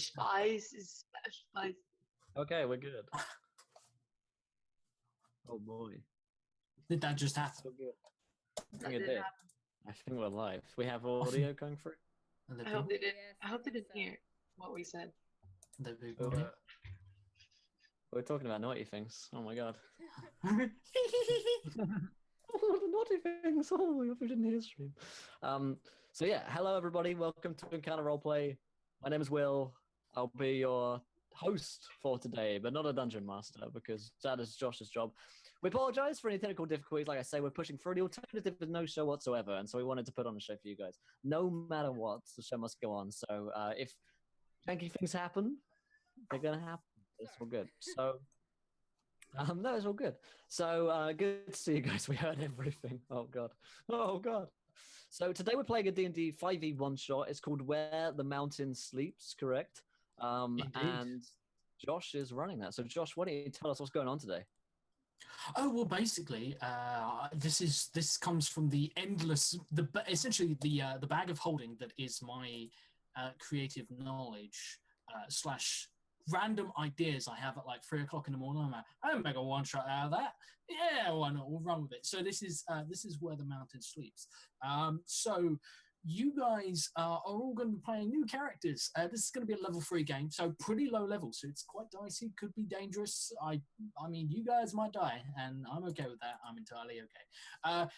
Spice. Okay, we're good. Oh boy. Did that just happen? So good. That I think it did did. happen. I think we're live. We have audio going through. I hope they did. Yes, I hope they think didn't so. hear what we said. So, we're talking about naughty things. Oh my god. Oh, the naughty things. Oh, I hope you didn't hear the stream. So yeah, hello everybody. Welcome to Encounter Roleplay. My name is Will. I'll be your host for today, but not a dungeon master because that is Josh's job. We apologize for any technical difficulties. Like I say, we're pushing for the alternative with no show whatsoever, and so we wanted to put on a show for you guys. No matter what, the show must go on. So if janky things happen, they're gonna happen. It's all good. So no, it's all good. So good to see you guys. We heard everything. Oh god. Oh god. So today we're playing a D&D5E one-shot. It's called Where the Mountain Sleeps, correct? And Josh is running that. So Josh, why don't you tell us what's going on today? Oh well, basically, this comes from essentially the bag of holding that is my creative knowledge slash random ideas I have at like 3 o'clock in the morning. I'm like, I don't make a one shot out of that. Yeah, why not? We'll run with it. So this is Where the Mountain Sleeps. So you guys are all going to be playing new characters. This is going to be a level 3 game, so pretty low level. So it's quite dicey, could be dangerous. I mean, you guys might die, and I'm okay with that. I'm entirely okay. I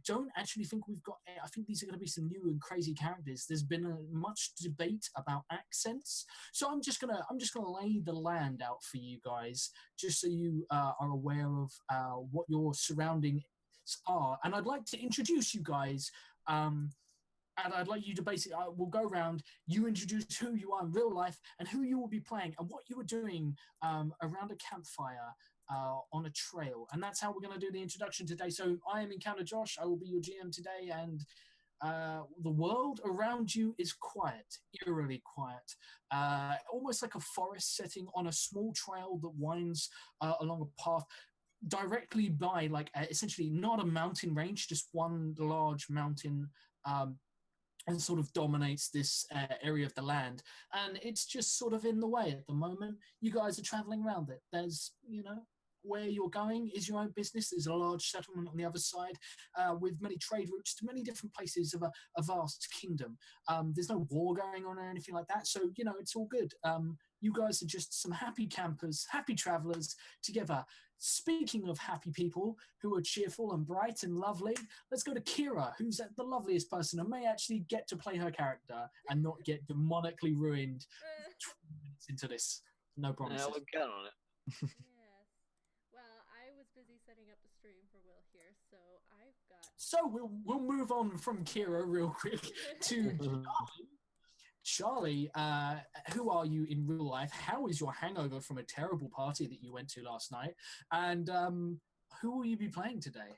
don't actually think we've got. I think these are going to be some new and crazy characters. There's been much debate about accents, so I'm just gonna lay the land out for you guys, just so you are aware of what your surroundings are. And I'd like to introduce you guys. And I'd like you to basically, we'll go around, you introduce who you are in real life and who you will be playing and what you were doing around a campfire on a trail. And that's how we're going to do the introduction today. So I am Encounter Josh. I will be your GM today. And the world around you is quiet, eerily quiet. Almost like a forest setting on a small trail that winds along a path directly by, like, essentially not a mountain range, just one large mountain and sort of dominates this area of the land. And it's just sort of in the way at the moment. You guys are traveling around it. There's, where you're going is your own business. There's a large settlement on the other side with many trade routes to many different places of a vast kingdom. There's no war going on or anything like that. So, it's all good. You guys are just some happy campers, happy travelers together. Speaking of happy people who are cheerful and bright and lovely, let's go to Kira, who's the loveliest person and may actually get to play her character and not get demonically ruined 20 minutes into this. No promises. Yeah, we'll get on it. Yes. Well, I was busy setting up the stream for Will here, so I've got. So we'll move on from Kira real quick to Charlie. Who are you in real life? How is your hangover from a terrible party that you went to last night? And who will you be playing today?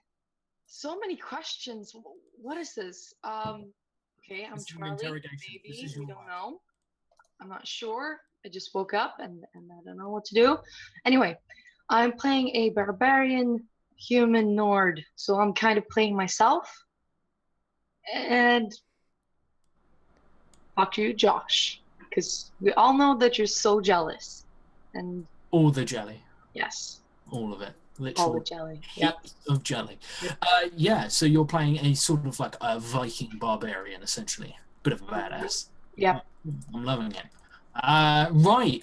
So many questions. What is this? Okay, I'm Charlie. Maybe we don't know. I'm not sure. I just woke up and I don't know what to do. Anyway, I'm playing a barbarian human Nord, so I'm kind of playing myself. And talk to you, Josh, because we all know that you're so jealous. And all the jelly. Yes. All of it. Literally. All the jelly. Yep. Of jelly. Yeah, so you're playing a sort of like a Viking barbarian, essentially. Bit of a badass. Yep. I'm loving it. Right.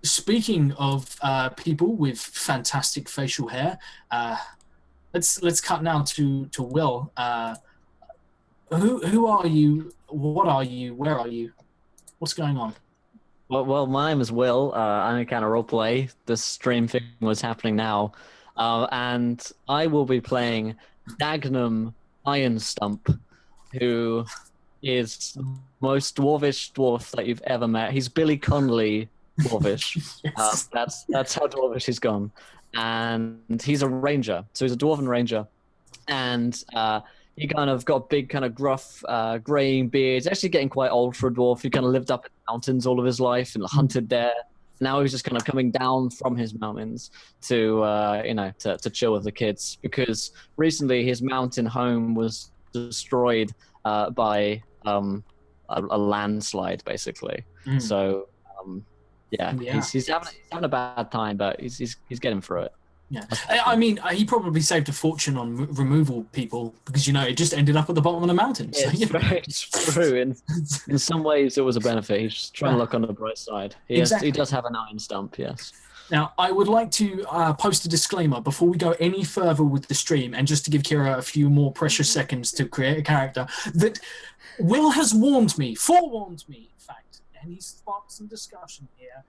Speaking of people with fantastic facial hair, let's cut now to Will. Who are you? What are you? Where are you? What's going on? Well, my name is Will. I'm Encounter Roleplay. This stream thing was happening now. And I will be playing Dagnum Ironstump, who is the most dwarvish dwarf that you've ever met. He's Billy Connolly dwarvish. Yes. That's how dwarvish he's gone. And he's a ranger. So he's a dwarven ranger. And he kind of got big, kind of gruff, graying beard. He's actually getting quite old for a dwarf. He kind of lived up in the mountains all of his life and hunted there. Now he's just kind of coming down from his mountains to, to chill with the kids, because recently his mountain home was destroyed by a landslide, basically. So Yeah, Yeah. he's having a bad time, but he's getting through it. Yeah, I mean, he probably saved a fortune on removal people because it just ended up at the bottom of the mountain. So, It's very true. In some ways, it was a benefit. He's just trying to look on the bright side. He does have an iron stump, yes. Now, I would like to post a disclaimer before we go any further with the stream, and just to give Kira a few more precious seconds to create a character, that Will has forewarned me, in fact, and he sparked some discussion here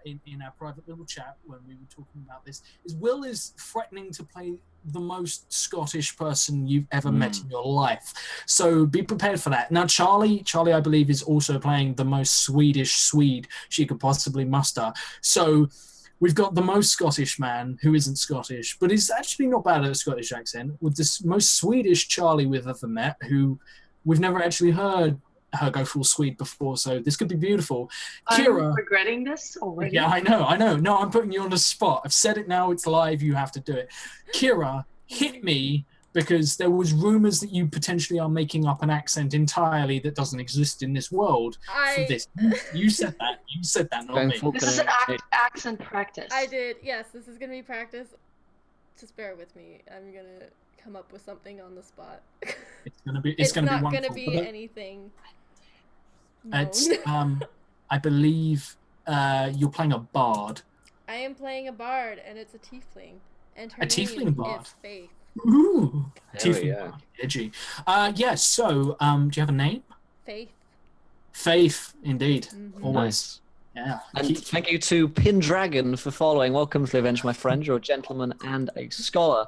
in our private little chat when we were talking about this, is Will is threatening to play the most Scottish person you've ever met in your life. So be prepared for that. Now, Charlie, I believe, is also playing the most Swedish Swede she could possibly muster. So we've got the most Scottish man who isn't Scottish, but is actually not bad at a Scottish accent, with this most Swedish Charlie we've ever met, who we've never actually heard her go full Swede before, so this could be beautiful. Kira, I'm regretting this already. Yeah, I know. No, I'm putting you on the spot. I've said it now, it's live, you have to do it. Kira, hit me, because there was rumors that you potentially are making up an accent entirely that doesn't exist in this world for this. You said that, not me. This is an accent practice. I did, yes, this is gonna be practice. Just bear with me. I'm gonna come up with something on the spot. It's gonna be not wonderful. gonna be anything known. It's I believe you're playing a bard. I am playing a bard, and it's a tiefling. And her A tiefling name bard? is Faith. Ooh, There we tiefling go. bard, edgy. Yes. So, do you have a name? Faith. Faith, indeed. Mhm. Always. Nice. Yeah. And thank you to Pindragon for following. Welcome to the Avenge, my friend. You're a gentleman and a scholar.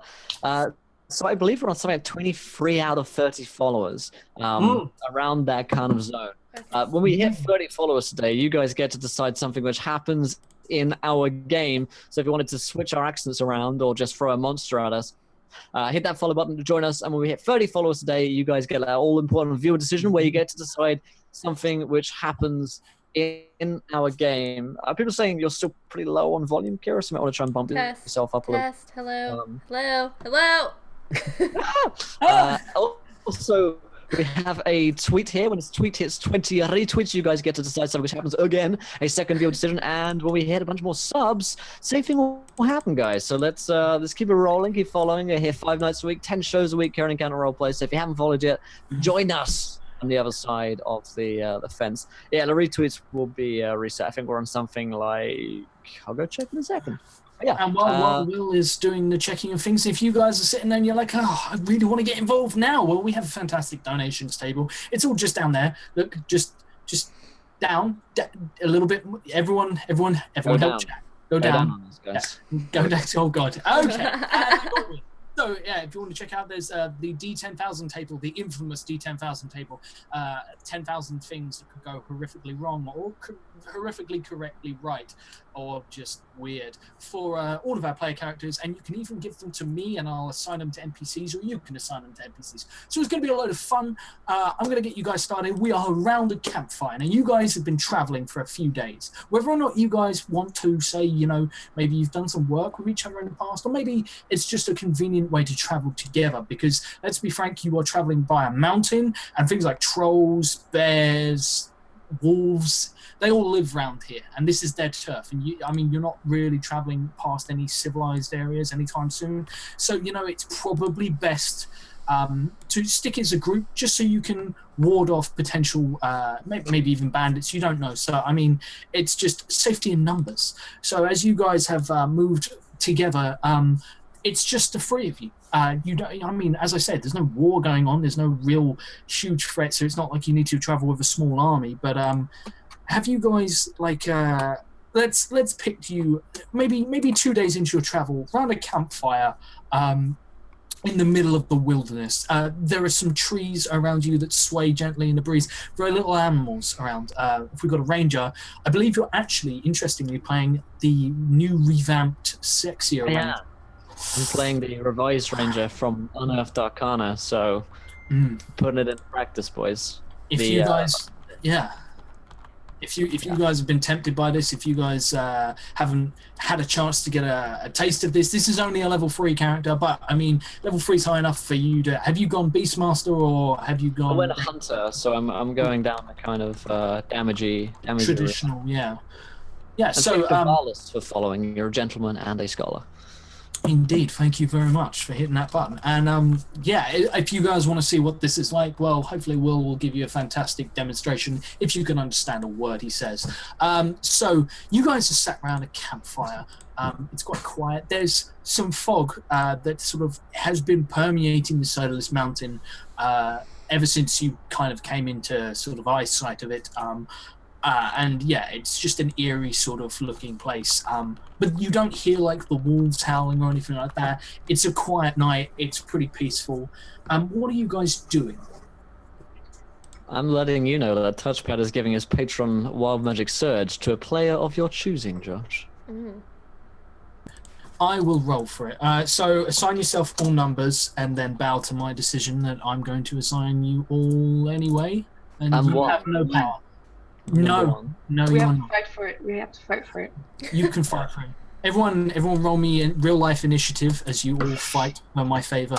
So I believe we're on something like 23 out of 30 followers, around that kind of zone. Okay. When we hit 30 followers today, you guys get to decide something which happens in our game. So if you wanted to switch our accents around or just throw a monster at us, hit that follow button to join us. And when we hit 30 followers today, you guys get an all-important viewer decision where you get to decide something which happens in our game. People saying you're still pretty low on volume, Kira, so you might want to try and bump yourself up a little. Test. Hello. Um, Hello. Also, we have a tweet here. When this tweet hits 20 retweets, you guys get to decide something which happens again, a second viewer decision. And when we hit a bunch more subs, same thing will happen, guys. So let's keep it rolling, keep following. We're here 5 nights a week, 10 shows a week, current encounter roleplay. So if you haven't followed yet, join us on the other side of the fence. Yeah, the retweets will be reset. I think we're on something like, I'll go check in a second. Yeah. And while Will is doing the checking of things, if you guys are sitting there and you're like, oh, I really want to get involved now, well, we have a fantastic donations table. It's all just down there. Look, just down a little bit. Everyone help chat. Go down. On this, guys. Yeah. Go down. Oh God. Okay. So yeah, if you want to check out, there's the D10,000 table, the infamous D10,000 table, 10,000 things that could go horrifically wrong or horrifically correctly right, or just weird for all of our player characters, and you can even give them to me and I'll assign them to NPCs, or you can assign them to NPCs. So it's going to be a load of fun. I'm going to get you guys started. We are around a campfire. Now, you guys have been traveling for a few days. Whether or not you guys want to say, maybe you've done some work with each other in the past, or maybe it's just a convenient way to travel together, because let's be frank, you are traveling by a mountain, and things like trolls, bears, wolves, they all live around here, and this is their turf. And you're not really traveling past any civilized areas anytime soon. So, it's probably best to stick as a group, just so you can ward off potential, maybe even bandits. You don't know. So, it's just safety in numbers. So, as you guys have moved together, it's just the three of you. As I said, there's no war going on. There's no real huge threat. So it's not like you need to travel with a small army. But have you guys let's pick you maybe 2 days into your travel around a campfire in the middle of the wilderness. There are some trees around you that sway gently in the breeze. Very little animals around. If we've got a ranger, I believe you're actually, interestingly, playing the new revamped, sexier ranger. Yeah. I'm playing the revised ranger from Unearthed Arcana, so putting it in practice, boys. If if you guys have been tempted by this, if you guys haven't had a chance to get a taste of this is only a level 3 character, but I mean level 3 is high enough for you to. Have you gone Beastmaster or have you gone? I went a hunter, so I'm going down the kind of damagey traditional, yeah. And So Cavalus for following. You're a gentleman and a scholar. Indeed, thank you very much for hitting that button. And if you guys want to see what this is like, well, hopefully will give you a fantastic demonstration if you can understand a word he says. So you guys are sat around a campfire. It's quite quiet. There's some fog that sort of has been permeating the side of this mountain ever since you kind of came into sort of eyesight of it. And yeah, it's just an eerie sort of looking place. But you don't hear like the wolves howling or anything like that. It's a quiet night. It's pretty peaceful. What are you guys doing? I'm letting you know that Touchpad is giving his patron Wild Magic Surge to a player of your choosing, Josh. I will roll for it. So assign yourself all numbers and then bow to my decision that I'm going to assign you all anyway. And you have no power. No, we have to fight for it. We have to fight for it. You can fight for it. Everyone roll me in real life initiative as you all fight in my favor.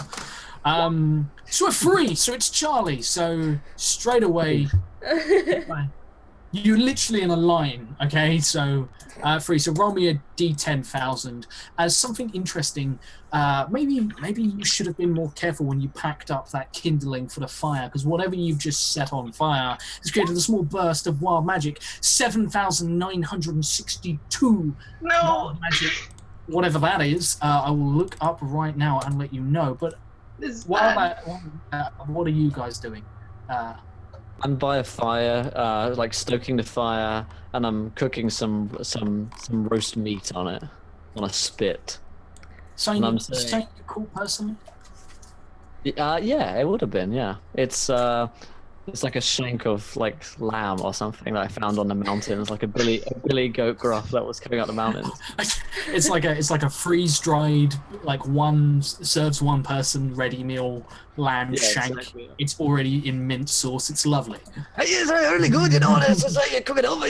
So we're free, so it's Charlie. So straight away, you're literally in a line, okay? So free. So roll me a D10,000 as something interesting. Maybe you should have been more careful when you packed up that kindling for the fire, because whatever you've just set on fire has created a small burst of wild magic. 7,962 wild magic, whatever that is. I will look up right now and let you know. But what are you guys doing? I'm by a fire, like stoking the fire, and I'm cooking some roast meat on it, on a spit. So you're a cool person? Yeah, it would have been. Yeah, it's like a shank of like lamb or something that I found on the mountains, like a billy goat gruff that was coming out the mountains. It's like a freeze dried, like serves one person ready meal lamb shank. Exactly. It's already in mint sauce. It's lovely. It's really good, you know. It's just like you cook it over.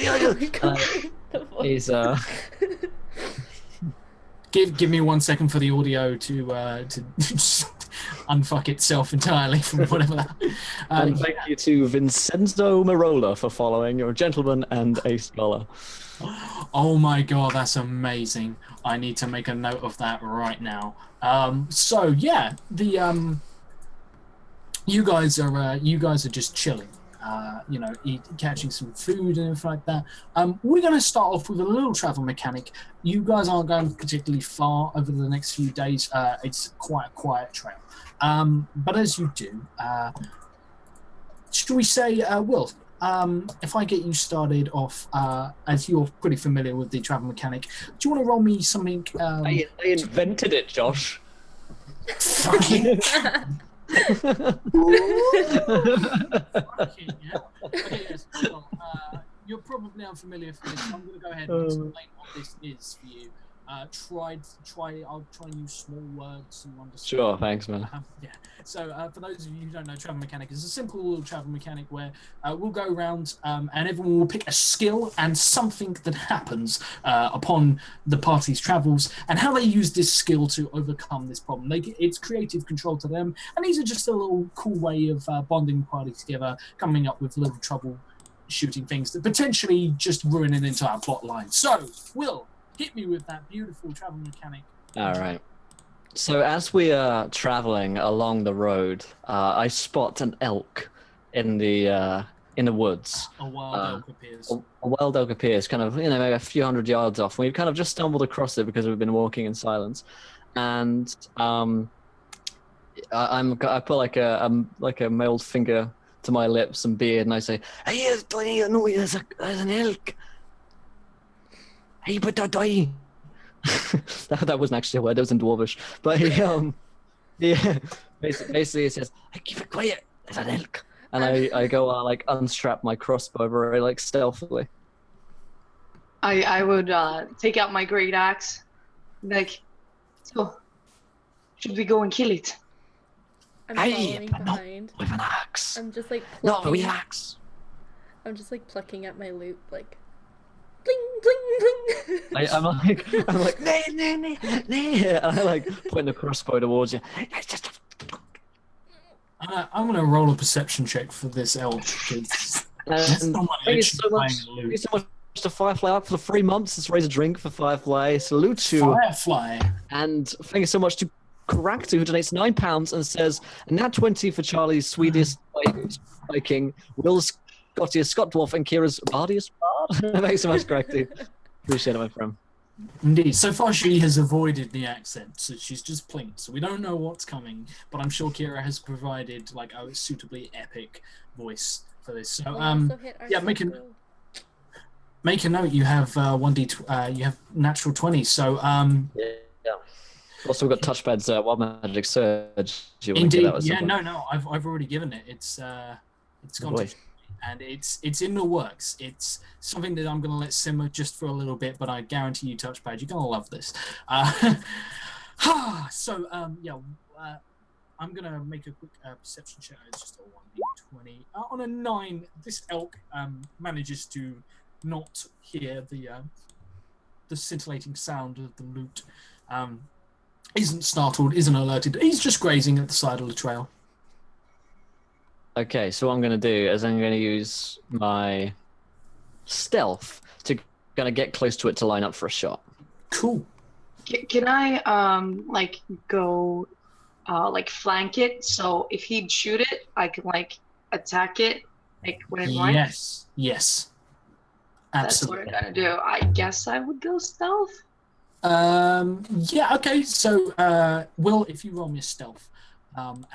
He's Give me 1 second for the audio to unfuck itself entirely from whatever that. And thank you to Vincenzo Marola for following. You're a gentleman and a scholar. Oh my god, that's amazing! I need to make a note of that right now. So yeah, you guys are just chilling. Catching some food and everything like that. We're going to start off with a little travel mechanic. You guys aren't going particularly far over the next few days. It's quite a quiet trail. But as you do, should we say, Will, if I get you started off, as you're pretty familiar with the travel mechanic, do you want to roll me something? I invented it, Josh. Fucking... You're probably unfamiliar with this, so I'm going to go ahead and explain what this is for you. I'll try and use small words and understand. Sure, thanks, man. So for those of you who don't know, travel mechanic is a simple little travel mechanic where we'll go around and everyone will pick a skill and something that happens upon the party's travels, and how they use this skill to overcome this problem. It's creative control to them, and these are just a little cool way of bonding the party together, coming up with little troubleshooting things that potentially just ruin an entire plot line. So, Will, hit me with that beautiful travel mechanic. All right. So as we are traveling along the road, I spot an elk in the woods. A wild elk appears. A wild elk appears, kind of, maybe a few hundred yards off. We've kind of just stumbled across it because we've been walking in silence, and I put like a mild finger to my lips and beard, and I say, "Hey, no, there's an elk. Hey, but I die." that wasn't actually a word, that was in Dwarvish. But he basically he says, "Hey, keep it quiet, there's an elk." And I go like unstrap my crossbow very like stealthily. I would take out my great axe, like, so should we go and kill it? I'm following behind. With an axe. I'm just like not with an axe. I'm just like plucking at my lute, like bling bling bling. I'm like, nay, nay, nay, nay. And I like point the crossbow towards you. I'm gonna roll a perception check for this elk because someone thank you so much. Thank you so much to Firefly out for the 3 months. Let's raise a drink for Firefly. Salute to Firefly. And thank you so much to Karakter, who donates £9 and says, nat 20 for Charlie's Swediest Viking, Will's Scottiest Scott Dwarf, and Kira's Bardiest Bard. Thanks so much, Karakter. Appreciate it, my friend. Indeed. So far, she has avoided the accent, so she's just plinked. So we don't know what's coming, but I'm sure Kira has provided like a suitably epic voice for this. So yeah, make a note. You have 1d. You have natural 20. So yeah. Also, we've got Touchpad's Wild Magic Surge. Indeed. Yeah. No. I've already given it. It's gone to, and it's in the works. It's something that I'm going to let simmer just for a little bit, but I guarantee you, Touchpad, you're going to love this. So I'm going to make a quick perception check. It's just a 1d20. On a 9, this elk manages to not hear the scintillating sound of the lute. Isn't startled, isn't alerted. He's just grazing at the side of the trail. Okay, so what I'm going to do is I'm going to use my stealth to kind of get close to it to line up for a shot. Cool. Can I go flank it? So if he'd shoot it, I can attack it when it runs? Yes. Absolutely. That's what I'm gonna do. I guess I would go stealth. Yeah, okay, so Will, if you roll me a stealth, and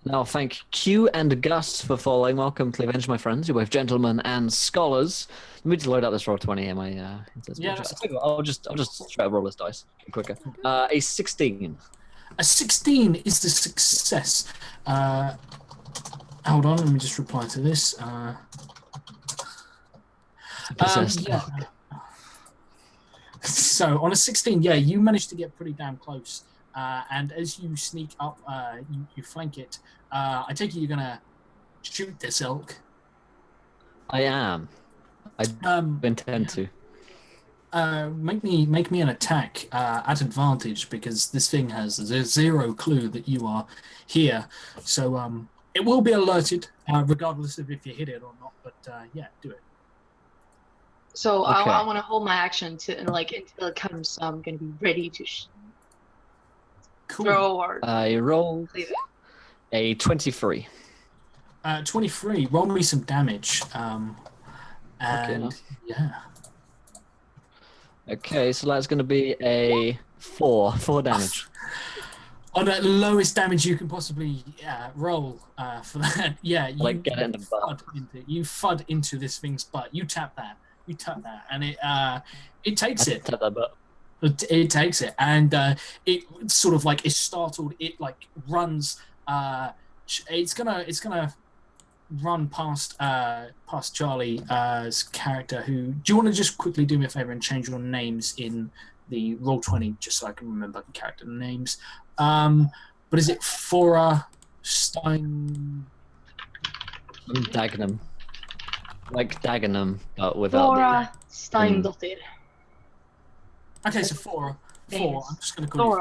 Now, thank Q and Gus for following. Welcome to the Avenge, my friends. You're both gentlemen and scholars. Let me just load up this roll 20 here. I'll just try to roll this dice quicker. A 16. A 16 is the success. Hold on, let me just reply to this. Yeah. So on a 16, yeah, you managed to get pretty damn close. And as you sneak up, you flank it. I take it you're gonna shoot this elk. I am. I intend to. Make me an attack at advantage because this thing has zero clue that you are here. So it will be alerted regardless of if you hit it or not. But yeah, do it. So okay. I want to hold my action until it comes. So I'm gonna be ready to throw or. I rolled a 23. 23. Roll me some damage. And yeah. Okay, so that's going to be a 4 damage. On the lowest damage you can possibly roll for that. Yeah, you get it in the butt. You fud into this thing's butt. You tap that, and it takes it. Tap that butt. It takes it, and it sort of is startled. It runs. It's gonna run past Charlie's character. Who do you want to just quickly do me a favor and change your names in the roll 20 just so I can remember the character names? But is it Fora Stein? Dagenham. Like Dagenham, but without Fora Steindottir. Okay, so Fora. I'm just going to call you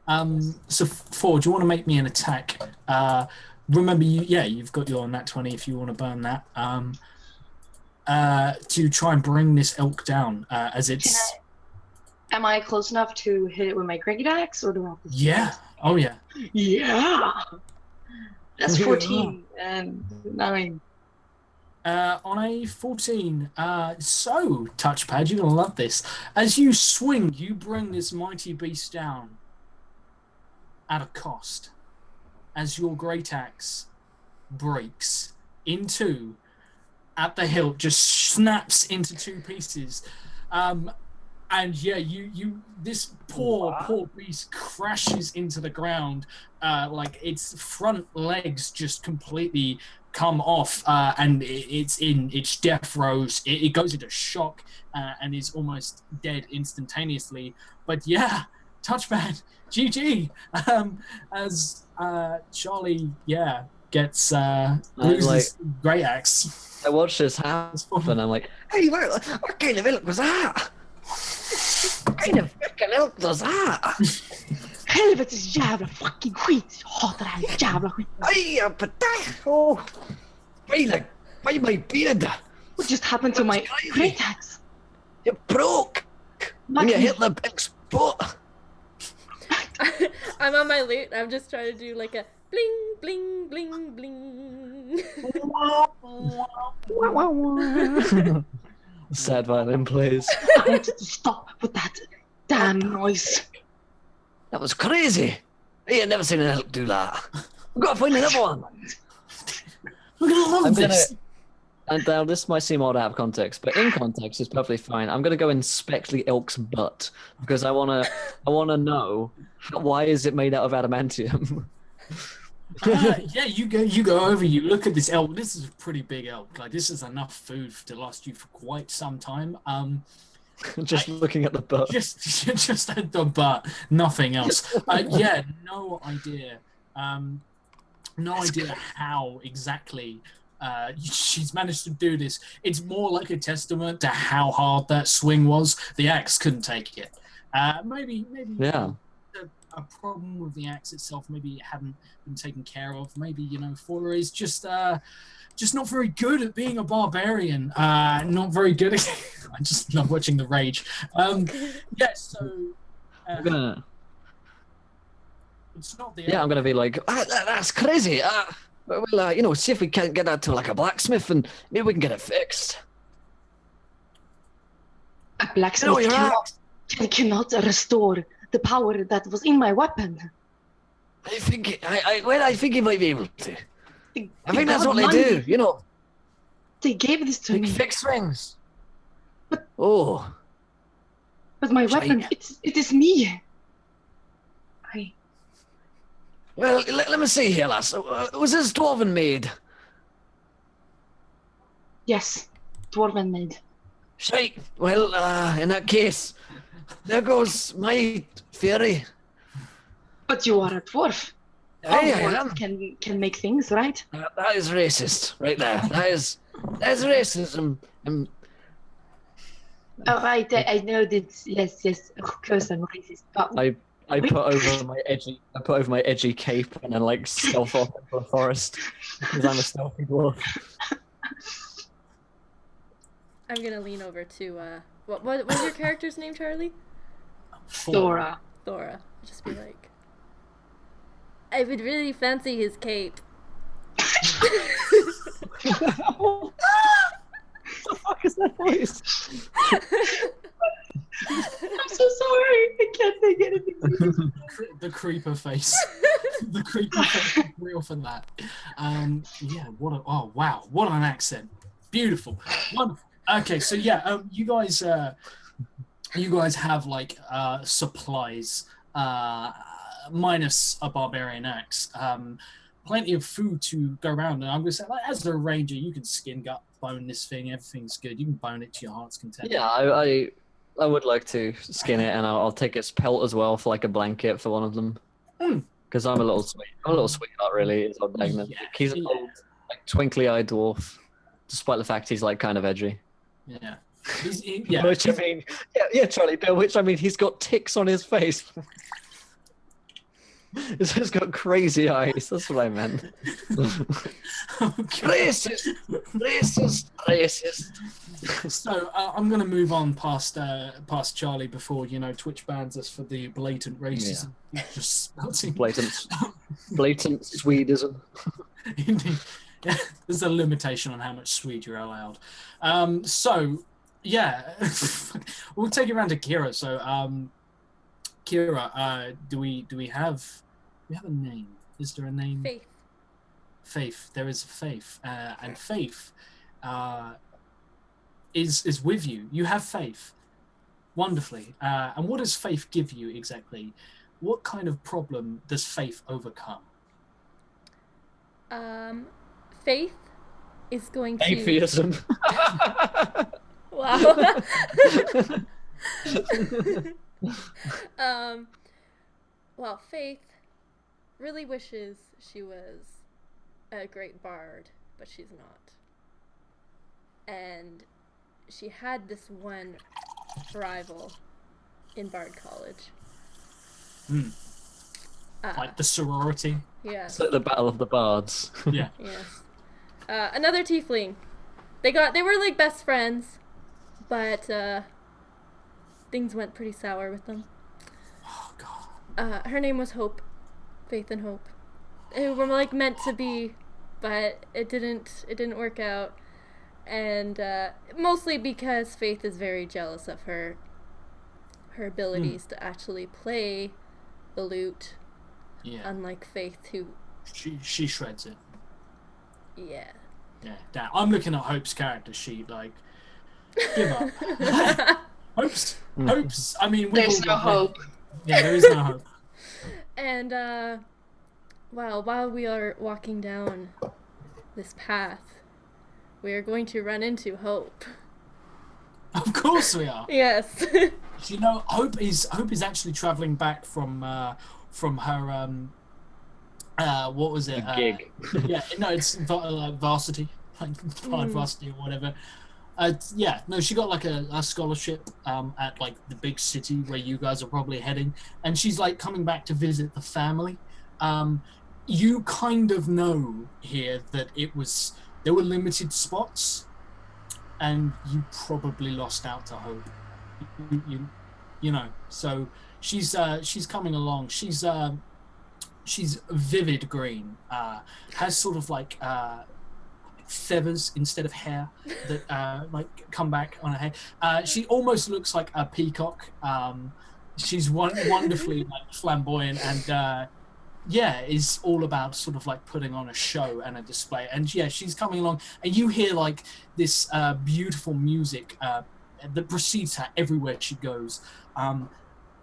Fora. So Fora, do you want to make me an attack? Remember, you've got your nat 20 if you want to burn that. To try and bring this elk down as it's. Am I close enough to hit it with my cricket axe, or do I have to? Yeah. Oh yeah. Yeah. That's 14 and 9. On a 14, so Touchpad, you're gonna love this. As you swing, you bring this mighty beast down at a cost. As your great axe breaks in two at the hilt, just snaps into 2 pieces. And yeah, this poor beast crashes into the ground, its front legs just completely come off, and its death throes. It goes into shock and is almost dead instantaneously. But yeah, Touchpad, GG. As Charlie, gets loses great axe. I watched this happen, and I'm like, hey, what kind of elk was that? What kind of fucking elk was that? Helvetes jävla fucking skit! Jag hatar det här jävla skit. Aj, oh, why my beard? What just happened to my great axe? It broke when you hit the big spot. I'm on my lute. I'm just trying to do like a bling, bling, bling, bling. Sad violin plays. I wanted to stop with that damn noise. That was crazy. I ain't never seen an elk do that. We've got to find another one. We're gonna love this. And now this might seem odd out of context, but in context it's perfectly fine. I'm gonna go inspect the elk's butt because I wanna know why is it made out of adamantium. Yeah, you go over. You look at this elk. This is a pretty big elk. Like this is enough food to last you for quite some time. Looking at the butt. Just at the butt. Nothing else. Yeah, no idea. No idea how exactly. She's managed to do this. It's more like a testament to how hard that swing was. The axe couldn't take it. Maybe Yeah. a problem with the axe itself. Maybe it hadn't been taken care of. Maybe Fora is just not very good at being a barbarian. Not very good at. I just love watching the rage. Yeah. So. It's not the. Yeah, I'm gonna be like, that's crazy. We'll see if we can't get that to like a blacksmith and maybe we can get it fixed. A blacksmith cannot restore the power that was in my weapon. I think he might be able to. I think that's what money. They do, They gave this to me. Fix things. But my weapon, it is me. Well, let me see here, lass. Was this dwarven made? Yes, dwarven made. Shite. Well, in that case, there goes my theory. But you are a dwarf. Hey, All I dwarves am. can make things, right? That is racist, right there. That's racism. Oh, right, I know that. Yes, of course I'm racist. But I put over my edgy cape and then like stealth off into the forest because I'm a stealthy dwarf. I'm gonna lean over to what was your character's name, Charlie? Thora. Just be like, I would really fancy his cape. What the fuck is that voice? I'm so sorry. I can't think anything. The creeper face. The creeper face. Real for that. Yeah. Wow. What an accent. Beautiful. Wonderful. Okay. So yeah. You guys have like supplies. Minus a barbarian axe. Plenty of food to go around, and I'm gonna say, like, as a ranger, you can skin gut, bone this thing. Everything's good. You can bone it to your heart's content. Yeah, I would like to skin it, and I'll take its pelt as well for like a blanket for one of them. Because I'm a little sweetheart, really. Is old Dagnan. Yeah, He's an old, like, twinkly-eyed dwarf, despite the fact he's like kind of edgy. Yeah. Yeah. Which I mean, yeah, Charlie Bill. Which I mean, he's got ticks on his face. He's just got crazy eyes. That's what I meant. Racist. So I'm going to move on past Charlie before Twitch bans us for the blatant racism. Yeah. Just blatant Swedism. Indeed. Yeah, there's a limitation on how much Swede you're allowed. So yeah, we'll take it around to Kira. So Kira, do we have a name? Is there a name? Faith. There is Faith, and Faith is with you. You have faith, wonderfully. And what does faith give you exactly? What kind of problem does faith overcome? Faith is going to atheism. Wow. Well, Faith really wishes she was a great bard, but she's not. And she had this one rival in Bard College. Like the sorority. Yeah. It's like the Battle of the Bards. Yeah. Yes. Another tiefling. They were like best friends, but things went pretty sour with them. Oh God. Her name was Hope, Faith and Hope. They were like meant to be, but it didn't work out, and mostly because Faith is very jealous of her abilities to actually play the lute. Yeah. Unlike Faith, who she shreds it. Yeah. Yeah. Damn. I'm looking at Hope's character sheet. Like, give up. Hope's. I mean, there's no hope. Yeah, there is no hope. And while we are walking down this path, we are going to run into Hope. Of course we are. Yes. You know, Hope is actually traveling back from her what was it? Gig. Yeah, no, it's varsity, like varsity or whatever. Yeah, no, she got like a scholarship at like the big city where you guys are probably heading, and she's like coming back to visit the family. You kind of know here that there were limited spots, and you probably lost out to Hope. You know, so she's coming along. She's vivid green, has sort of like feathers instead of hair that like come back on her head. She almost looks like a peacock. She's wonderfully like flamboyant and yeah, is all about sort of like putting on a show and a display. And yeah, she's coming along, and you hear like this beautiful music that precedes her everywhere she goes.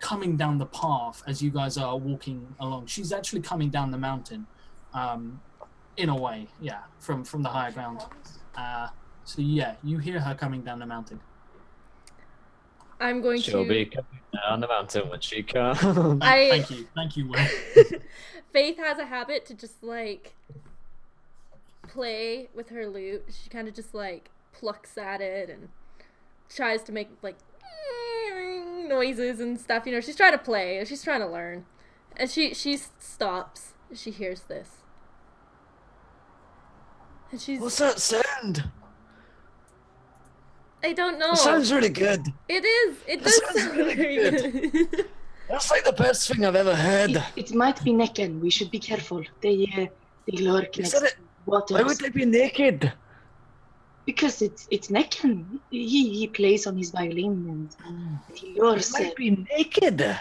Coming down the path as you guys are walking along. She's actually coming down the mountain, in a way, yeah, from the higher ground. So yeah, you hear her coming down the mountain. I'm going She'll to... be coming down the mountain when she comes. Thank you, Will. Faith has a habit to just like play with her lute. She kind of just like plucks at it and tries to make like noises and stuff. You know, she's trying to play. She's trying to learn. And she stops. She hears this. And she's... What's that sound? I don't know. It sounds really good. It is. It does sound really very good. That's like the best thing I've ever heard. It might be Necken. We should be careful. They lurk next to water. Why would they be naked? Because it's Necken. He plays on his violin and he lures. They might be naked.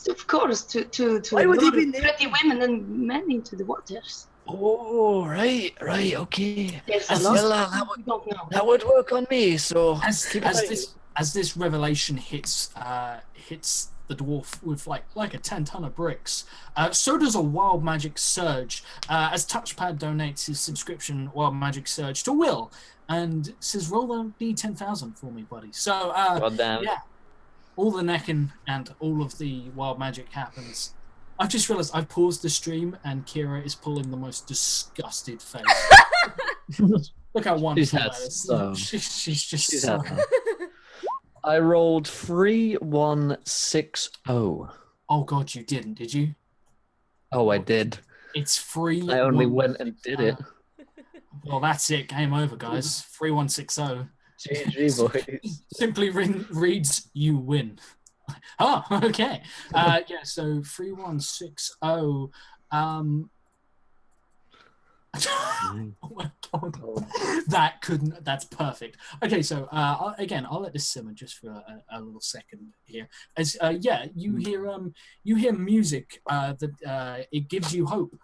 Of course, to Why would he lure be naked? pretty women and men into the waters. Oh, right, okay. There's a lot. Well, We don't know. that would work on me. So As this revelation hits the dwarf with like a 10-ton of bricks, so does a wild magic surge. As Touchpad donates his subscription wild magic surge to Will and says, "Roll a D10,000 for me, buddy." So goddamn. yeah, all the necking and all of the wild magic happens. I've just realised I've paused the stream and Kira is pulling the most disgusted face. Look how wonderful that is. She's just so... I rolled 3160. Oh god, you didn't, did you? Oh, I did. It's free. I only went and did it. Well, that's it. Game over, guys. 3160. GG, boys. Simply reads you win. Oh, okay. Yeah, so 3160. Oh my god. That's perfect. Okay, so I'll let this simmer just for a little second here. As yeah, you hear music that it gives you hope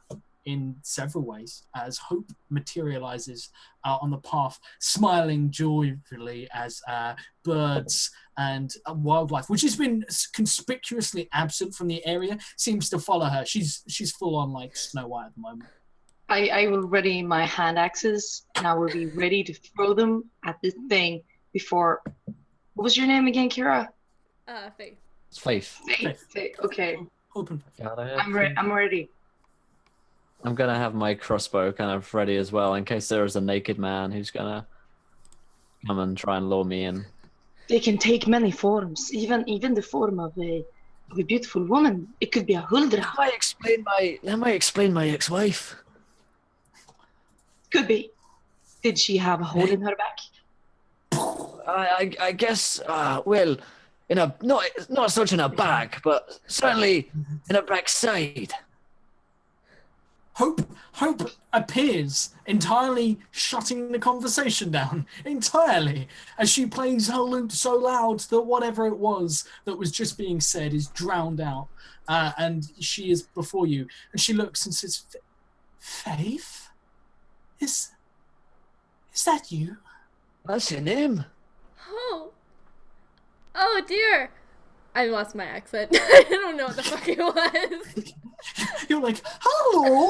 in several ways, as hope materializes on the path, smiling joyfully as birds and wildlife, which has been conspicuously absent from the area, seems to follow her. She's full on like Snow White at the moment. I will ready my hand axes and I will be ready to throw them at this thing before. What was your name again, Kira? Faith. It's Faith. Faith. Okay. Open. I'm ready. I'm gonna have my crossbow kind of ready as well in case there is a naked man who's gonna come and try and lure me in. They can take many forms, even the form of a beautiful woman. It could be a huldra. Let me explain my ex-wife. Could be. Did she have a hole in her back? I guess. Well, in a not such in a back, but certainly in a backside. Hope appears, entirely shutting the conversation down, entirely, as she plays her lute so loud that whatever it was that was just being said is drowned out. And she is before you, and she looks and says, Faith? Is that you? That's your name. Oh dear. I lost my accent. I don't know what the fuck it was. You're like, hello.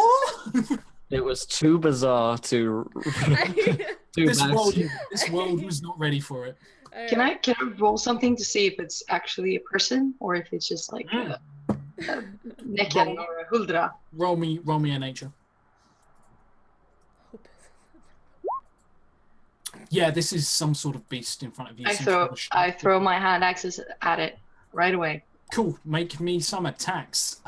It was too bizarre to. This world was not ready for it. Can I roll something to see if it's actually a person or if it's just like a Necken or a Huldra? Roll me a nature. Yeah, this is some sort of beast in front of you. I throw my hand axes at it right away. Cool. Make me some attacks.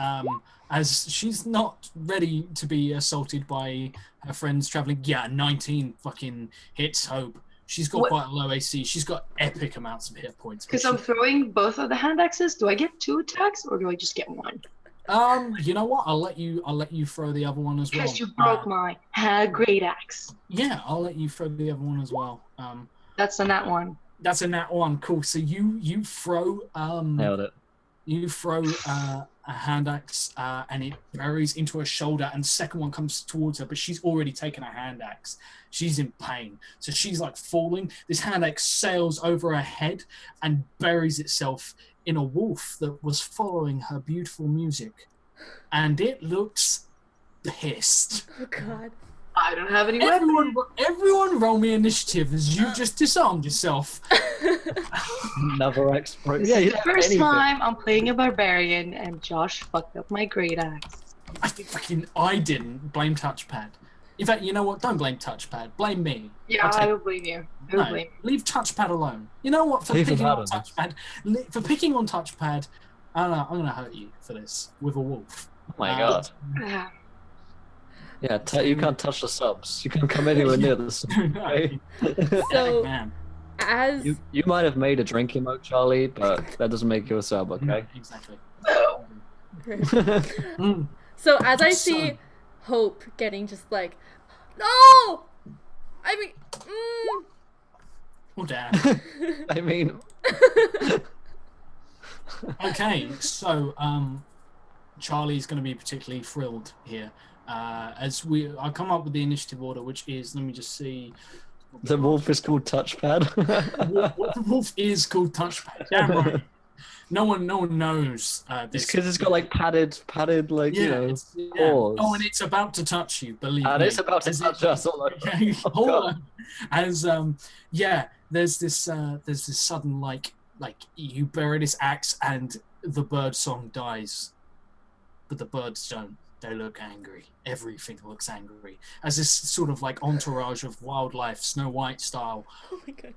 As she's not ready to be assaulted by her friends traveling. Yeah, 19 fucking hits. Hope. She's got quite a low AC. She's got epic amounts of hit points. Because I'm throwing both of the hand axes. Do I get 2 attacks or do I just get 1? You know what? I'll let you throw the other one as well. Because you broke my great axe. Yeah, I'll let you throw the other one as well. That's a nat 1. That's a nat 1. Cool. So you throw Nailed it. You throw a hand axe and it buries into her shoulder, and the second one comes towards her, but she's already taken a hand axe. She's in pain, so she's like falling. This hand axe sails over her head and buries itself in a wolf that was following her beautiful music, and it looks pissed. Oh God. I don't have any weapons. Everyone roll me initiative as you just disarmed yourself. Another expert. This is the first time I'm playing a barbarian and Josh fucked up my great axe. I didn't. Blame touchpad. In fact, you know what? Don't blame touchpad. Blame me. Yeah, I will blame you. Leave touchpad alone. You know what? For picking on touchpad, I don't know, I'm gonna hurt you for this with a wolf. Oh my God. Yeah, you can't touch the subs. You can't come anywhere near the subs. Okay? So, man. as you might have made a drink emote, Charlie, but that doesn't make you a sub, okay? Exactly. So as I see Hope getting just like, no, I mean, Oh damn. I mean, okay, so Charlie's going to be particularly thrilled here. As I come up with the initiative order, which is, let me just see. The wolf is called touchpad. The wolf is called touchpad. Damn right. No one knows this. Because it's got like padded, like paws. Oh, and it's about to touch you. Believe me. And it's about to touch us all over. Okay, hold on. As there's this sudden like you bury this axe and the bird song dies, but the birds don't. They look angry. Everything looks angry. As this sort of like entourage of wildlife, Snow White style. oh my God.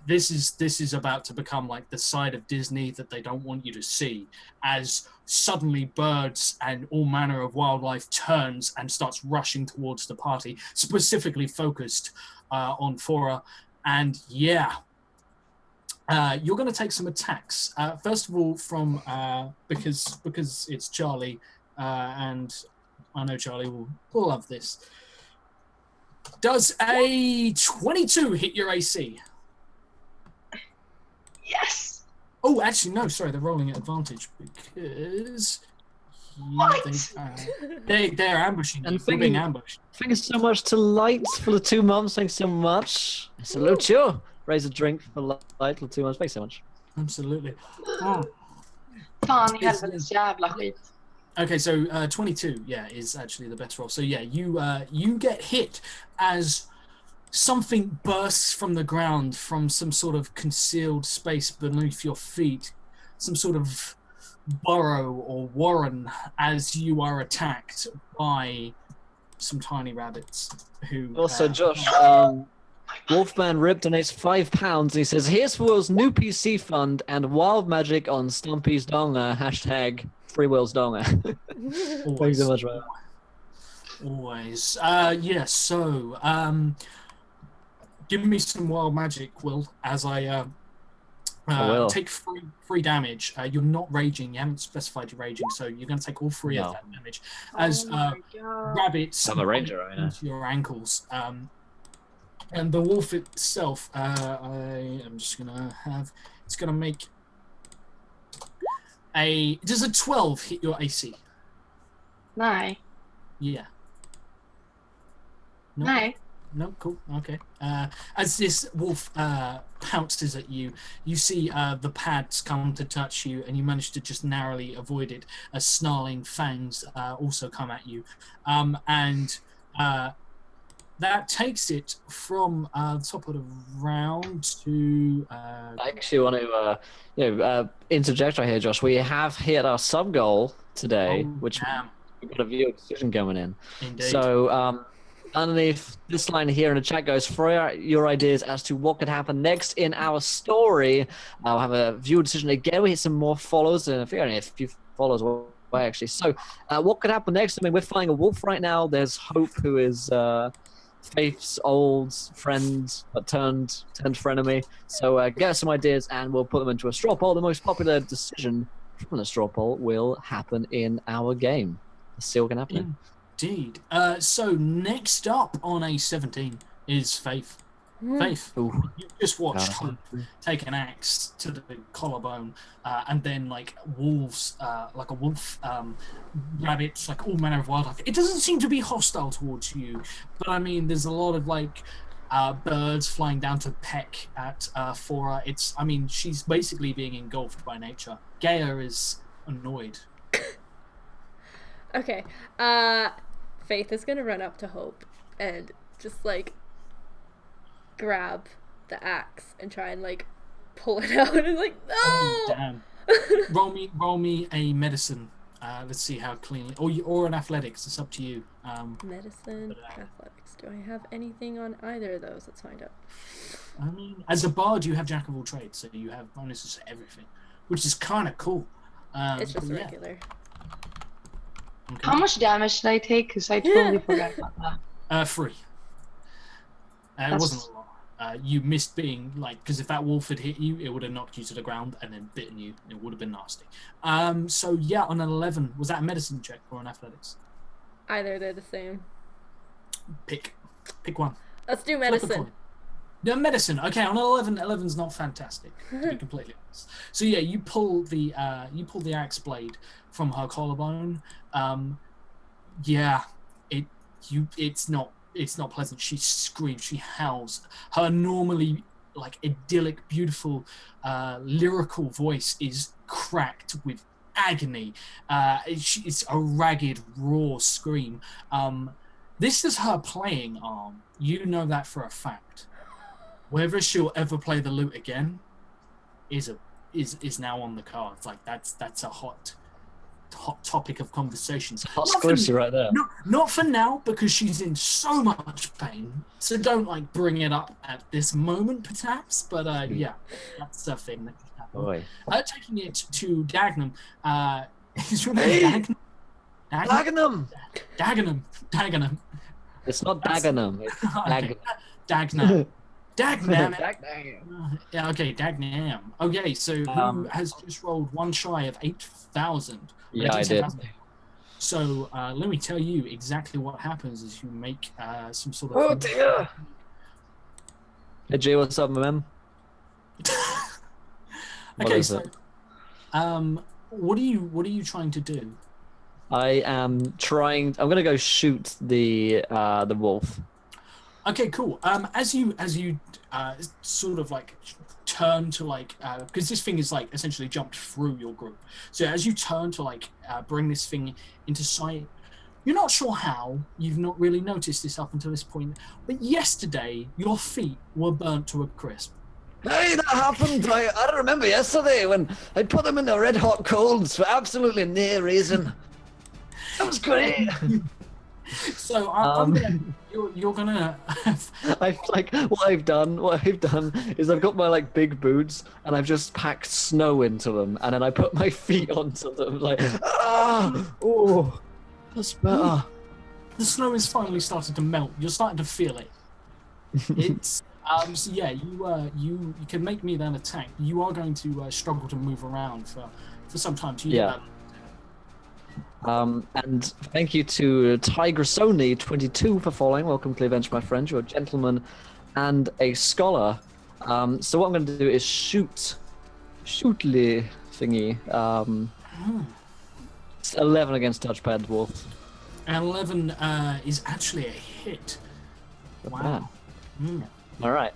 This is about to become like the side of Disney that they don't want you to see. As suddenly birds and all manner of wildlife turns and starts rushing towards the party, specifically focused on Fora. And you're going to take some attacks. First of all, from because it's Charlie. And I know Charlie will love this. Does a 22 hit your AC? Yes. Oh, actually, no. Sorry, they're rolling at advantage because they're ambushing you. They're being ambushed. Thank you so much to Light for the 2 months. Thanks so much. I salute you. Raise a drink for Light for 2 months. Thanks so much. Absolutely. Fan i helvetes jävla skit. Okay, so 22, is actually the best roll. So you get hit as something bursts from the ground from some sort of concealed space beneath your feet. Some sort of burrow or warren as you are attacked by some tiny rabbits who. Also, Josh, Wolfman Rip donates £5 and he says, "Here's for Will's new PC fund and wild magic on Stumpy's Donga. # Free Will's Donga." Thanks so much, man. Always. Yes. So, give me some wild magic, Will, as I take three damage. You're not raging. You haven't specified you're raging, so you're going to take all three of that damage. As rabbits into your ankles. And the wolf itself, I am just going to have... It's going to make a... Does a 12 hit your AC? No. Yeah. No. No, cool, okay. As this wolf pounces at you, you see the pads come to touch you, and you manage to just narrowly avoid it as snarling fangs also come at you. And that takes it from the top of the round to... I actually want to interject right here, Josh. We have hit our sub-goal today, which we've got a viewer decision going in. Indeed. So... underneath this line here in the chat goes, for your ideas as to what could happen next in our story. I'll have a viewer decision again. We hit some more follows, and a few follows away actually. So, what could happen next? I mean, we're fighting a wolf right now. There's Hope, who is Faith's old friend, but turned frenemy. So, get us some ideas, and we'll put them into a straw poll. The most popular decision from the straw poll will happen in our game. Let's see what can happen. Indeed. So next up on A17 is Faith. Faith, you just watched Hope take an axe to the collarbone, and then like wolves, like a wolf, rabbits, like all manner of wildlife. It doesn't seem to be hostile towards you, but I mean, there's a lot of like birds flying down to peck at Fora. She's basically being engulfed by nature. Gaia is annoyed. Okay. Faith is gonna run up to Hope and just like grab the axe and try and like pull it out and like no. Oh, damn. roll me a medicine. Let's see how cleanly, or an athletics. It's up to you. Medicine, athletics. Do I have anything on either of those? Let's find out. I mean, as a bard, you have jack of all trades, so you have bonuses to everything, which is kind of cool. It's just regular. Okay. How much damage did I take? Because I totally forgot about that. 3. It wasn't a lot. You missed being like, because if that wolf had hit you, it would have knocked you to the ground and then bitten you. It would have been nasty. So yeah, on an 11, was that a medicine check or an athletics? Either, they're the same. Pick one. Let's do medicine. No, medicine. Okay, on an 11, 11's not fantastic, to be completely honest. So yeah, you pull the axe blade from her collarbone. It's not pleasant. She screams, she howls. Her normally like idyllic, beautiful, lyrical voice is cracked with agony. It's a ragged, raw scream. This is her playing arm. You know that for a fact. Whether she'll ever play the lute again is now on the cards. Like that's a hot topic of conversation. Hot squishy right there. Not for now, because she's in so much pain. So don't like bring it up at this moment, perhaps. But yeah, that's a thing that could happen. Taking it to Dagnum. Is your name Dagenham? Dagenham. It's not Dagenham. It's Dagnam. Dagnam. Yeah, okay, Dagnam. Okay, so who has just rolled one shy of 8,000? Yeah, I did. So let me tell you exactly what happens as you make some sort of... Oh dear! Hey Jay, what's up, man? Okay, so what are you trying to do? I am trying. I'm gonna go shoot the wolf. Okay, cool. As you sort of like turn to like, because this thing is like essentially jumped through your group. So as you turn to like bring this thing into sight, you're not sure how. You've not really noticed this up until this point. But yesterday, your feet were burnt to a crisp. Hey, that happened. I remember yesterday when I put them in the red hot colds for absolutely no reason. That was great. So I'm gonna, you're gonna. What I've done is I've got my like big boots and I've just packed snow into them and then I put my feet onto them that's better. The snow is finally starting to melt. You're starting to feel it. It's so yeah. You can make me that attack. You are going to struggle to move around for some time. So you get that. And thank you to Tigressoni22 for following. Welcome to the event, my friend. You're a gentleman and a scholar. So what I'm going to do is shootly thingy. It's 11 against touchpad dwarf. 11 is actually a hit. Wow. All right,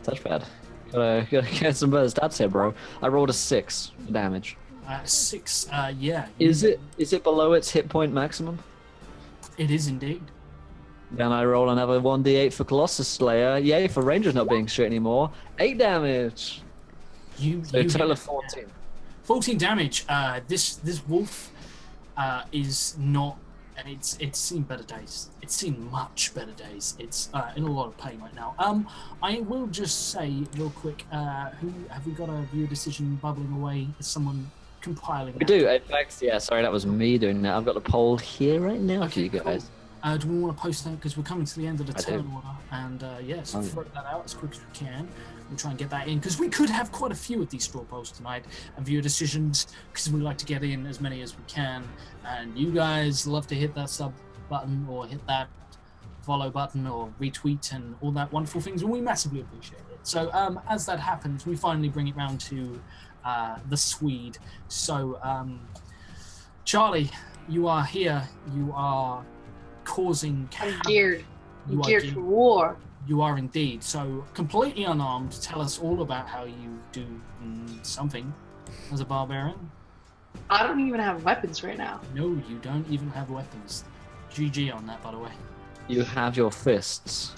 touchpad. Gotta get some better stats here, bro. I rolled a 6 for damage. 6, yeah. Is it below its hit point maximum? It is indeed. Then I roll another 1d8 for Colossus Slayer. Yay, for Rangers not being straight anymore. 8 damage. You total of 14. 14 damage. This wolf is not. It's seen better days. It's seen much better days. It's in a lot of pain right now. I will just say real quick. Who have we got a viewer decision bubbling away? Is someone compiling? We do. In fact, yeah. Sorry, that was me doing that. I've got the poll here right now for you guys. Cool. Do we want to post that because we're coming to the end of the turn order? And yes, throw that out as quick as we can. We'll try and get that in because we could have quite a few of these straw polls tonight and viewer decisions because we like to get in as many as we can. And you guys love to hit that sub button or hit that follow button or retweet and all that wonderful things, and we massively appreciate it. So as that happens, we finally bring it round to the Swede. So Charlie, you are here. You are causing chaos. I'm geared. I'm geared for war. You are indeed. So completely unarmed, tell us all about how you do something as a barbarian. I don't even have weapons right now. No, you don't even have weapons. GG on that, by the way. You have your fists.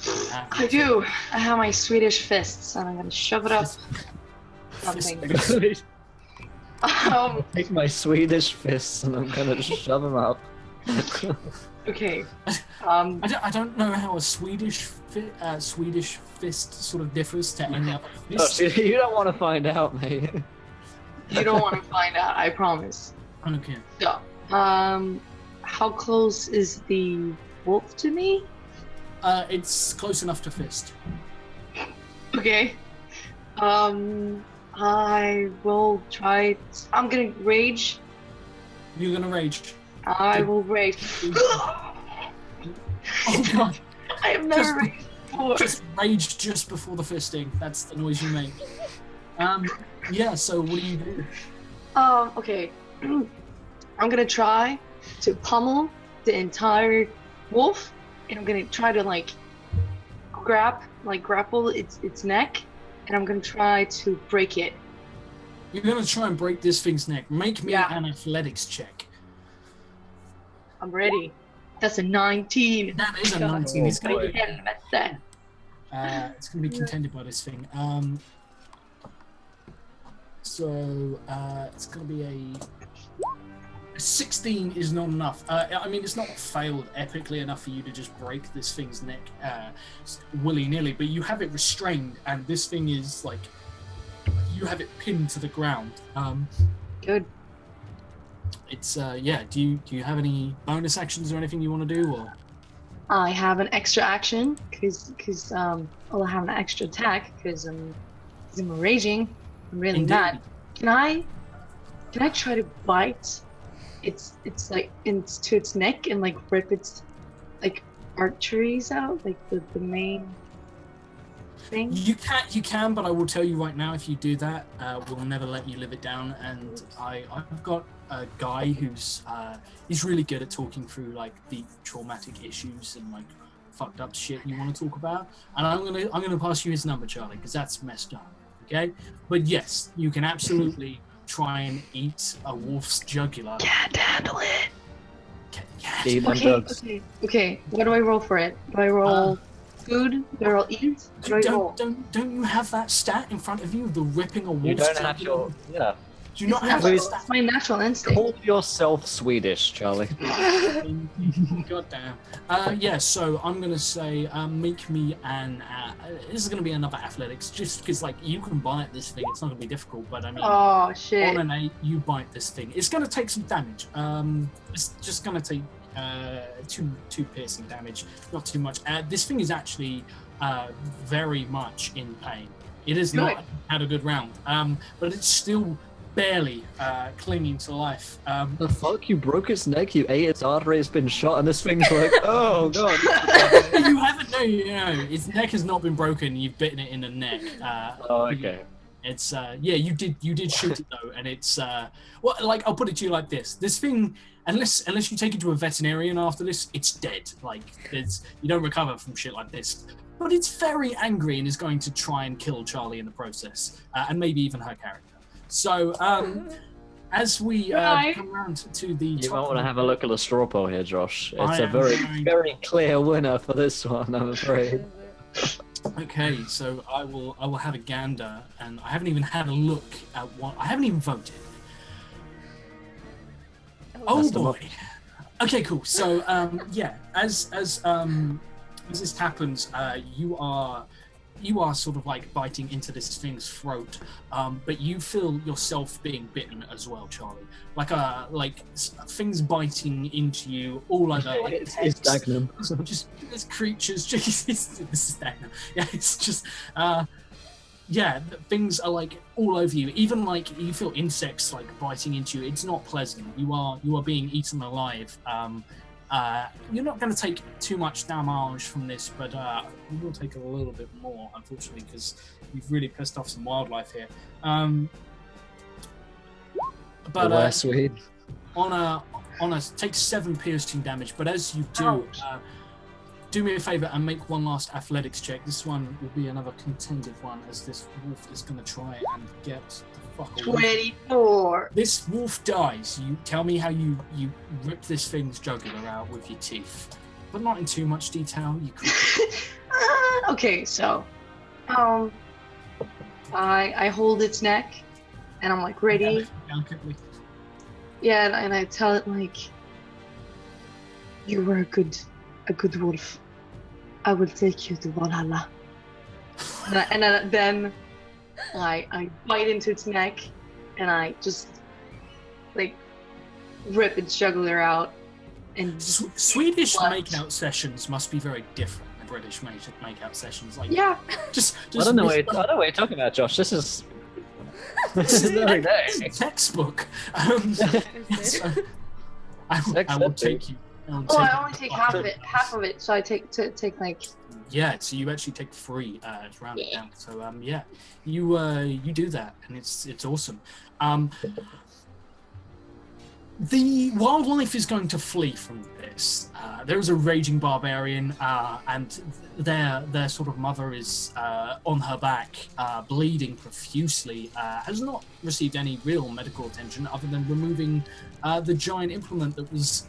I do. I have my Swedish fists, and I'm gonna shove it up. Something. Take my Swedish fists, and I'm gonna shove them up. Okay. I don't know how a Swedish fist sort of differs to any other fist. You don't want to find out, mate. You don't want to find out, I promise. Okay. So, how close is the wolf to me? It's close enough to fist. Okay. I will try. I'm gonna rage. You're gonna rage. I will rage. Oh god! I have never raged before. Just rage just before the fisting. That's the noise you make. Yeah. So what do you do? Okay. I'm gonna try to pummel the entire wolf, and I'm gonna try to grapple its neck, and I'm gonna try to break it. You're gonna try and break this thing's neck. Make me an athletics check. I'm ready. That's a 19. That is a 19. It's gonna be that. It's gonna be contended by this thing. So it's gonna be a 16 is not enough. I mean, it's not failed epically enough for you to just break this thing's neck willy-nilly, but you have it restrained, and this thing is like you have it pinned to the ground. Good. It's yeah. Do you have any bonus actions or anything you want to do, or? I have an extra action because well, I have an extra attack because I'm raging. I'm really mad. Can I try to bite it's like into its neck and like rip its like arteries out, like the main thing? You can, but I will tell you right now, if you do that, we'll never let you live it down. And I've got a guy who's he's really good at talking through like deep traumatic issues and like fucked up shit you want to talk about. And I'm gonna pass you his number, Charlie, because that's messed up. Okay, but yes, you can absolutely try and eat a wolf's jugular. Can't handle it. Yes. Okay. What do I roll for it? Do I roll? food they'll eat. Don't you have that stat in front of you? The ripping a wolf's You don't have jugular? your Do you not have Please. that stat? It's my natural instinct. Call yourself Swedish, Charlie. God damn. Yeah, so I'm going to say make me an... this is going to be another athletics, just because, like, you can bite this thing. It's not going to be difficult, but, I mean... Oh, shit. On an 8, you bite this thing. It's going to take some damage. It's just going to take two piercing damage. Not too much. This thing is actually very much in pain. It has not had a good round, but it's still... barely clinging to life. The fuck? You broke its neck, you ate its artery, it's been shot, and this thing's like, oh god. You haven't, no, its neck has not been broken, you've bitten it in the neck. Oh, okay. It's, yeah, you did shoot it though, and it's, well, like, I'll put it to you like this. This thing, unless you take it to a veterinarian after this, it's dead. Like, you don't recover from shit like this. But it's very angry and is going to try and kill Charlie in the process, and maybe even her character. So, as we come around to the You top might want to have a look at the straw poll here, Josh. It's I a am very, going- very clear winner for this one, I'm afraid. Okay, so I will have a gander, and I haven't even had a look at what I haven't even voted. Oh That's the boy. mo- Okay, cool. So yeah, as this happens, you are sort of like biting into this thing's throat, but you feel yourself being bitten as well, Charlie. Like things biting into you all over. Like It's Dagnum. just there's creatures. This is Dagnum. Yeah, it's just yeah, things are like all over you. Even like you feel insects like biting into you. It's not pleasant. You are being eaten alive. You're not going to take too much damage from this, but you will take a little bit more, unfortunately, because you've really pissed off some wildlife here. But Swede. on a take 7 piercing damage. But as you do, do me a favor and make one last athletics check. This one will be another contended one, as this wolf is going to try and get the fuck away. 24. This wolf dies. You tell me how you rip this thing's jugular out with your teeth, but not in too much detail. You could. Okay, so I hold its neck, and I'm like ready. Delicately. Yeah, and I tell it like, you were a good wolf. I will take you to Valhalla. And then I bite into its neck, and I just like rip its jugular out. And Swedish blood. makeout sessions must be very different than British makeout sessions. Like Yeah. just I don't know what you're talking about, Josh. This is every day. Textbook. So I will take you. Oh, I only take half of it. So I take like. Yeah, so you actually take 3 to round it down. So yeah, you do that, and it's awesome. The wildlife is going to flee from this. There is a raging barbarian, and their sort of mother is on her back, bleeding profusely. Has not received any real medical attention other than removing the giant implement that was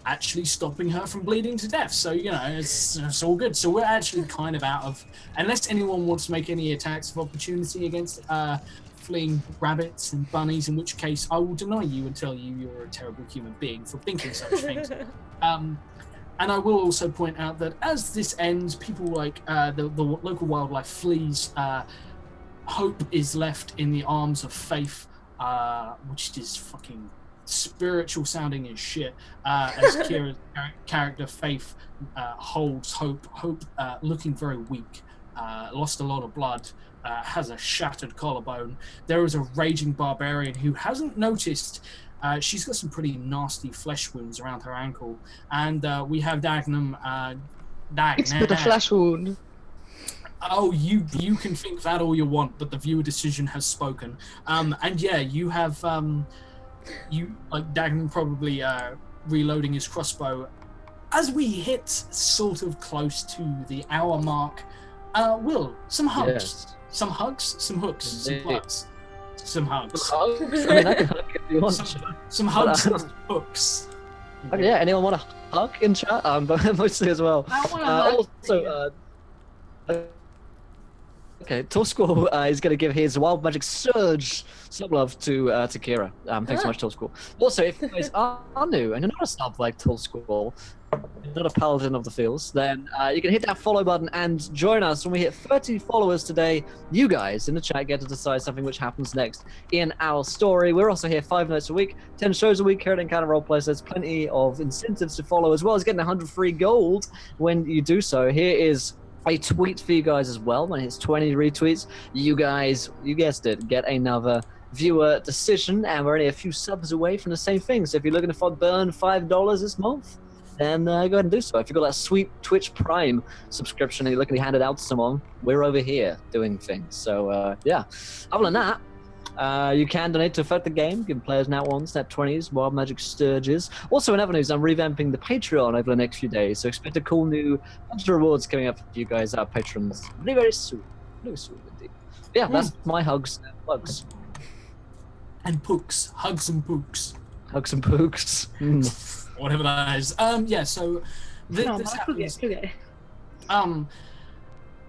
actually stopping her from bleeding to death. So, you know, it's all good. So we're actually kind of out of, unless anyone wants to make any attacks of opportunity against fleeing rabbits and bunnies, in which case I will deny you and tell you you're a terrible human being for thinking such things. And I will also point out that as this ends, people like the local wildlife flees. Hope is left in the arms of Faith, which is fucking spiritual sounding as shit, as Kira's character Faith holds Hope. Hope looking very weak, lost a lot of blood, has a shattered collarbone. There is a raging barbarian who hasn't noticed. She's got some pretty nasty flesh wounds around her ankle, and we have Dagnum. It's but a flesh wound. Oh, you can think that all you want, but the viewer decision has spoken. And yeah, you have Dagnum probably reloading his crossbow. As we hit sort of close to the hour mark, Will, some hugs. Yes. Some hugs, some hooks, some plugs. Some hugs. I mean, I can hug if you want. Some hugs and some hooks. Okay, yeah, anyone want a hug in chat? But mostly as well. I want to hug. Also, Okay, Tall Squall is going to give his Wild Magic Surge some love to Kira. Thanks so much, Tall Squall. Also, if you guys are new and you're not a sub like Tall Squall, you're not a paladin of the fields, then you can hit that follow button and join us when we hit 30 followers today. You guys in the chat get to decide something which happens next in our story. We're also here 5 nights a week, 10 shows a week here at Encounter Roleplay, so there's plenty of incentives to follow, as well as getting 100 free gold when you do so. Here is a tweet for you guys as well. When it's 20 retweets, you guys, you guessed it, get another viewer decision, and we're only a few subs away from the same thing. So if you're looking to burn $5 this month, then go ahead and do so. If you've got that sweet Twitch Prime subscription and you're looking to hand it out to someone, we're over here doing things. So yeah, other than that, you can donate to affect the game, give players nat 1s, nat 20s, Wild Magic Sturges. Also in other news, I'm revamping the Patreon over the next few days, so expect a cool new bunch of rewards coming up for you guys, our patrons, very, very soon. Very soon indeed. But yeah, that's my hugs and plugs. And pooks. Hugs and pooks. Hugs and pooks. Whatever that is. Yeah, so this happens.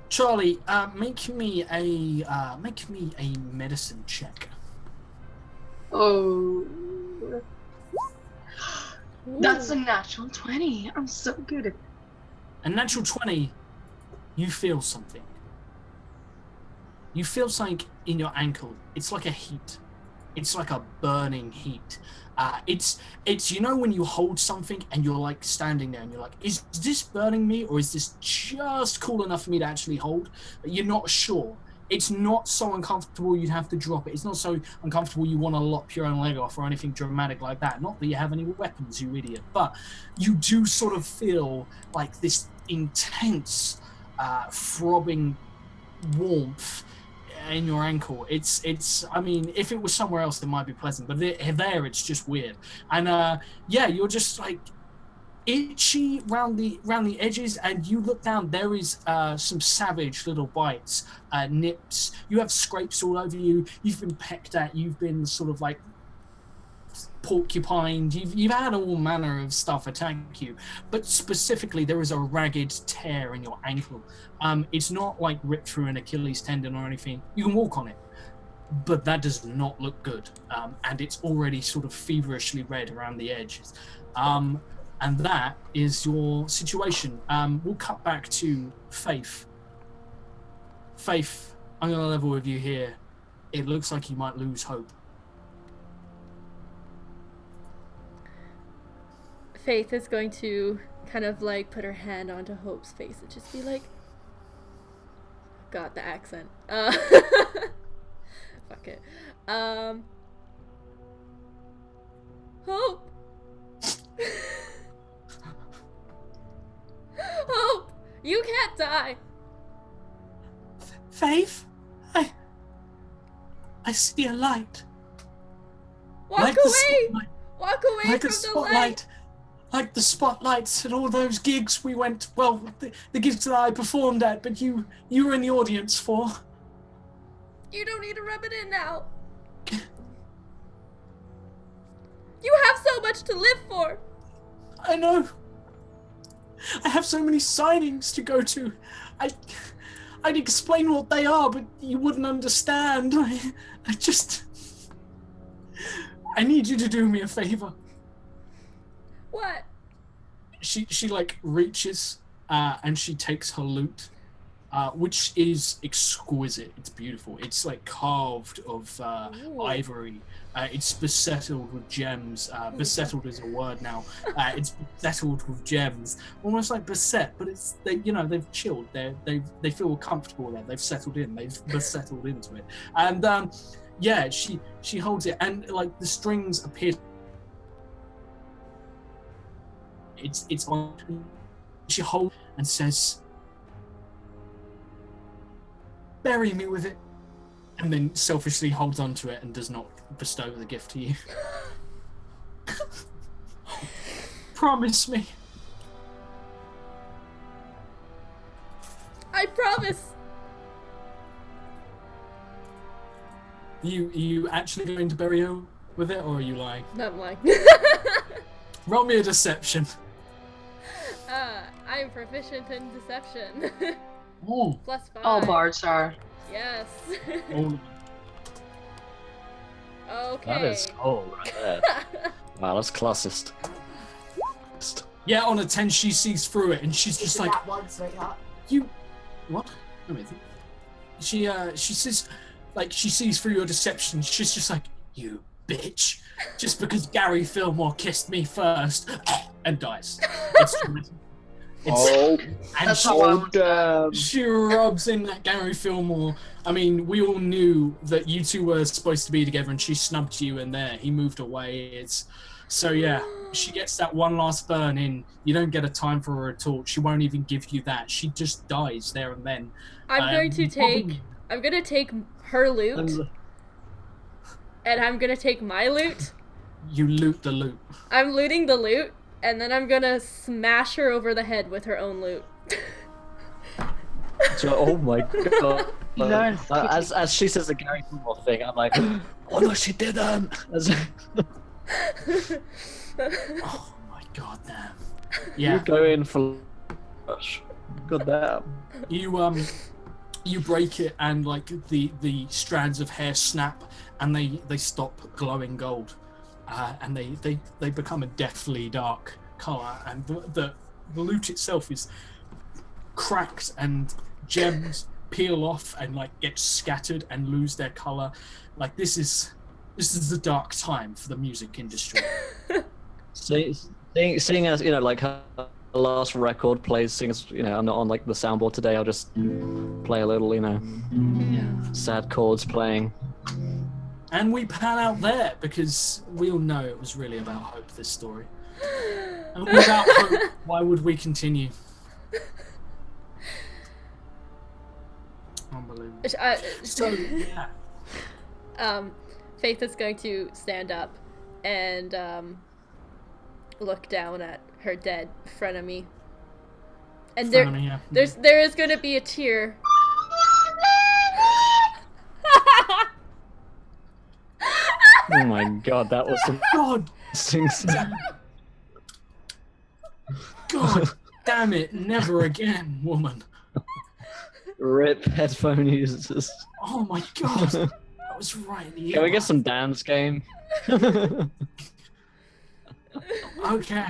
Charlie, make me a medicine check. Oh, that's a natural 20. I'm so good at. A natural 20. You feel something. You feel something in your ankle. It's like a heat. It's like a burning heat. It's you know when you hold something and you're like standing there and you're like, is this burning me or is this just cool enough for me to actually hold? But you're not sure. It's not so uncomfortable you'd have to drop it. It's not so uncomfortable you want to lop your own leg off or anything dramatic like that. Not that you have any weapons, you idiot. But you do sort of feel like this intense, throbbing warmth in your ankle. It's I mean, if it was somewhere else it might be pleasant, but there it's just weird. And yeah, you're just like itchy round the edges, and you look down, there is some savage little bites, nips. You have scrapes all over you. You've been pecked at. You've been sort of like porcupined. You've had all manner of stuff attack you, but specifically there is a ragged tear in your ankle. It's not like ripped through an Achilles tendon or anything. You can walk on it, but that does not look good, and it's already sort of feverishly red around the edges. And that is your situation. We'll cut back to Faith. Faith, I'm going to level with you here. It looks like you might lose hope. Faith is going to kind of like put her hand onto Hope's face and just be like, God, the accent. Fuck it. Hope. Hope, you can't die. Faith, I see a light. Walk like away. Walk away like from a the spotlight. light. Like the spotlights at all those gigs we went, well, the gigs that I performed at, but you were in the audience for. You don't need to rub it in now. You have so much to live for. I know. I have so many signings to go to. I'd explain what they are, but you wouldn't understand. I need you to do me a favor. What? She like reaches and she takes her lute, which is exquisite. It's beautiful. It's like carved of ivory. It's besettled with gems. Besettled is a word now. It's besettled with gems, almost like beset, but it's they've chilled. They feel comfortable there. They've settled in. They've besettled into it. And yeah, she holds it, and like the strings appear. It's on. She holds and says, "Bury me with it," and then selfishly holds onto it and does not bestow the gift to you. Promise me. I promise. You actually going to bury her with it, or are you lying? I'm lying. Roll me a deception. I'm proficient in deception. Oh, +5. All bards are. Yes. oh. Okay. That is cool right there. Wow, that's classist. Yeah, on a 10, she sees through it, and she's just like, that one, sweetheart. "You, what?" No, wait. She says, like, she sees through your deception. She's just like, "You bitch!" Just because Gary Fillmore kissed me first, and dies. It's traumatic. Oh, And That's she, how I want damn. she rubs in that Gary Fillmore. I mean, we all knew that you two were supposed to be together, and she snubbed you in there. He moved away. So yeah, she gets that one last burn in. You don't get a time for her at all. She won't even give you that. She just dies there and then. I'm going to take her loot, and I'm gonna take my loot. You loot the loot. I'm looting the loot, and then I'm gonna smash her over the head with her own loot. So, oh my god. Learn As she says the Gary Fillmore thing, I'm like, oh no, she didn't. Oh my god damn. Yeah. You go in for god damn. You break it, and like the strands of hair snap, and they stop glowing gold, and they become a deathly dark color, and the loot itself is cracked, and gems peel off and like get scattered and lose their color. Like this is the dark time for the music industry. Seeing as, you know, like her last record plays, seeing as, you know, I'm not on like the soundboard today, I'll just play a little, you know, sad chords playing. And we pan out there because we all know it was really about hope, this story. And without hope, why would we continue? Unbelievable. So, yeah. Faith is going to stand up and look down at her dead frenemy. And there is going to be a tear. Oh my god, that was some God damn it, never again, woman. Rip headphone users. Oh my god. That was right in the Can we get some dance game? Okay.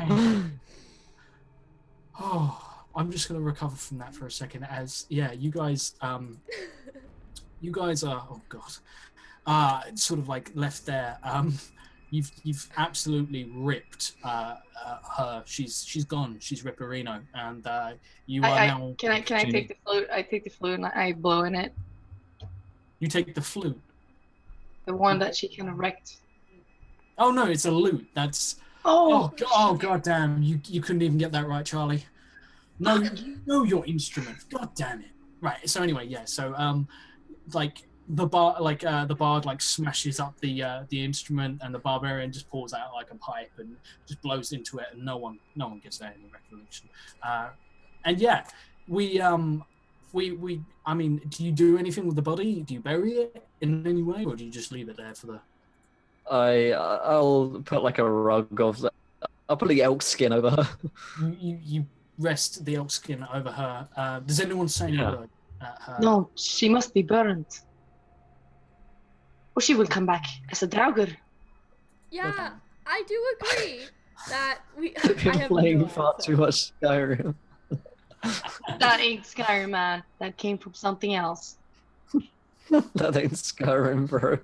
Oh, I'm just gonna recover from that for a second. As you guys are, oh god, sort of like left there. You've absolutely ripped her. She's gone. She's Ripperino, and you are now. Can I take the flute? I take the flute and I blow in it. You take the flute. The one that she kind of wrecked. Oh no, it's a lute. That's. Oh god damn! You couldn't even get that right, Charlie. No, you know your instrument. God damn it! Right. So anyway, yeah. So like the bard like smashes up the instrument, and the barbarian just pulls out like a pipe and just blows into it, and no one gets any recollection. And yeah, we I mean, do you do anything with the body? Do you bury it in any way, or do you just leave it there for the? I'll put like a rug of. I'll put the elk skin over her. You rest the elk skin over her. Does anyone say any word at her? No, she must be burned. Or she will come back as a draugr. Yeah, I do agree that we. I've been playing far too much Skyrim. That ain't Skyrim, man. That came from something else. That ain't Skyrim, bro.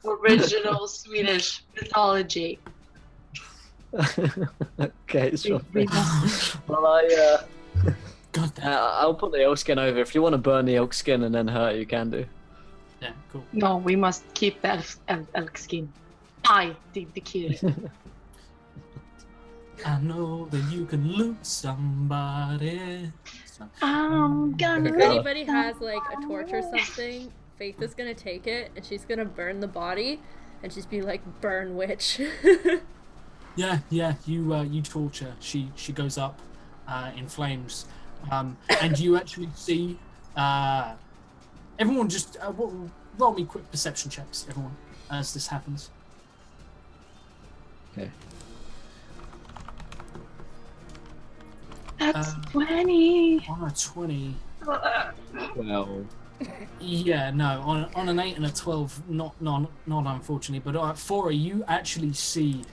Original Swedish mythology. Okay, sure. Well, God damn. I'll put the elk skin over. If you want to burn the elk skin and then hurt, you can do. Yeah, cool. No, we must keep that elk skin. I did the kill. I know that you can loot somebody. I'm gonna. If anybody has like a torch or something, Faith is gonna take it and she's gonna burn the body and just be like, burn witch. Yeah, you torture. She goes up in flames, and you actually see everyone just roll me quick perception checks, everyone, as this happens. Okay. That's 20. On a 20. Well, Yeah, no, on an 8 and a 12, not unfortunately, but Fora, you actually see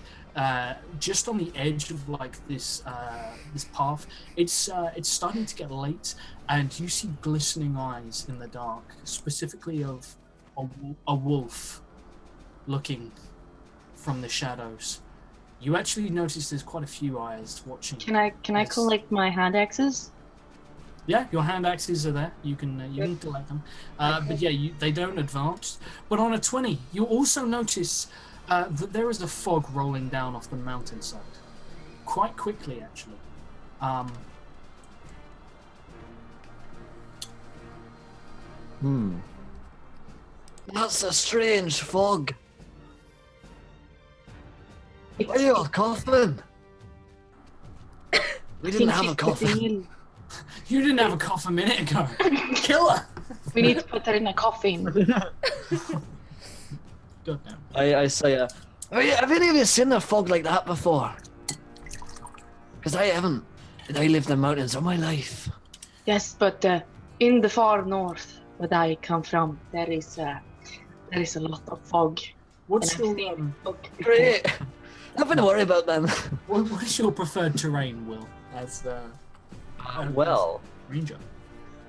just on the edge of like this path, it's starting to get late, and you see glistening eyes in the dark, specifically of a wolf looking from the shadows. You actually notice there's quite a few eyes watching. Can I collect my hand axes? Yeah, your hand axes are there. You can collect them. But yeah, they don't advance. But on a 20, you also notice that there is a fog rolling down off the mountainside. Quite quickly, actually. That's a strange fog. Are you a coffin? We didn't have a coffin. You didn't have a cough a minute ago. Kill her! We need to put her in a coffin. Goddamn. I say, have any of you seen a fog like that before? Because I haven't. And I lived in the mountains all my life. Yes, but in the far north, where I come from, there is a lot of fog. What's your Great. Nothing to worry about then. what is your preferred terrain, Will? As Well, ranger.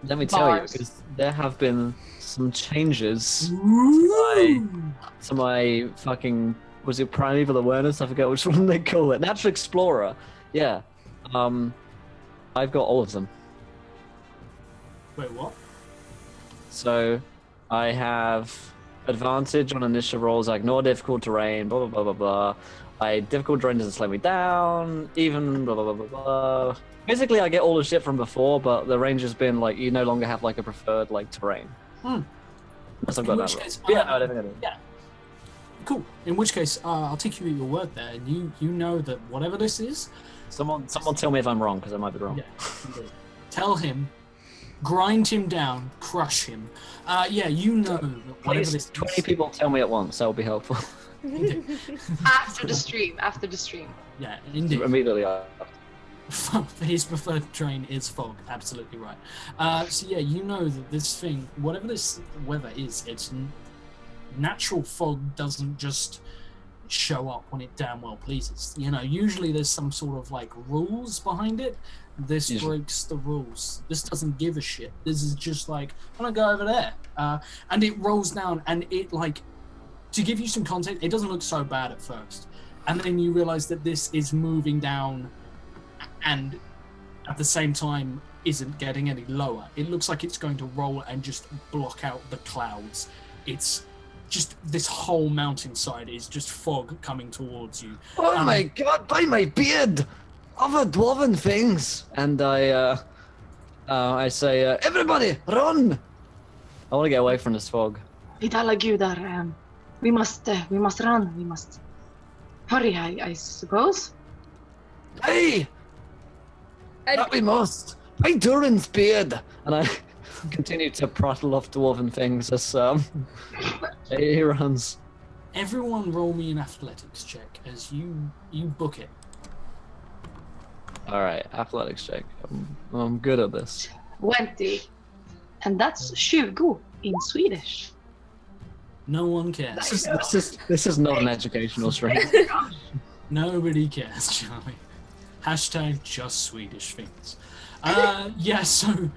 let me tell you, because there have been some changes to my fucking, was it primeval awareness? I forget which one they call it. Natural explorer. Yeah. I've got all of them. Wait, what? So I have advantage on initial rolls. I ignore difficult terrain. Blah blah blah blah blah. Difficult terrain doesn't slow me down. Even blah blah blah blah blah. Basically, I get all the shit from before, but the range has been like you no longer have like a preferred like terrain. Unless I've got that case, wrong. I don't think I do. Yeah. Cool. In which case, I'll take you at your word there, and you know that whatever this is. Someone tell me if I'm wrong, because I might be wrong. Yeah. Tell him, grind him down, crush him. Yeah, you know that whatever Please, this 20 people tell me at once. That would be helpful. After the stream. Yeah, indeed. Immediately after. His preferred terrain is fog. Absolutely right. So yeah, you know that this thing, whatever this weather is, it's natural fog doesn't just show up when it damn well pleases. You know, usually there's some sort of like rules behind it. This breaks the rules. This doesn't give a shit. This is just like, I'm gonna go over there. And it rolls down, and it like, to give you some context, it doesn't look so bad at first. And then you realize that this is moving down and at the same time isn't getting any lower. It looks like it's going to roll and just block out the clouds. It's just this whole mountainside is just fog coming towards you. Oh my god, by my beard! Other dwarven things! And I say, everybody, run! I want to get away from this fog. Vidalagudar, we must run. We must hurry, I suppose. Hey! That we must! By Durin's beard! And I continue to prattle off dwarven things as he runs. Everyone roll me an athletics check as you book it. Alright, athletics check. I'm good at this. 20. And that's 20 in Swedish. No one cares. This is not an educational stream. Nobody cares, Charlie. Hashtag just Swedish things. Yeah, so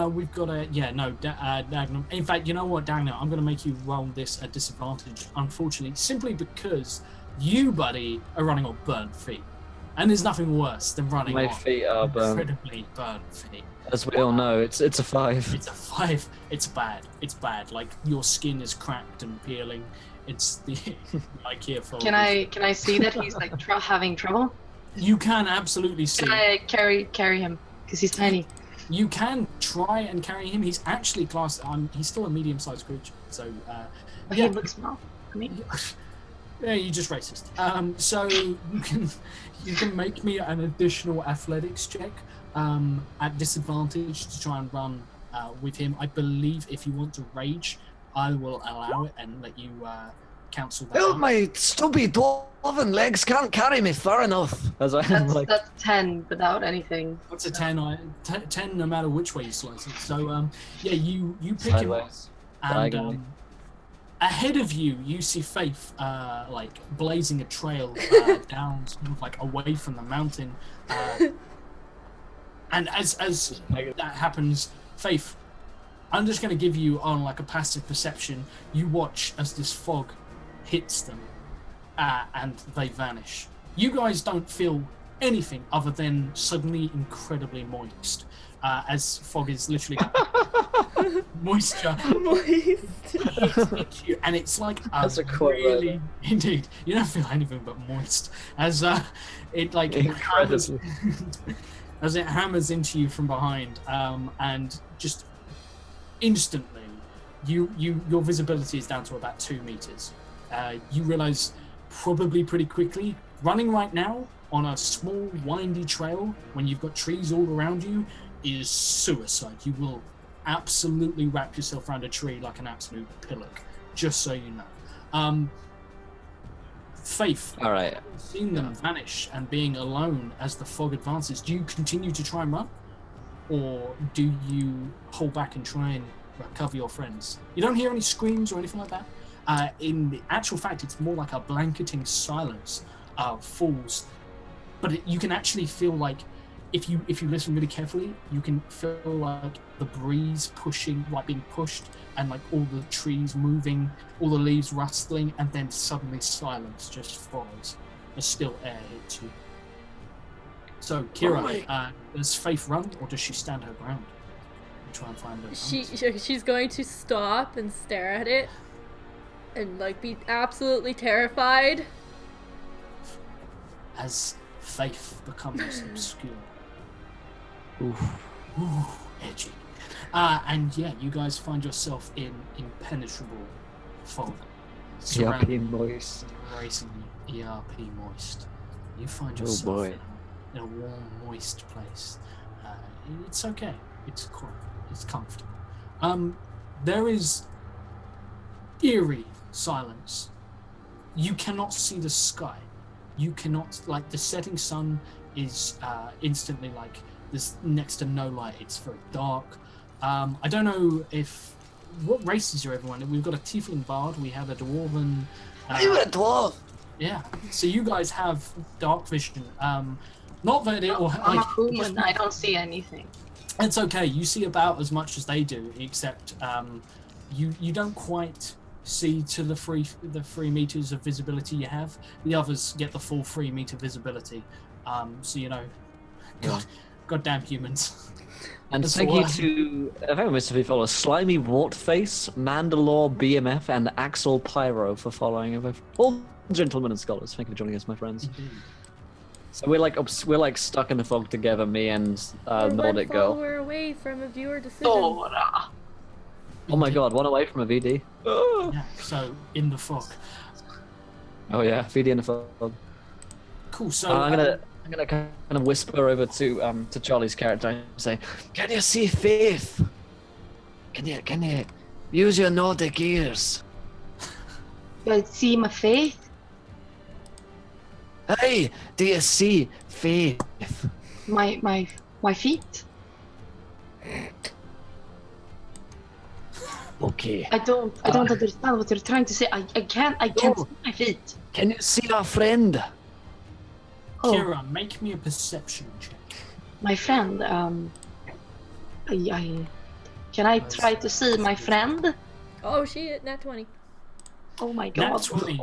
we've got a Dagnum. In fact, you know what, Dagnum? I'm going to make you roll this at disadvantage, unfortunately, simply because you, buddy, are running on burnt feet. And there's nothing worse than running My on feet are incredibly burnt feet. As we all know, it's a 5. It's a 5. It's bad. It's bad. Like, your skin is cracked and peeling. It's the IKEA fold. Can I see that he's like having trouble? You can absolutely see. Can I carry him? Because he's tiny. You can try and carry him. He's actually classed. He's still a medium-sized creature. So. But he looks small. I mean. Yeah, you're just racist. So you can make me an additional athletics check at disadvantage to try and run with him. I believe if you want to rage, I will allow it and let you council. Help, my stubby dwarven legs can't carry me far enough. That's 10 without anything. What's a 10? 10 no matter which way you slice it. So yeah, you pick him up, and ahead of you, you see Faith like blazing a trail down, sort of like away from the mountain. And as that happens, Faith, I'm just going to give you on like a passive perception. You watch as this fog hits them, and they vanish. You guys don't feel anything other than suddenly incredibly moist, as fog is literally moisture. Hits you, and it's like that's a quote, really right? Indeed, you don't feel anything but moist as it like incredibly. as it hammers into you from behind, and just instantly, your visibility is down to about 2 meters. You realize probably pretty quickly, running right now on a small windy trail when you've got trees all around you is suicide. You will absolutely wrap yourself around a tree like an absolute pillock, just so you know. Faith, all right, seeing them vanish and being alone as the fog advances, do you continue to try and run, or do you hold back and try and recover your friends? You don't hear any screams or anything like that. In the actual fact, it's more like a blanketing silence falls, but you can actually feel like, if you listen really carefully, you can feel like the breeze pushing, like being pushed, and like all the trees moving, all the leaves rustling, and then suddenly silence just follows. A still air hits you. So, Kira, does Faith run, or does she stand her ground and try and find her? She's going to stop and stare at it, and like be absolutely terrified. As Faith becomes obscure. Ooh, edgy. And yeah, you guys find yourself in impenetrable fog. ERP moist. Racing ERP moist. You find yourself in a warm, moist place. It's okay. It's quiet. It's comfortable. There is eerie silence. You cannot see the sky. You cannot, like, the setting sun is instantly like there's next to no light. It's very dark. I don't know what races are everyone. We've got a tiefling bard. We have a dwarven. You're a dwarf. Yeah. So you guys have dark vision. Not that it or I'm a human. I don't see anything. It's okay. You see about as much as they do, except you don't quite see to the 3 meters of visibility you have. The others get the full 3 meter visibility. So you know, goddamn humans. And thank you to, if I must have followed, Slimy Wartface, Mandalore BMF, and Axel Pyro for following. All gentlemen and scholars, thank you for joining us, my friends. Indeed. So we're like stuck in the fog together, me and Nordic Girl. We're away from a viewer decision. Oh my god, one away from a VD. Yeah, so in the fog. Oh yeah, VD in the fog. Cool. So I'm gonna kind of whisper over to Charlie's character and say, "Can you see Faith? Can you use your Nordic ears? You see my face? Hey, do you see Faith? My feet? Okay. I don't understand what you're trying to say. I can't see my feet. Can you see our friend? Oh, Kira, make me a perception check. my friend. Can I try to see my friend? Oh shit, nat 20. Oh my god. Nat 20.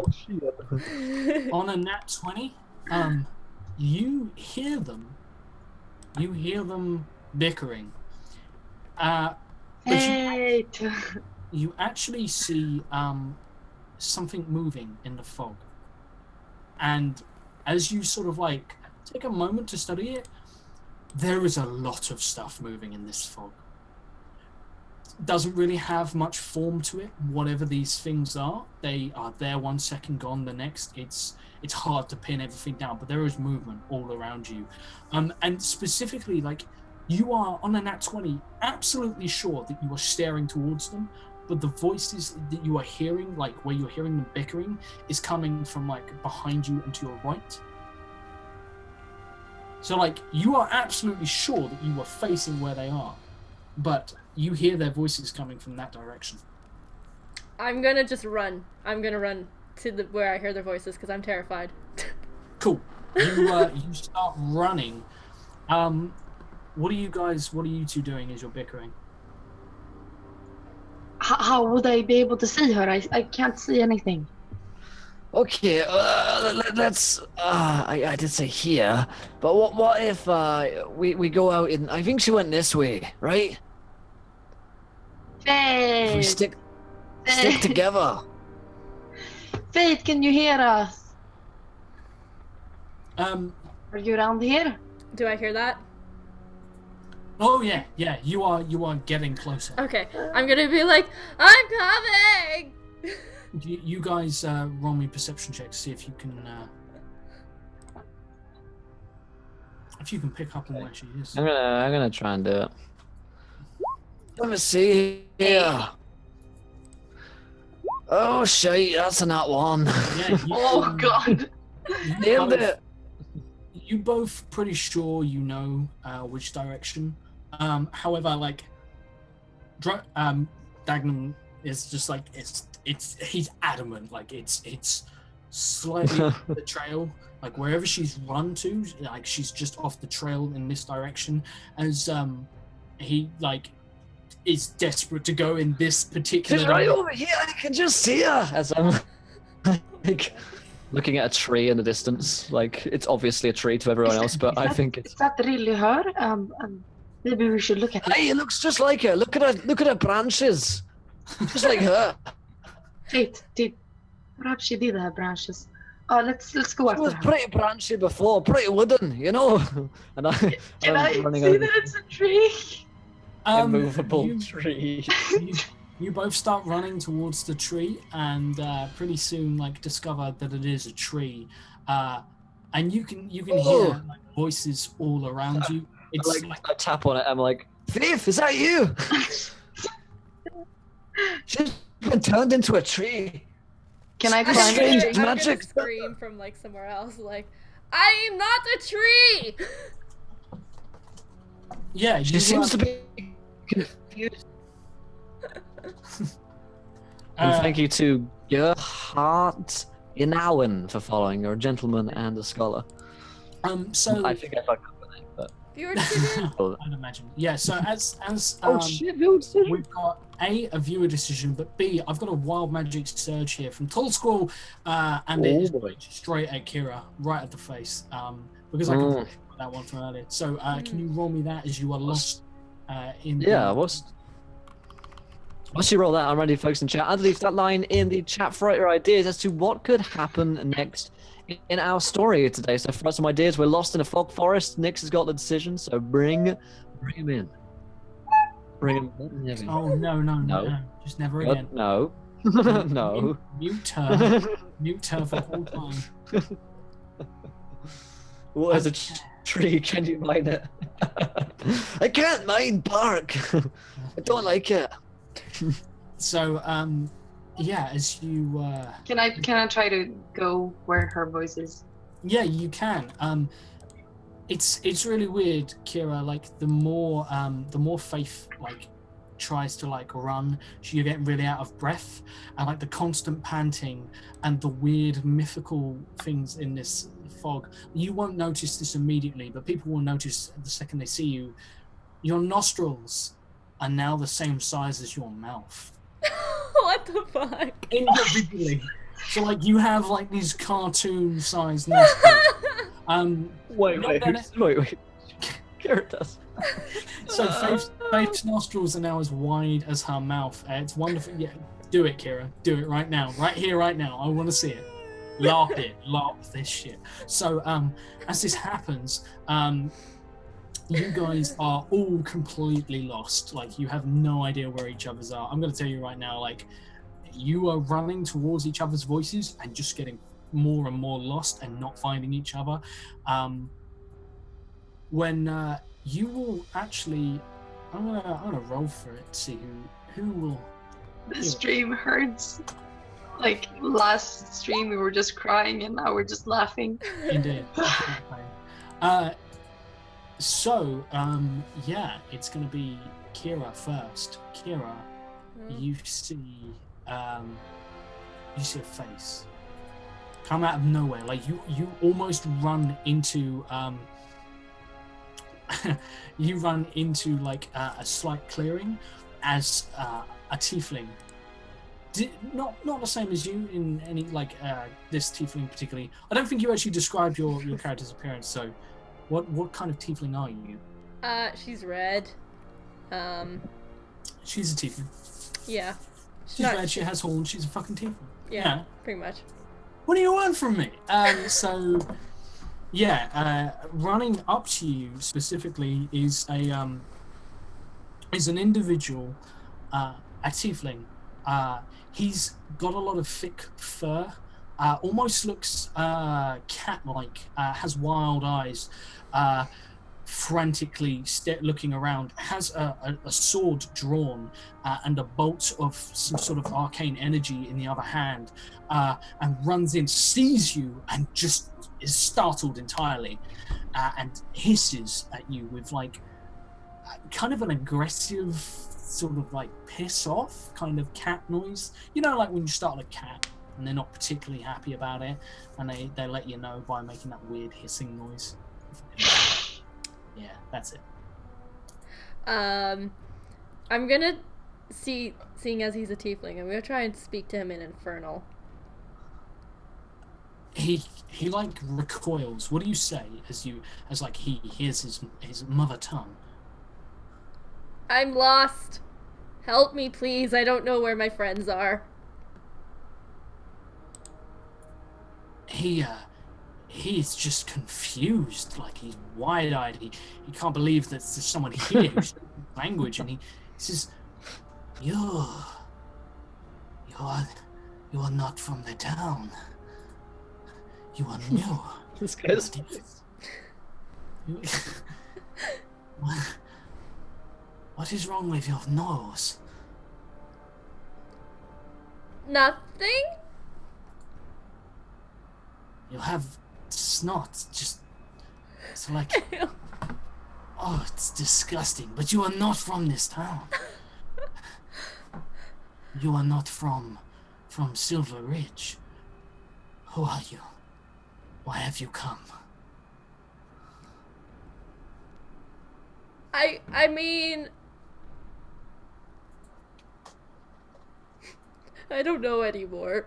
On a nat 20, you hear them. You hear them bickering. But Hey. you actually see something moving in the fog. And as you sort of like take a moment to study it, there is a lot of stuff moving in this fog. Doesn't really have much form to it, whatever these things are. They are there 1 second, gone the next. It's hard to pin everything down, but there is movement all around you. And specifically, like, you are on a nat 20 absolutely sure that you are staring towards them, but the voices that you are hearing, like where you're hearing them bickering, is coming from like behind you and to your right. So like you are absolutely sure that you are facing where they are, but you hear their voices coming from that direction. I'm gonna just run. I'm gonna run to where I hear their voices because I'm terrified. Cool. You start running. What are you two doing as you're bickering? How would I be able to see her? I can't see anything. Okay, let's. I did say here, but what if we go out and I think she went this way, right? Faith! If we stick together. Faith, can you hear us? Are you around here? Do I hear that? Oh yeah, you are getting closer. Okay, I'm gonna be like, I'm coming! You guys roll me perception checks, see if you can pick up on where she is. I'm gonna try and do it. Let me see here. Oh shit, that's a nat one. Yeah, Oh god. Nailed it. You both pretty sure you know which direction. However, like Dagnum is just like he's adamant, like it's slightly off the trail, like wherever she's run to, like she's just off the trail in this direction, as he like is desperate to go in this particular She's right over here, I can just see her as I'm like looking at a tree in the distance. Like it's obviously a tree to everyone else, but I think it's. Is that really her? Maybe we should look at it. Hey, it looks just like her. Look at her branches. Just like her. Faith, perhaps she did have branches. Let's go She after was her. pretty branchy before, pretty wooden, you know. And Can I see running that over it's a tree? immovable tree. You both start running towards the tree, and pretty soon, like, discover that it is a tree, and you can hear like, voices all around you. It's I tap on it. I'm like, Thief, is that you? She's been turned into a tree. Can I I'm climb? Strange gonna magic. scream from like somewhere else, like, I am not a tree! yeah. She seems to be confused. And thank you to Gerhard Inauen for following. You're a gentleman and a scholar. So I think I fucked up the name, but Viewer decision? I'd imagine. Yeah. So as shit, viewer decision. we've got a viewer decision, but B, I've got a wild magic surge here from Tall Squall, and it is straight at Kira, right at the face. Because I can that one from earlier. So can you roll me that as you are lost in? Yeah, Once you roll that, I'm ready, folks in chat. Underneath that line in the chat for your ideas as to what could happen next in our story today. So for some ideas, we're lost in a fog forest. Nix has got the decision, so bring him in. Bring him in. Oh no! Just never again. No. No. Mute her for all time. What is a tree? Can you mine it? I can't mine bark. I don't like it. So yeah, as you Can I try to go where her voice is? yeah, you can. It's really weird, Kira. Like the more Faith like tries to like run, you get really out of breath, and like the constant panting and the weird mythical things in this fog. You won't notice this immediately, but people will notice the second they see you. Your nostrils are now the same size as your mouth. What the fuck? Individually. So like you have like these cartoon sized nostrils. Wait. Kira does. So Faith's nostrils are now as wide as her mouth. It's wonderful. Yeah, do it, Kira. Do it right now. Right here, right now. I want to see it. LARP this shit. So as this happens, you guys are all completely lost. Like you have no idea where each other's are. I'm going to tell you right now, like you are running towards each other's voices and just getting more and more lost and not finding each other. When you will actually, I'm gonna roll for it to see who will This stream hurts. Like last stream, we were just crying, and now we're just laughing. Indeed. So, it's going to be Kira first. Kira, you see a face come out of nowhere. Like you almost run into you run into like a slight clearing as a tiefling. Not the same as you in any like this tiefling particularly. I don't think you actually described your character's appearance. So, what kind of tiefling are you? She's red. She's a tiefling. Yeah. She's red. She has horns. She's a fucking tiefling. Yeah, pretty much. What do you want from me? Running up to you specifically is an individual, a tiefling. He's got a lot of thick fur, almost looks cat-like, has wild eyes, frantically looking around, has a sword drawn and a bolt of some sort of arcane energy in the other hand, and runs in, sees you, and just is startled entirely, and hisses at you with like kind of an aggressive sort of like piss off kind of cat noise. You know, like when you startle a cat and they're not particularly happy about it, and they let you know by making that weird hissing noise. Yeah, that's it. I'm gonna seeing as he's a tiefling, I'm gonna try and speak to him in Infernal. He like recoils. What do you say as he hears his mother tongue? I'm lost. Help me, please. I don't know where my friends are. He's just confused, like he's wide-eyed. He can't believe that there's someone here who's speaking language, and he says, "You're not from the town. You are new." This guy's What is wrong with your nose? Nothing? You have snot, just it's like it's disgusting. But you are not from this town. You are not from Silver Ridge. Who are you? Why have you come? I mean, I don't know anymore.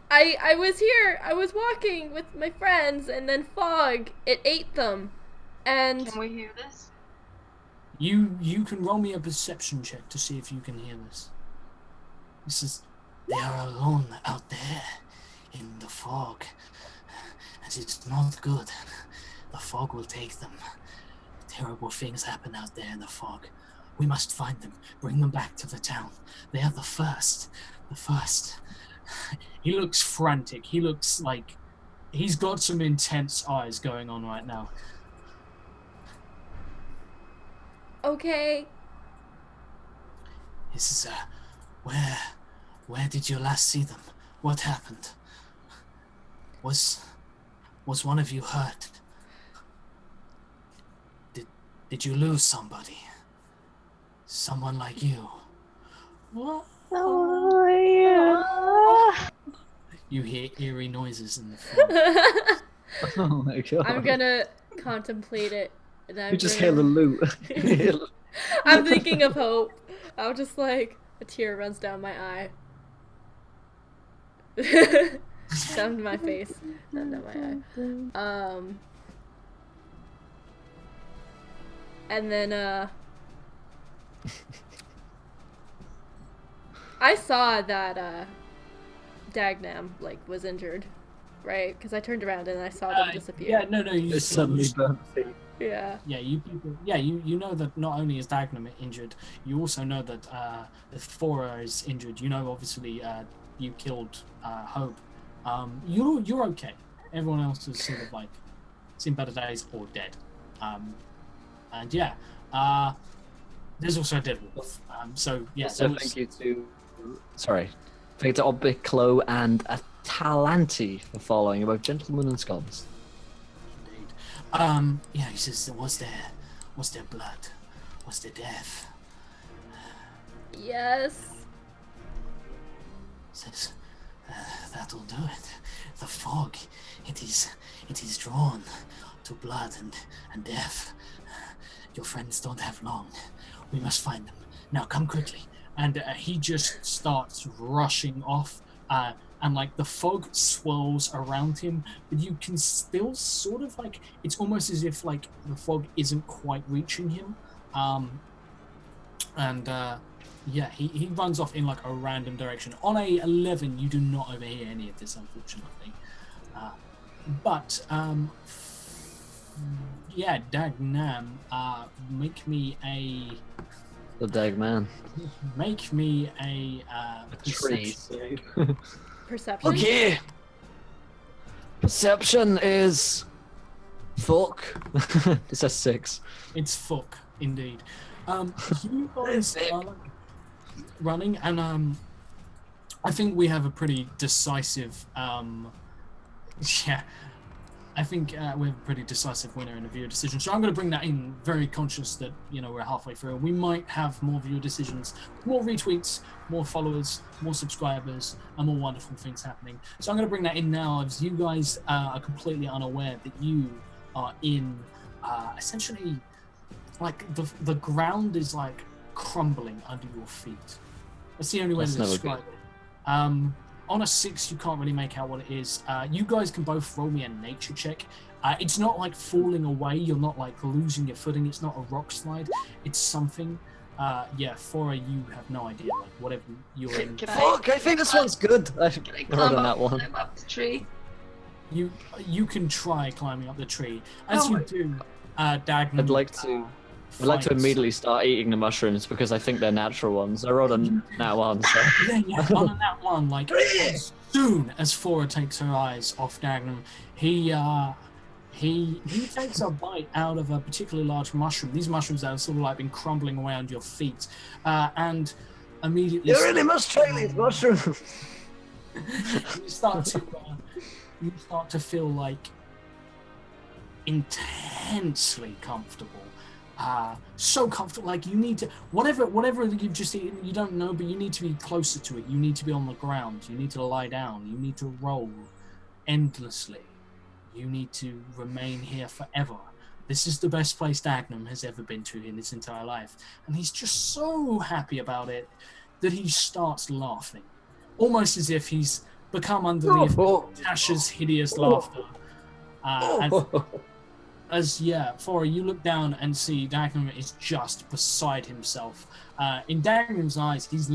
I was here, I was walking with my friends, and then fog, it ate them, and... Can we hear this? You can roll me a perception check to see if you can hear this. This is, they are alone out there in the fog, and it's not good. The fog will take them. Terrible things happen out there in the fog. We must find them, bring them back to the town. They are the first. He looks frantic. He looks like he's got some intense eyes going on right now. Okay. This is where did you last see them? What happened? Was one of you hurt? Did you lose somebody? Someone like you? What? Oh, yeah. You hear eerie noises in the fog. Oh my god. I'm gonna contemplate it. And You just hear the loot. I'm thinking of Hope. I'm just like, a tear runs down my eye. Down to my face. Down to my eye. And then, I saw that, Dagnam, like, was injured, right? Because I turned around and I saw them disappear. Yeah, no, you It's suddenly burnt feet. Yeah. Yeah, you know that not only is Dagnam injured, you also know that Thora is injured. You know, obviously, you killed Hope. You're okay. Everyone else is sort of like seen better days or dead. And yeah, There's also a dead wolf. So yeah. So thank you to Obiclo and Atalanti for following, both gentlemen and scholars. Indeed. Yeah, he says, was there blood? Was there death? Yes. Says, that'll do it. The fog, it is drawn to blood and death. Your friends don't have long. We must find them. Now come quickly. And he just starts rushing off, and like the fog swirls around him, but you can still sort of like, it's almost as if like the fog isn't quite reaching him. Yeah, he runs off in like a random direction. On a 11, you do not overhear any of this, unfortunately. Yeah, Dagnam, make me a... The Dagman. Make me a tree. Perception? Okay. Perception is... Fuck. It says 6. It's fuck, indeed. You guys are like running, and I think we have a pretty decisive I think we have a pretty decisive winner in a viewer decision. So I'm going to bring that in, very conscious that, you know, we're halfway through. We might have more viewer decisions, more retweets, more followers, more subscribers, and more wonderful things happening. So I'm going to bring that in now, as you guys are completely unaware that you are in essentially, like, the ground is like crumbling under your feet. That's the only way to describe it. On a 6, you can't really make out what it is. You guys can both roll me a nature check. It's not like falling away. You're not like losing your footing. It's not a rock slide. It's something. Yeah, Fora, you have no idea. Like whatever you're in. Fuck! I think this one's good. I rolled on that one. Climb up the tree? You can try climbing up the tree. As you do, Dagnum. I'd like to immediately start eating the mushrooms because I think they're natural ones. I rolled a nat 1, so... Yeah, on a nat 1, like, as soon as Fora takes her eyes off Dagnum, he takes a bite out of a particularly large mushroom. These mushrooms that have sort of like been crumbling around your feet, and immediately... You really must try these mushrooms! you start to feel, like, intensely comfortable. So comfortable, like you need to, whatever you've just eaten, you don't know, but you need to be closer to it. You need to be on the ground. You need to lie down. You need to roll endlessly. You need to remain here forever. This is the best place Dagnum has ever been to in his entire life. And he's just so happy about it that he starts laughing. Almost as if he's become under the effect of Tasha's hideous laughter. Fora, you look down and see Dagnum is just beside himself. In Dagnum's eyes, there's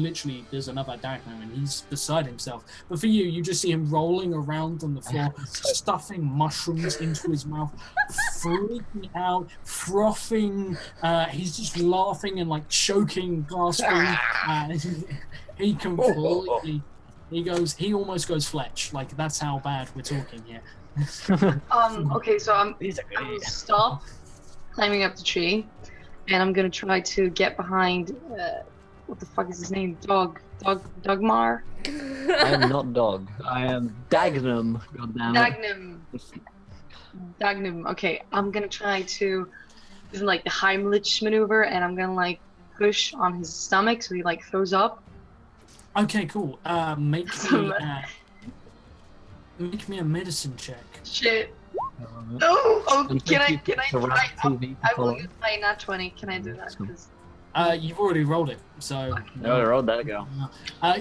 another Dagnum and he's beside himself. But for you, you just see him rolling around on the floor, stuffing mushrooms into his mouth, freaking out, frothing. He's just laughing and like choking, gasping. He almost goes Fletch. Like that's how bad we're talking here. Okay, so I'm gonna stop climbing up the tree, and I'm gonna try to get behind. What the fuck is his name? Dogmar. I am not Dog. I am Dagnum. Dagnum. Okay, I'm gonna try to do like the Heimlich maneuver, and I'm gonna like push on his stomach so he like throws up. Okay, cool. Make me a medicine check. Shit. No. Oh, can I try? I will use my nat 20. Can I do that? You've already rolled it, so. I already rolled that. Go.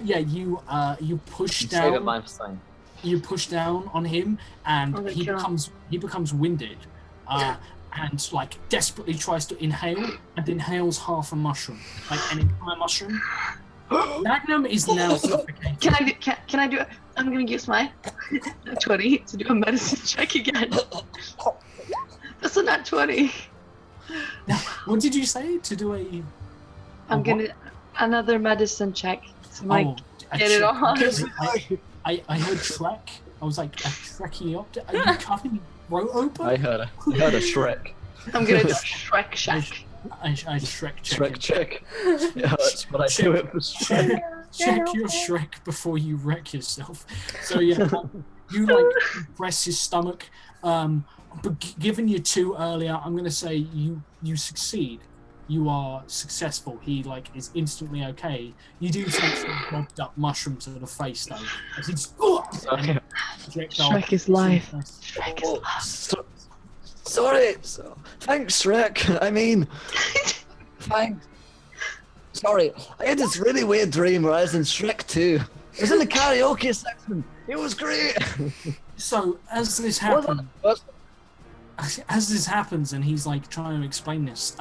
Yeah, you push down. You push down on him, and he becomes winded, and like desperately tries to inhale, and inhales half a mushroom, like an entire mushroom. Dagnum is now suffocating. Can I do it? I'm gonna use my nat 20 to do a medicine check again. That's a nat 20. Now, what did you say to do a? I'm gonna another medicine check to like get it on. I heard Shrek. I was like a Trekiopter. Are you cutting your throat open? I heard a Shrek. I'm gonna do a Shrek check. I Shrek check. Shrek check. Yeah, that's what I do it for Shrek. Check your Shrek before you wreck yourself. So yeah, you like press his stomach. But given you 2 earlier, I'm gonna say you succeed. You are successful. He like is instantly okay. You do take some mobbed up mushroom to the face though. As he's Shrek is life. Shrek is life. Sorry. Thanks, Shrek. I mean, thanks. Sorry, I had this really weird dream where I was in Shrek 2. I was in the karaoke section. It was great. So as this happens, and he's like trying to explain this,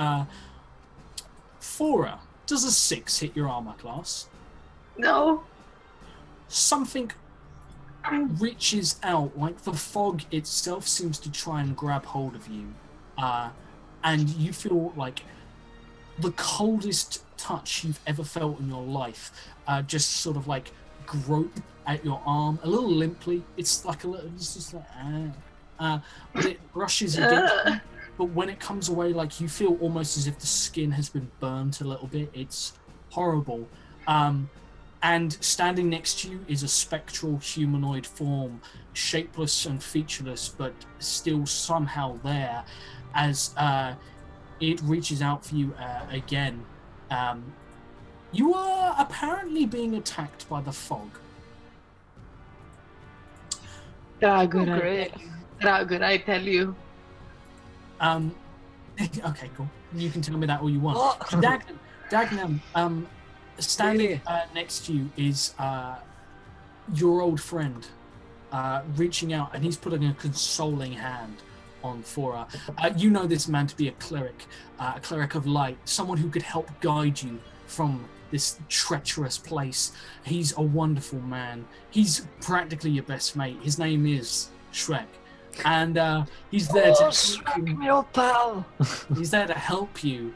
Fora, does a 6 hit your armor class? No. Something reaches out, like the fog itself seems to try and grab hold of you, and you feel like the coldest touch you've ever felt in your life, just sort of like grope at your arm, a little limply. It's like it's just like, but it brushes against you. But when it comes away, like you feel almost as if the skin has been burnt a little bit. It's horrible. And standing next to you is a spectral humanoid form, shapeless and featureless, but still somehow there, as it reaches out for you again. You are apparently being attacked by the fog. Good, I tell you. Okay, cool. You can tell me that all you want. Dagnam, standing next to you is your old friend, reaching out, and he's putting a consoling hand on Fora. You know this man to be a cleric of light, someone who could help guide you from this treacherous place. He's a wonderful man. He's practically your best mate. His name is Shrek. And he's there he's there to help you.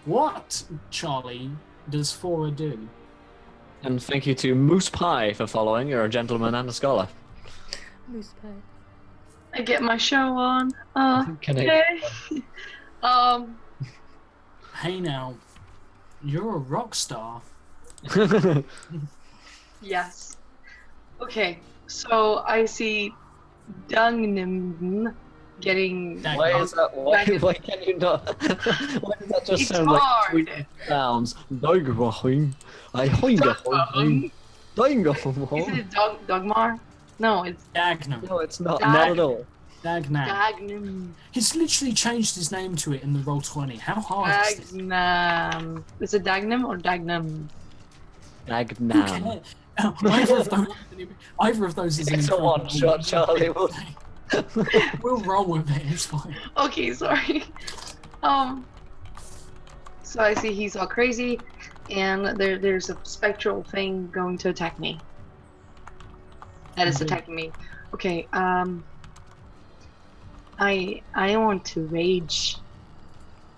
What, Charlie, does Fora do? And thank you to Moose Pie for following. You're a gentleman and a scholar. Moose Pie. I get my show on. Okay. Hey now, you're a rock star. Yes. Okay, so I see Dungnam getting. Why is that? Why can you not? Why does that just sound like sweet sounds? Dogmar. Is it Dogmar? No, it's Dagnam. No, it's not. Not at all. Dagnam. He's literally changed his name to it in the Roll20. How hard is this? Dagnam. Is it Dagnam or Dagnam? Dagnam. Either of those is It's a one-shot, Charlie. We'll roll with it. It's fine. Okay, sorry. So I see he's all crazy, and there's a spectral thing going to attack me. That is attacking me. Okay. I want to rage.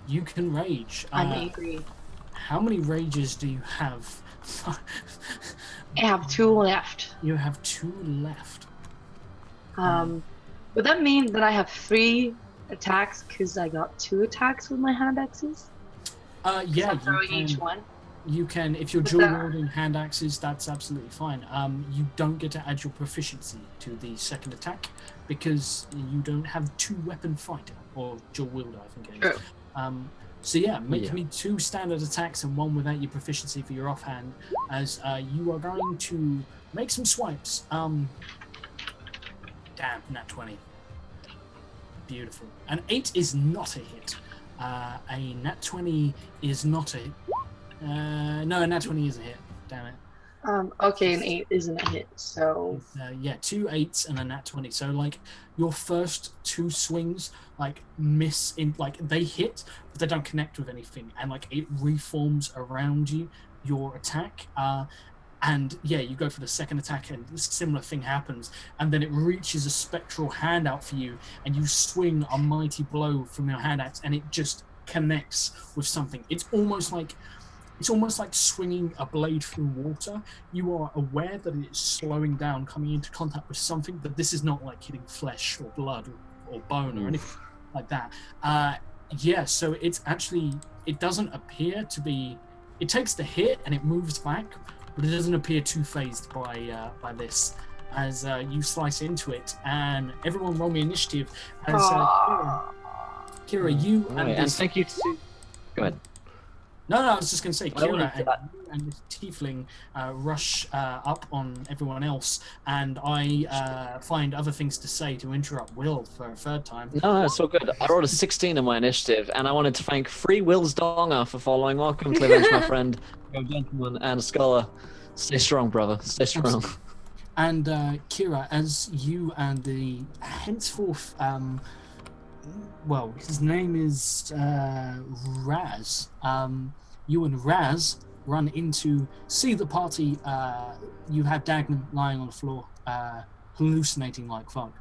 You can rage. I'm angry. How many rages do you have? I have 2 left. You have 2 left. Would that mean that I have 3 attacks because I got 2 attacks with my hand axes? Yeah, I'm throwing each one. You can, if you're dual wielding hand axes, that's absolutely fine. You don't get to add your proficiency to the second attack because you don't have 2 weapon fighter or dual wielder, I think it is. So yeah, make me 2 standard attacks and 1 without your proficiency for your offhand, as you are going to make some swipes. Damn, nat 20. Beautiful. An 8 is not a hit. A nat 20 is not a hit. No, a nat 20 is a hit. Damn it. Okay, an 8 isn't a hit, so... yeah, 2 8s and a nat 20. So, like, your first 2 swings, like, miss in... Like, they hit, but they don't connect with anything. And, like, it reforms around you, your attack. And, yeah, you go for the second attack, and a similar thing happens. And then it reaches a spectral hand out for you, and you swing a mighty blow from your hand axe, and it just connects with something. It's almost like swinging a blade through water. You are aware that it's slowing down, coming into contact with something, but this is not like hitting flesh or blood or bone or anything like that. Yeah, so it's actually, it doesn't appear to be, it takes the hit and it moves back, but it doesn't appear too phased by this as you slice into it. And everyone roll me initiative as Kira, you and thank you to... Go ahead. No, I was just going to say, Kira and this tiefling rush up on everyone else, and I find other things to say to interrupt Will for a third time. No, it's all good. I rolled a 16 in my initiative, and I wanted to thank Free Will's Donger for following. Welcome, Cleavage, my friend, gentleman, and scholar. Stay strong, brother. Stay strong. And Kira, as you and the henceforth, well, his name is Raz. You and Raz run see the party. You have Dagman lying on the floor, hallucinating like fuck,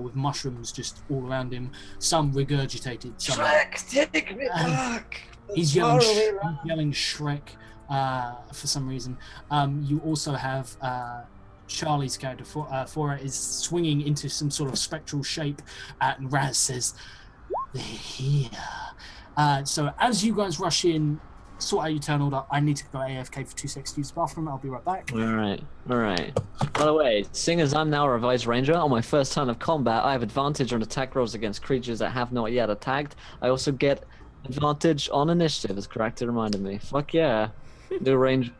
with mushrooms just all around him. Some regurgitated. Some... Shrek, take me back! He's yelling Shrek for some reason. You also have Charlie's character, Fora, is swinging into some sort of spectral shape, and Raz says, "They're here." So as you guys rush in, sort out your turn order. I need to go AFK for 2 seconds to use the bathroom. I'll be right back. All right. By the way, seeing as I'm now a revised ranger, on my first turn of combat, I have advantage on attack rolls against creatures that have not yet attacked. I also get advantage on initiative, as Corrected reminded me. Fuck yeah. New range.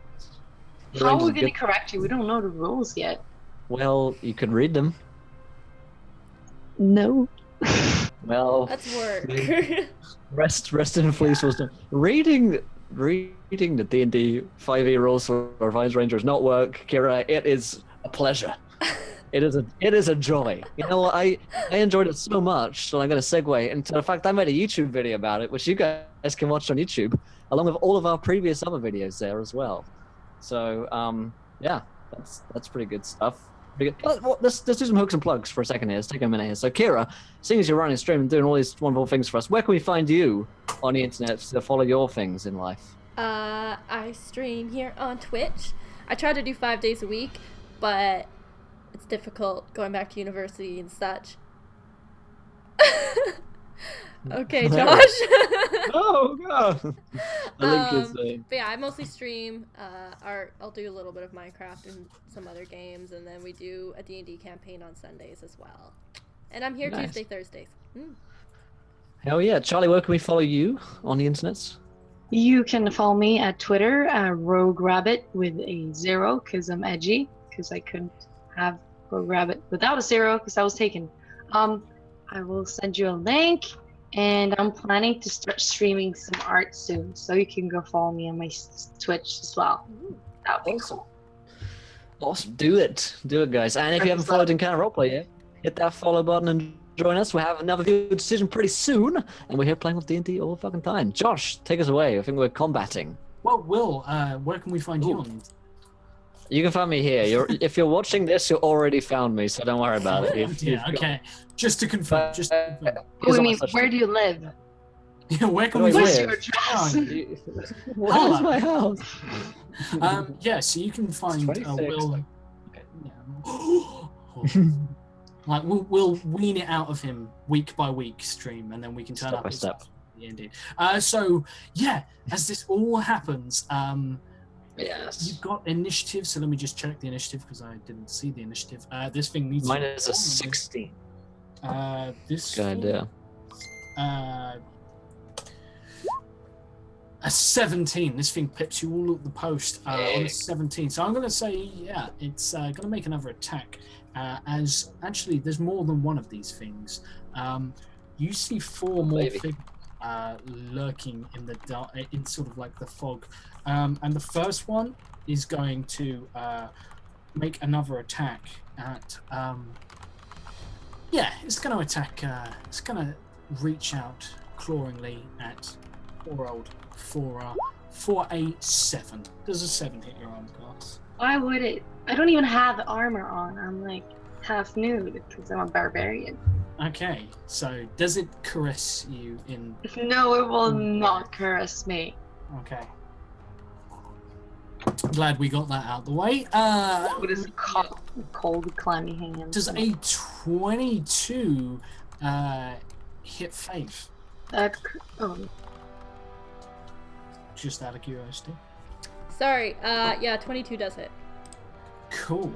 How are we going to correct you? We don't know the rules yet. Well, you could read them. No. Well, That's work. rest in fleece wisdom. Reading the D&D5E rules for Revised Rangers not work, Kira. It is a pleasure. It is a joy. You know what? I enjoyed it so much, so I'm going to segue into the fact I made a YouTube video about it, which you guys can watch on YouTube, along with all of our previous summer videos there as well. So yeah, that's pretty good stuff. Well, let's do some hooks and plugs for a second here. Let's take a minute here. So, Kira, seeing as you're running a stream and doing all these wonderful things for us, where can we find you on the internet to follow your things in life? I stream here on Twitch. I try to do 5 days a week, but it's difficult going back to university and such. Okay, Josh. Oh god. The link is there. But yeah, I mostly stream art. I'll do a little bit of Minecraft and some other games, and then we do a D&D campaign on Sundays as well. And I'm here Nice. Tuesday, Thursdays. Hell yeah. Charlie, where can we follow you on the internet? You can follow me at Twitter, Rogue Rabbit with a 0, because I'm edgy, because I couldn't have Rogue Rabbit without a 0, because I was taken. I will send you a link, and I'm planning to start streaming some art soon, so you can go follow me on my Twitch as well. That would be cool. Awesome. Do it, guys. And if you haven't followed Encounter Roleplay yet, hit that follow button and join us. We have another viewer decision pretty soon, and we're here playing with D&D all the fucking time. Josh, take us away. I think we're combating. Well, Will, where can we find you on? You can find me here. If you're watching this, you already found me, so don't worry about it. Yeah, okay. Just to confirm. I mean, where do you live? Yeah, where can we Where's find your you? address? Where's my house? Yeah, so you can find 26. Will. Like we'll wean it out of him week by week stream, and then we can turn Step up by and step. stuff. Yeah, indeed. So yeah, as this all happens, Yes. you've got initiative. So let me just check the initiative because I didn't see the initiative. This thing needs. Mine is a 16. This. Good idea. A 17. This thing pips you all at the post on a 17. So I'm going to say, yeah, it's going to make another attack. As actually, there's more than one of these things. You see 4 more figures lurking in the dark, in sort of like the fog. And the first one is going to make another attack at. Yeah, it's going to attack. It's going to reach out clawingly at poor old Fora for a 7. Does a 7 hit your armor class? Why would it? I don't even have armor on. I'm like half nude because I'm a barbarian. Okay, so does it caress you in? No, it will not caress me. Okay. Glad we got that out the way. What is cold, clammy hands? Does a 22 hit Faith? Oh, Just out of curiosity. Sorry. Yeah, 22 does it. Cool.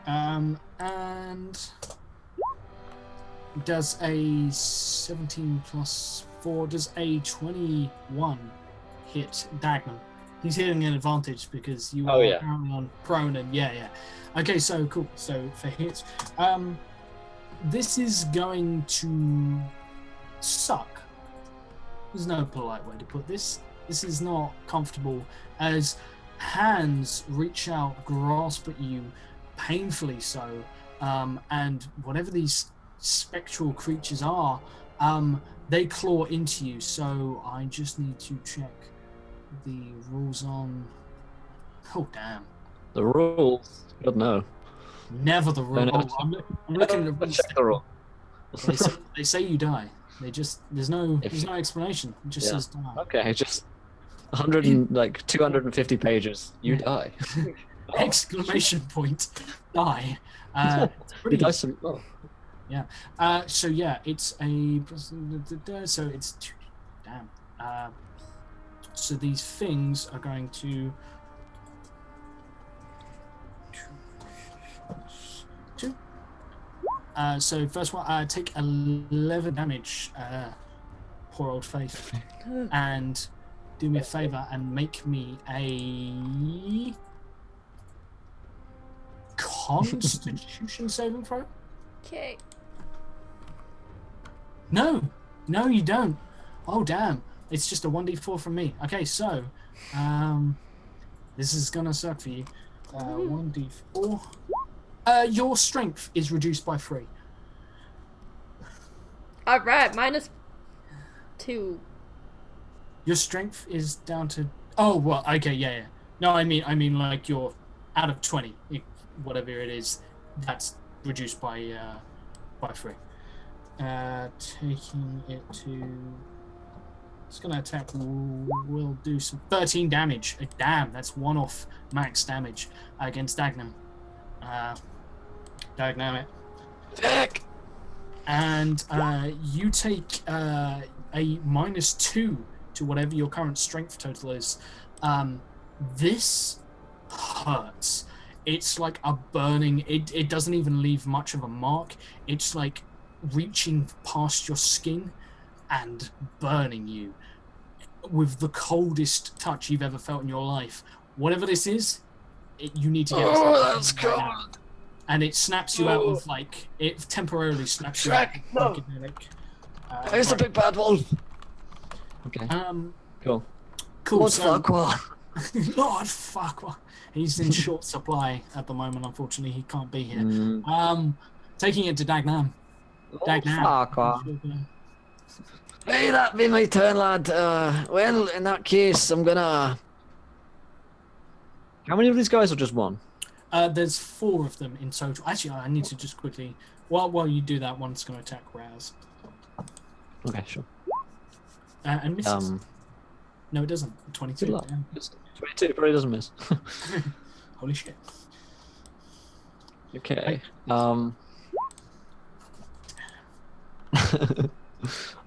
And does a 17 plus 4, does a 21 hit Dagnum? He's hitting an advantage because you are currently on prone and yeah. Okay, so cool. So for hits, this is going to suck. There's no polite way to put this. This is not comfortable as hands reach out, grasp at you, painfully so, and whatever these spectral creatures are, they claw into you. So I just need to check the rules on. Oh damn! The rules. God no. Never the rule. No, I'm looking at the rules. Check the rule. They say you die. There's no explanation. It just says die. Okay, just 250 pages. You die. Exclamation point. Die. You die some. Oh. Yeah. So yeah, it's a. So it's damn. So these things are going to. Two. So first one, take 11 damage. Poor old Faith. And do me a favor and make me a Constitution saving throw. Okay. No, you don't. Oh damn! It's just a 1d4 from me. Okay, so this is gonna suck for you. 1d4. Your strength is reduced by 3. All right, -2. Your strength is down to. Oh well, okay, yeah. No, I mean like you're out of 20, whatever it is, that's reduced by 3. Taking it to. It's gonna attack. We'll do some 13 damage. Damn, that's 1 off max damage against Dagnum. Dagnum it. Heck. And you take a -2 to whatever your current strength total is. This hurts. It's like a burning. It doesn't even leave much of a mark. It's like reaching past your skin and burning you with the coldest touch you've ever felt in your life. Whatever this is, you need to get. Oh, that's cold. And it snaps you out of it temporarily snaps you out. No. It's a big bad wolf. Okay. Cool. Cool. So, Lord Farquhar. He's in short supply at the moment. Unfortunately, he can't be here. Taking it to Dagnam. Dagnam. Hey, that be my turn, lad. Well, in that case, I'm gonna. How many of these guys are just one? There's 4 of them in total. Actually, I need to just quickly. While you do that, one's going to attack Raz. Okay, sure. And misses. No, it doesn't. 22. 22 probably doesn't miss. Holy shit. Okay. I'm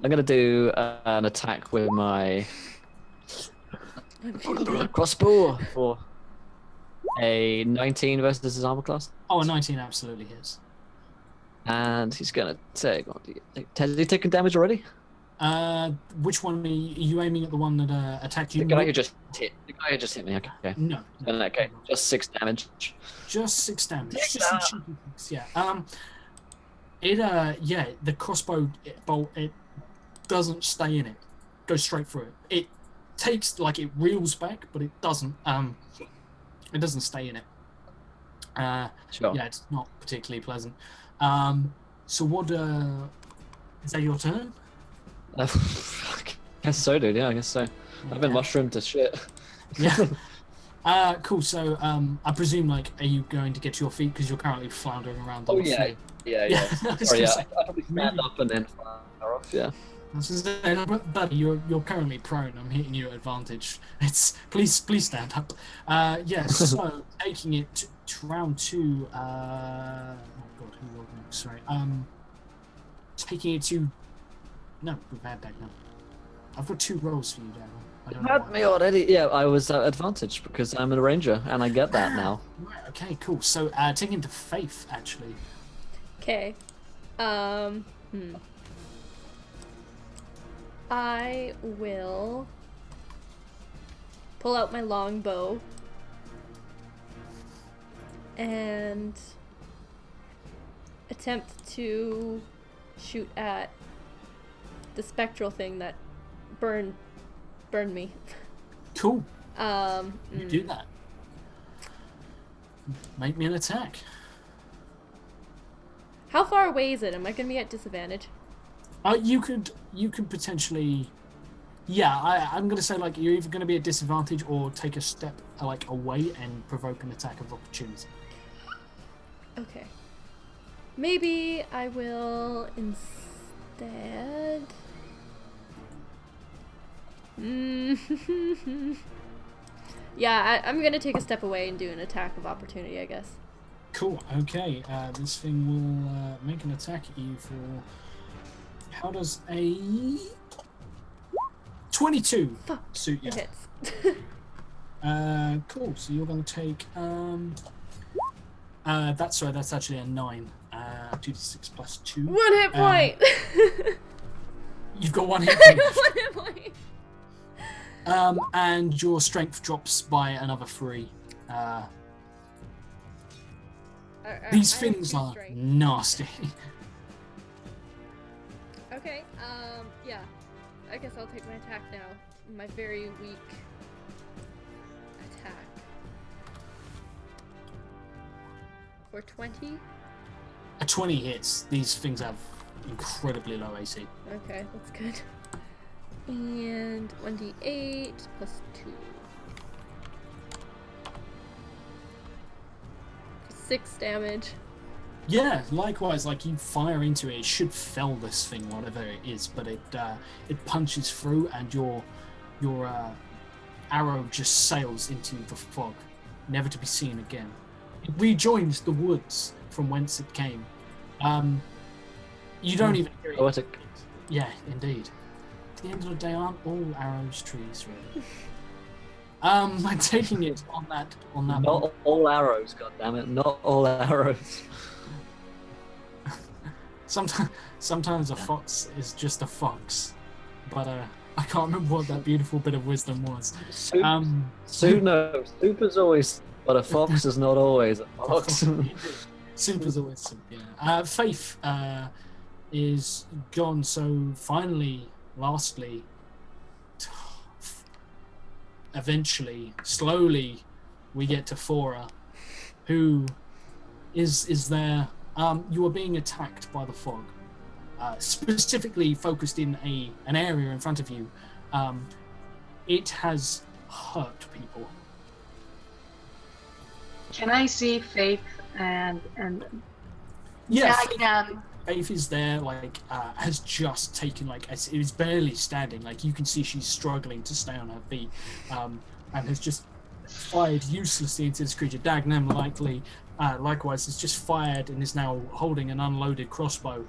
gonna do an attack with my crossbow for a 19 versus his armor class. Oh, a 19 absolutely hits. And he's gonna take. Has he taken damage already? Which one are you aiming at? The one that attacked you? The guy who just hit. The guy who just hit me. Okay. No. Okay. Just 6 damage. Just 6 damage. Just some cheeky things, yeah. The crossbow bolt, it doesn't stay in it. Goes straight through it. It takes it reels back, but it doesn't. It doesn't stay in it. Sure. Yeah, it's not particularly pleasant. So what? Is that your turn? I guess so, dude. Yeah, I guess so. I've been mushroomed to shit. Yeah. Cool. So, I presume, are you going to get to your feet because you're currently floundering around? Oh yeah. Sorry, I probably stand up and then fire off. Yeah. Buddy, you're currently prone. I'm hitting you at advantage. Please stand up. So taking it to round 2. Oh god, who will next? Sorry. Taking it to. No, we've had that now. I've got 2 rolls for you, Daniel. I don't know Had why. me already. Yeah, I was at advantage because I'm a ranger, and I get that now. Right, okay, cool. So, taking to Faith, actually. Okay. I will pull out my longbow and attempt to shoot at the spectral thing that burned me. Cool. You do that. Make me an attack. How far away is it? Am I gonna be at disadvantage? You could potentially, yeah. I'm gonna say like you're either gonna be at disadvantage or take a step like away and provoke an attack of opportunity. Okay. Maybe I will instead. Yeah, I'm gonna take a step away and do an attack of opportunity, I guess. Cool. Okay. This thing will make an attack at you for. How does a 22 suit you? It hits. Cool. So you're going to take that's actually a 9. 2d6 plus 2. 1 hit point. You've got 1 hit point. 1 hit point. And your strength drops by another 3. These things are nasty. Okay, yeah. I guess I'll take my attack now. My very weak attack. For 20? A 20 hits. These things have incredibly low AC. Okay, that's good. And 1d8 plus 2. 6 damage. Yeah, likewise, like you fire into it, it should fell this thing, whatever it is, but it punches through, and your arrow just sails into the fog, never to be seen again. It rejoins the woods from whence it came. You don't even hear it. Poetic. Yeah, indeed. At the end of the day, aren't all arrows trees, really? I'm taking it on that. Not all arrows, goddammit. Not all arrows. Sometimes a fox is just a fox, but I can't remember what that beautiful bit of wisdom was. Soup is always, but a fox is not always a fox. Soup is always soup. Yeah. Faith is gone. So finally, lastly, eventually, slowly, we get to Fora, who is there. You are being attacked by the fog, specifically focused in an area in front of you. It has hurt people. Can I see Faith and Yeah, Magnum? Faith is there, like, has just taken, like, it is barely standing. Like, you can see she's struggling to stay on her feet, and has just fired uselessly into this creature. Dagnam likewise has just fired and is now holding an unloaded crossbow.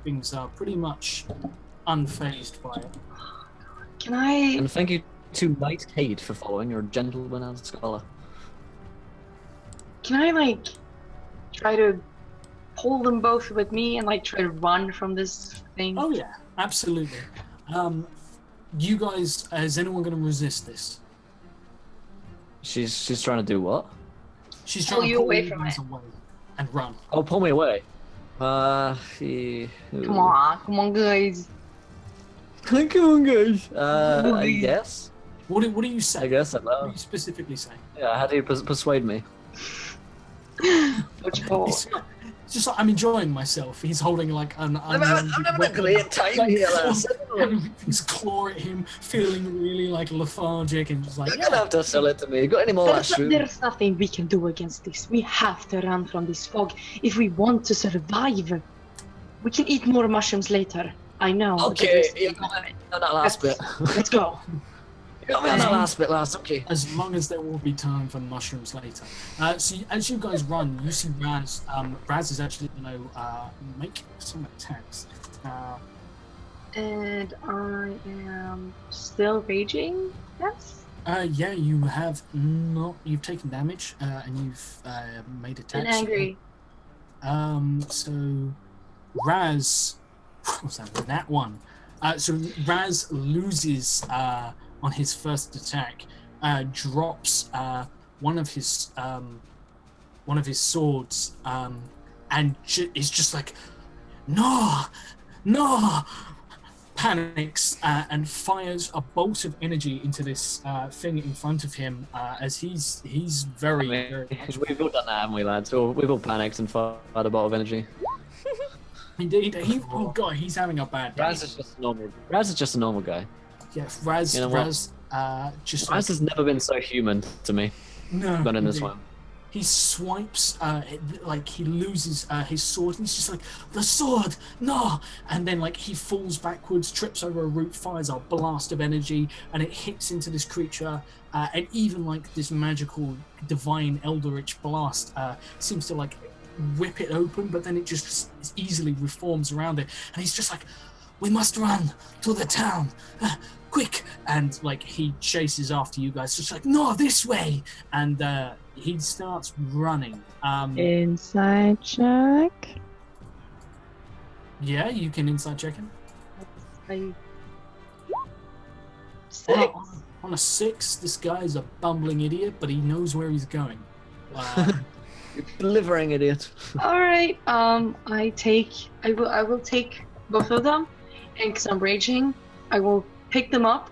Things are pretty much unfazed by it. Can I? And thank you to Knight Cade for following. You're a gentleman and scholar. Can I like try to pull them both with me and like try to run from this thing? Oh yeah, absolutely. You guys, is anyone going to resist this? She's trying to do what? She's Pull trying you to pull away you from guys it. away and run. Oh, pull me away. Come on, guys. Come on, guys. I guess. What do you say? I guess I What do know. you specifically say? Yeah, how do you persuade me? Which ball? It's just like, I'm enjoying myself. He's holding like an Everything's claw at him, feeling really like lethargic and just like. You're gonna have to sell it to me. Got any more of that shroom? There's nothing we can do against this. We have to run from this fog if we want to survive. We can eat more mushrooms later. I know. Okay, you got me on that last bit. Let's go. You got me on that last bit, last. Okay. As long as there will be time for mushrooms later. So as you guys run, you see Raz. Raz is actually going to make some attacks. And I am still raging. Yes. Yeah, you have not. You've taken damage, and you've made attacks. And angry. So Raz, what's that one? So Raz loses on his first attack. Drops one of his swords, and is just like, no. Panics and fires a bolt of energy into this thing in front of him, as he's very, very we've all done that, haven't we, lads? We've all panicked and fired a bolt of energy. Indeed, oh god, he's having a bad day. Raz is just a normal guy. Yeah, Raz, You know Raz has never been so human to me. No, than in this one. He swipes, like he loses his sword, and he's just like, the sword, no! And then like he falls backwards, trips over a root, fires a blast of energy, and it hits into this creature, and even like this magical divine eldritch blast seems to like whip it open, but then it just easily reforms around it, and he's just like, we must run to the town, quick! And like he chases after you guys, just like, no, this way! And he starts running. Inside check. Yeah, you can inside check him. Six. On a 6, this guy is a bumbling idiot, but he knows where he's going. Delivering idiot. All right. I will take both of them, and because I'm raging, I will pick them up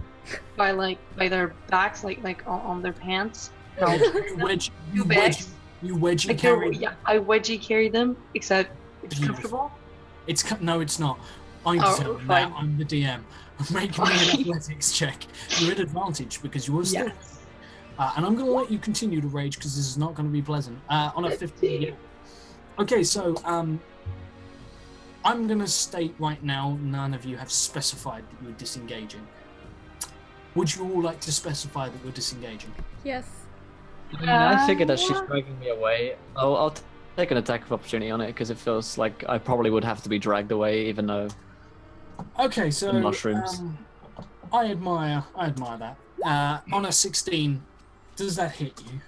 by their backs, like on their pants. You wedgie carry. Yeah, I wedgie carry them, except it's comfortable. No, it's not. I'm determined that. I'm the DM. Make me an athletics check. You're at advantage because you are still. Yes. And I'm going to let you continue to rage because this is not going to be pleasant. On a 15. Yeah. Okay, so I'm going to state right now, none of you have specified that you're disengaging. Would you all like to specify that you're disengaging? Yes. I figured that she's dragging me away. I'll take an attack of opportunity on it because it feels like I probably would have to be dragged away, even though. Okay, so the mushrooms. I admire that. On a 16, does that hit you?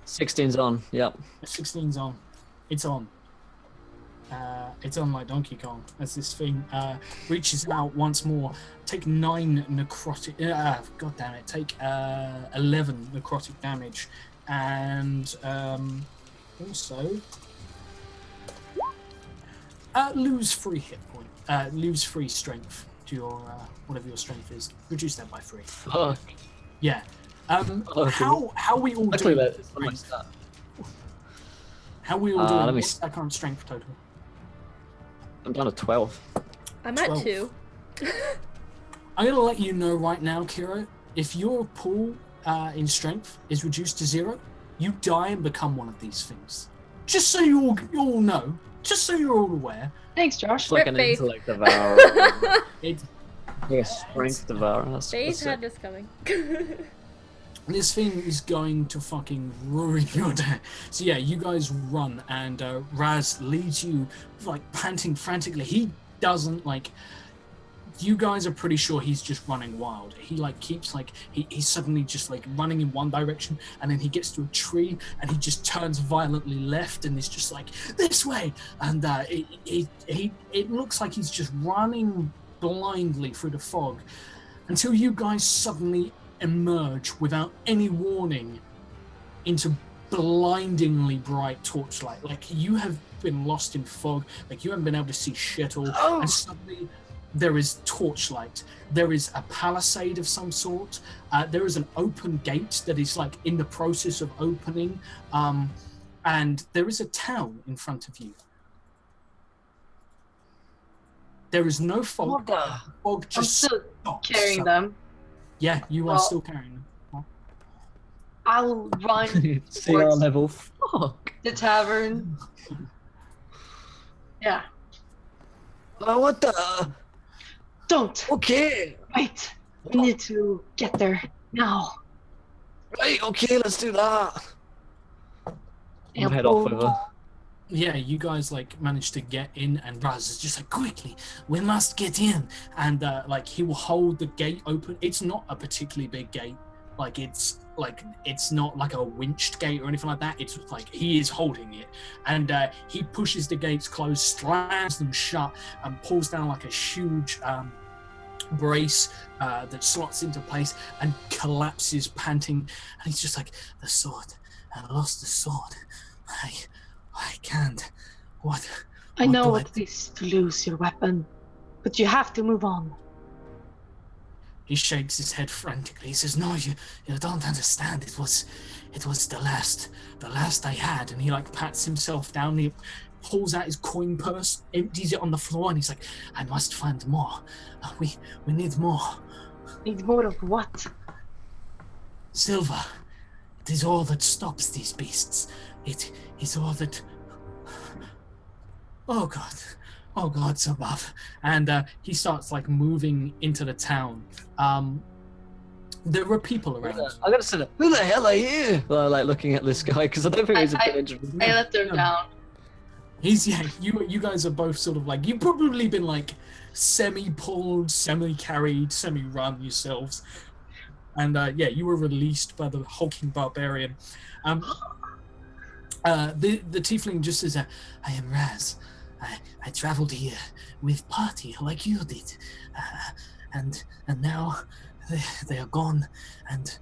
16's on. Yep. 16's on. It's on. It's on like Donkey Kong as this thing reaches out once more. Take 9 necrotic. God damn it! Take 11 necrotic damage, and also lose 3 hit point. Lose 3 strength to your whatever your strength is. Reduce that by 3. Fuck. Yeah. How we all doing? How we all doing? What's that current strength total? I'm down to 12. I'm at 2. I'm going to let you know right now, Kira, if your pool in strength is reduced to 0, you die and become one of these things. Just so you all know, just so you're all aware. Thanks, Josh. It's like an Faith. intellect devourer. It's a strength devourer. Faith had this coming. This thing is going to fucking ruin your day. So yeah, you guys run, and Raz leads you, like, panting frantically. He doesn't, like... You guys are pretty sure he's just running wild. He, like, keeps, like... He's suddenly just, like, running in one direction, and then he gets to a tree, and he just turns violently left, and is just like, this way! And it looks like he's just running blindly through the fog, until you guys suddenly emerge without any warning into blindingly bright torchlight. Like, you have been lost in fog, like you haven't been able to see shit all, and suddenly there is torchlight. There is a palisade of some sort. There is an open gate that is like in the process of opening, and there is a town in front of you. There is no fog. Fog just I'm still stops. carrying them. Yeah, you are still carrying them. I'll run CR towards level. Fuck. the tavern. Yeah. Oh, what the? Don't. Okay. Wait. We need to get there now. Right, okay, let's do that. And Head off with her. Yeah, you guys like manage to get in, and Raz is just like, quickly, we must get in. And like he will hold the gate open. It's not a particularly big gate. It's not like a winched gate or anything like that. It's like he is holding it, and he pushes the gates closed, slams them shut, and pulls down like a huge brace that slots into place and collapses, panting. And he's just like, the sword. I lost the sword. I can't. What? I know what it is to lose your weapon, but you have to move on. He shakes his head frantically. He says, "No, you don't understand. It was the last I had." And he like pats himself down. He pulls out his coin purse, empties it on the floor, and he's like, "I must find more. We need more. Need more of what? Silver. It is all that stops these beasts. It is all that." Oh God's above. And he starts like moving into the town. There were people around. I'm gonna say, who the hell are you? Well, like looking at this guy because I don't think he's a good introduction. I let them down. You guys are both sort of like, you've probably been like semi-pulled, semi-carried, semi-run yourselves. And you were released by the hulking barbarian. The tiefling just says, "I am Raz. I traveled here with party like you did, and now they are gone, and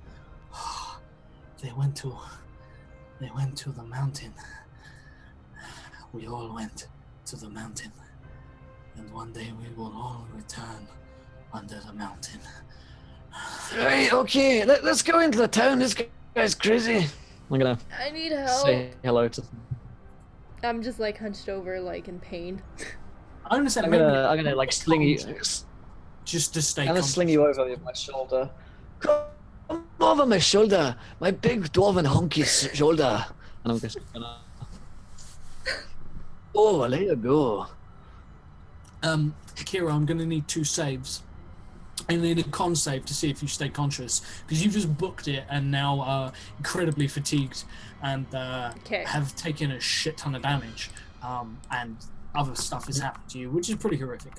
they went to the mountain. We all went to the mountain, and one day we will all return under the mountain." Right, okay, let's go into the town. This guy's crazy. I'm gonna I need help. say hello to. I'm just like hunched over, like in pain. I understand. I'm gonna like sling you. Just to stay. I'm gonna sling you over my shoulder. Come over my shoulder, my big dwarven honky shoulder. And I'm just gonna. Oh, there you go. Kira, I'm gonna need 2 saves. I need a con save to see if you stay conscious, because you've just booked it and now are incredibly fatigued and have taken a shit ton of damage, and other stuff has happened to you, which is pretty horrific.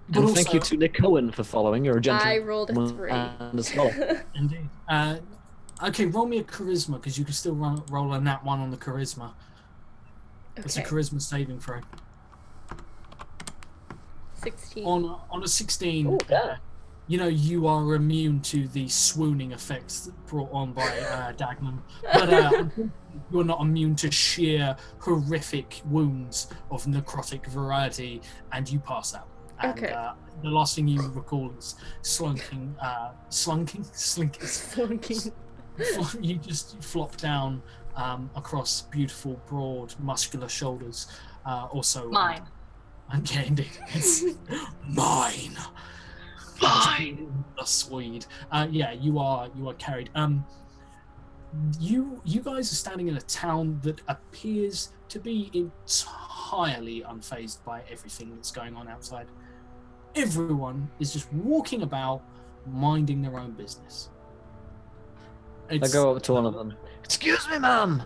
But and also, thank you to Nick Cohen for following. You're a gentleman. I rolled a 3. And a scholar. Indeed. Okay, roll me a charisma, because you can still roll a nat 1 on the charisma. Okay. It's a charisma saving throw. 16. On a 16. Oh, yeah. You are immune to the swooning effects brought on by Dagnum, but you're not immune to sheer horrific wounds of necrotic variety, and you pass out. And, Okay. The last thing you recall is slunking. You just flop down across beautiful, broad, muscular shoulders. Also, Mine. Okay, indeed, it's mine. Fine. The Swede. You are carried. You guys are standing in a town that appears to be entirely unfazed by everything that's going on outside. Everyone is just walking about, minding their own business. I go up to one of them. Excuse me, ma'am.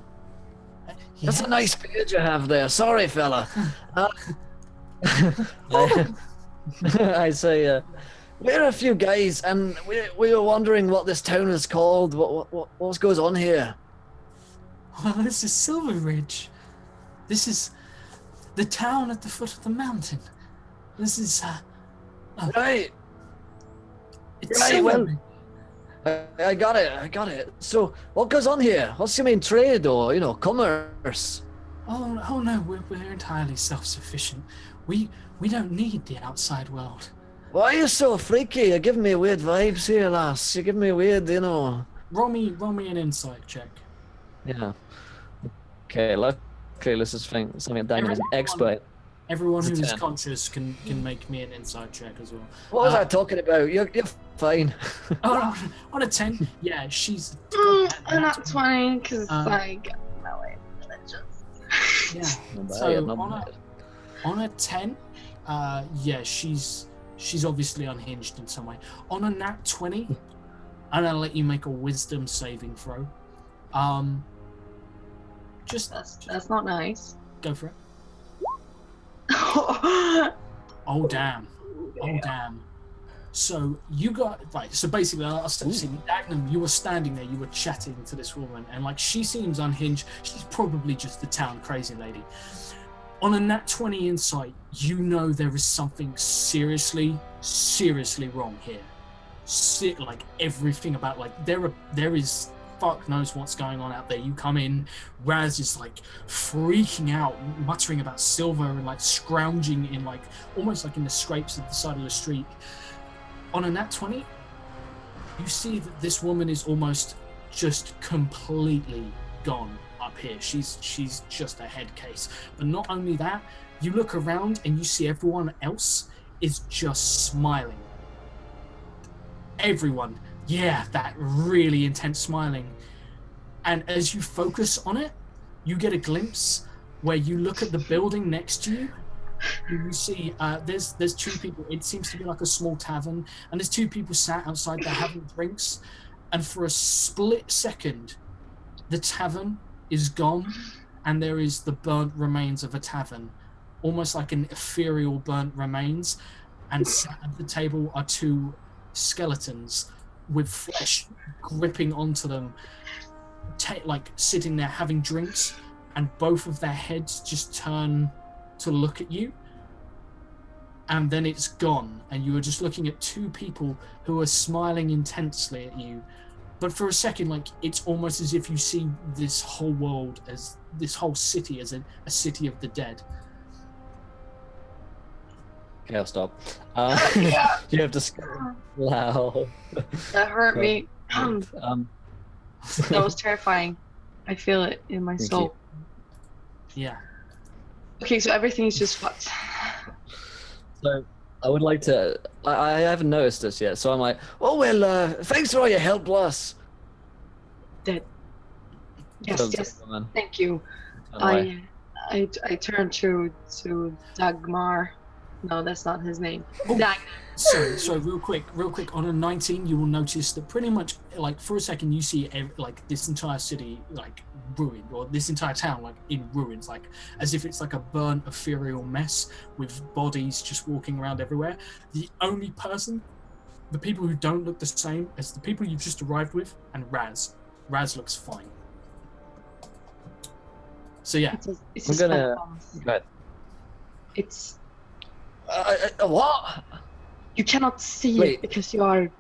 That's a nice beard you have there. Sorry, fella. I say, we're a few guys, and we were wondering what this town is called. What goes on here? Well, this is Silver Ridge. This is the town at the foot of the mountain. This is right. It's Right. Silver Well, I got it. So, what goes on here? What's your main trade, or commerce? Oh no, we're entirely self-sufficient. We don't need the outside world. Why are you so freaky? You're giving me weird vibes here, lass. You're giving me weird, Roll me an insight check. Yeah. Okay, luckily this is something Daniel is an expert. Everyone It's a who's 10. conscious can make me an insight check as well. What was I talking about? You're fine. Oh, on a 10, yeah, she's. I'm not 20 because I got my way religious. Yeah. Not bad, So not bad. on a 10, she's obviously unhinged in some way. On a nat 20, I'm gonna let you make a wisdom saving throw. That's not nice. Go for it. Oh, Oh damn. Oh damn. So you got so basically I'll start seeing Dagnum, you were standing there, you were chatting to this woman, and like she seems unhinged. She's probably just the town crazy lady. On a nat 20 insight, you know there is something seriously wrong here. Like everything about there is fuck knows what's going on out there. You come in, Raz is like freaking out, muttering about silver and like scrounging in like almost like in the scrapes of the side of the street. On a nat 20, you see that this woman is almost just completely gone up here. She's just a head case. But not only that, you look around and you see everyone else is just smiling. Everyone, yeah, that really intense smiling. And as you focus on it, you get a glimpse where you look at the building next to you. You see there's two people. It seems to be like a small tavern, and there's two people sat outside there having drinks, and for a split second the tavern is gone and there is the burnt remains of a tavern, almost like an ethereal burnt remains, and sat at the table are two skeletons with flesh gripping onto them, like sitting there having drinks, and both of their heads just turn to look at you, and then it's gone, and you are just looking at two people who are smiling intensely at you. But for a second, like it's almost as if you see this whole world, as this whole city as a city of the dead. Okay, I'll stop. Yeah. You have to loud. That hurt me. Um, That was terrifying. I feel it in my Thank soul. Yeah. Okay, so everything's just fucked. So I would like to. I haven't noticed this yet, so I'm like, oh well. Thanks for all your help, Lass. Dead. Yes, Sounds yes. like, man. Thank you. Anyway. I turned to Dagmar. No, that's not his name. Oh. Dag. So real quick, on a 19, you will notice that pretty much, like, for a second, you see, like, this entire city, like, ruined, or this entire town, like, in ruins, like, as if it's like a burnt, ethereal mess with bodies just walking around everywhere. The only person, the people who don't look the same as the people you've just arrived with, and Raz. Raz looks fine. So, yeah. It's I'm gonna. Go ahead. It's What? you cannot see Wait. it because you are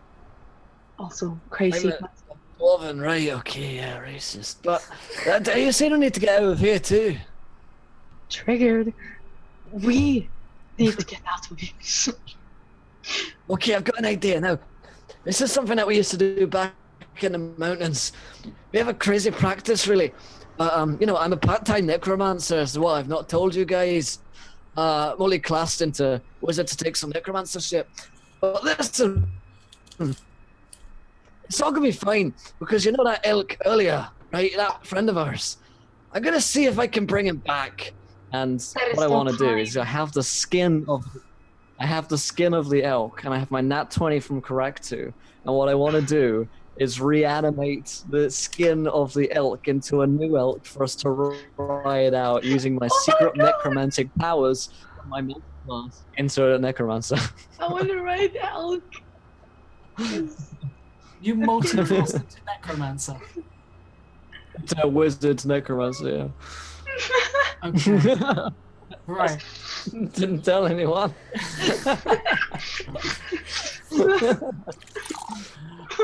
also crazy. I'm a woman, right? Okay, yeah, racist. But you say I need to get out of here too. Triggered. We need to get out of here. Okay, I've got an idea now. This is something that we used to do back in the mountains. We have a crazy practice, really. You know, I'm a part-time necromancer, so what I've not told you guys. I'm only classed into wizard to take some necromancer shit. But listen, it's all gonna be fine, because you know that elk earlier, right? That friend of ours. I'm gonna see if I can bring him back. And what I want to do is I have the skin of the elk, and I have my nat 20 from Correctu. And what I want to do is reanimate the skin of the elk into a new elk for us to ride out using my secret necromantic powers from my mental class into a necromancer. I want to ride elk. You multi-classed into necromancer. To a wizard necromancer, yeah. Okay. Right. Didn't tell anyone.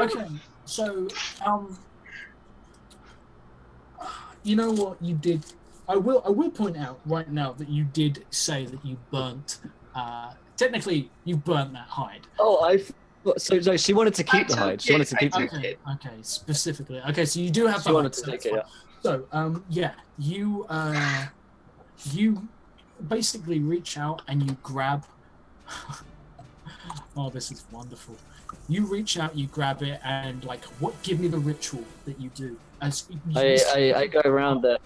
Okay. So, you know what you did? I will point out right now that you did say that you burnt. Technically, you burnt that hide. Oh, so she wanted to keep the hide. She wanted to keep it. Okay. Specifically. Okay. So you do have. She wanted to take it. Yeah. So, yeah, you basically reach out and you grab. Oh, this is wonderful. You reach out, you grab it, and like, what? Give me the ritual that you do. As I go around there.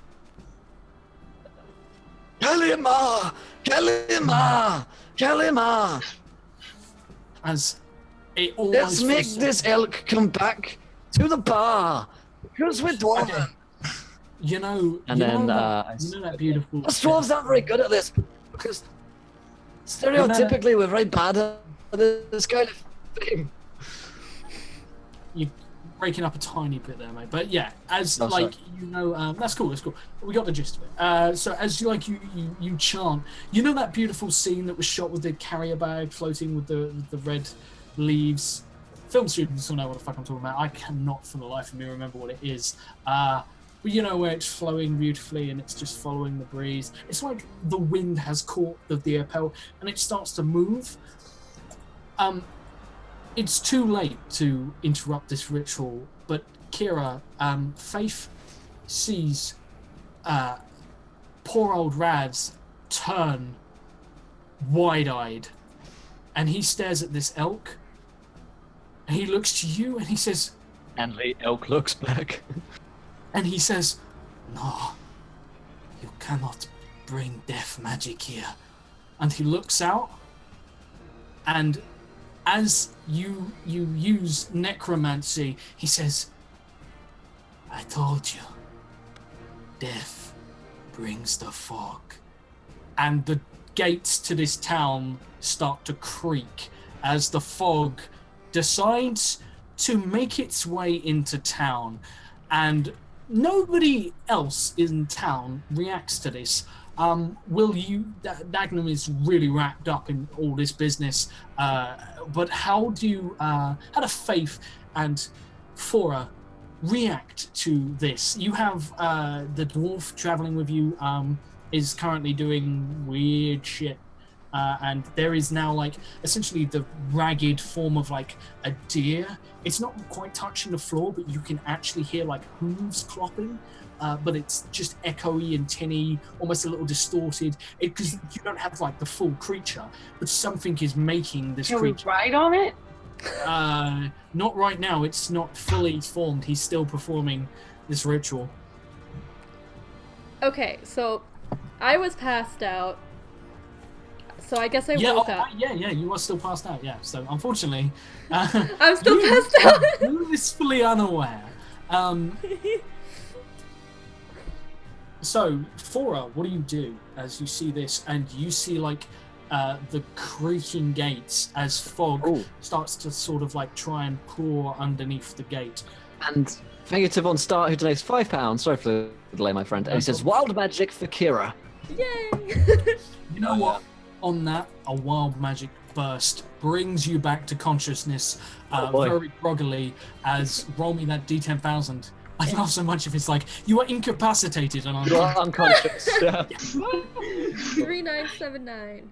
Kalima! Kalima! Kalima! As it almost. Let's make this elk come back to the bar because we're dwarven. you know, And you then know that beautiful. Us dwarves aren't very good at this because stereotypically we're very bad at this kind of thing. You're breaking up a tiny bit there, mate. But yeah, as Oh, like sorry. you know, that's cool. That's cool. We got the gist of it. So as you like you chant, you know that beautiful scene that was shot with the carrier bag floating with the red leaves. Film students will know what the fuck I'm talking about. I cannot for the life of me remember what it is. But you know where it's flowing beautifully and it's just following the breeze. It's like the wind has caught the airpel and it starts to move. It's too late to interrupt this ritual, but Kira, Faith sees poor old Raz turn wide-eyed, and he stares at this elk, and he looks to you, and he says... And the elk looks back. And he says, "No, you cannot bring death magic here." And he looks out, and as you use necromancy, he says, "I told you, death brings the fog." And the gates to this town start to creak as the fog decides to make its way into town. And nobody else in town reacts to this. Dagnum is really wrapped up in all this business, but how do Faith and Fora react to this? You have the dwarf traveling with you, is currently doing weird shit, and there is now like essentially the ragged form of like a deer. It's not quite touching the floor, but you can actually hear like hooves clopping. But it's just echoey and tinny, almost a little distorted, because you don't have like the full creature, but something is making this creature. Can we ride on it? Not right now. It's not fully formed. He's still performing this ritual. Okay, so I was passed out, so I guess I woke up. Yeah, you are still passed out. Yeah, so unfortunately, I'm still passed out. You blissfully unaware. So, Fora, what do you do as you see this and you see like the creaking gates as fog starts to sort of like try and pour underneath the gate? And thank you to Von Start who donates £5. Sorry for the delay, my friend. And he says, "Wild magic for Kira." Yay! You know what? On that, a wild magic burst brings you back to consciousness very groggily as roll me that D10,000. I love so much if it's like, you are incapacitated and You are unconscious. Yeah. 3979.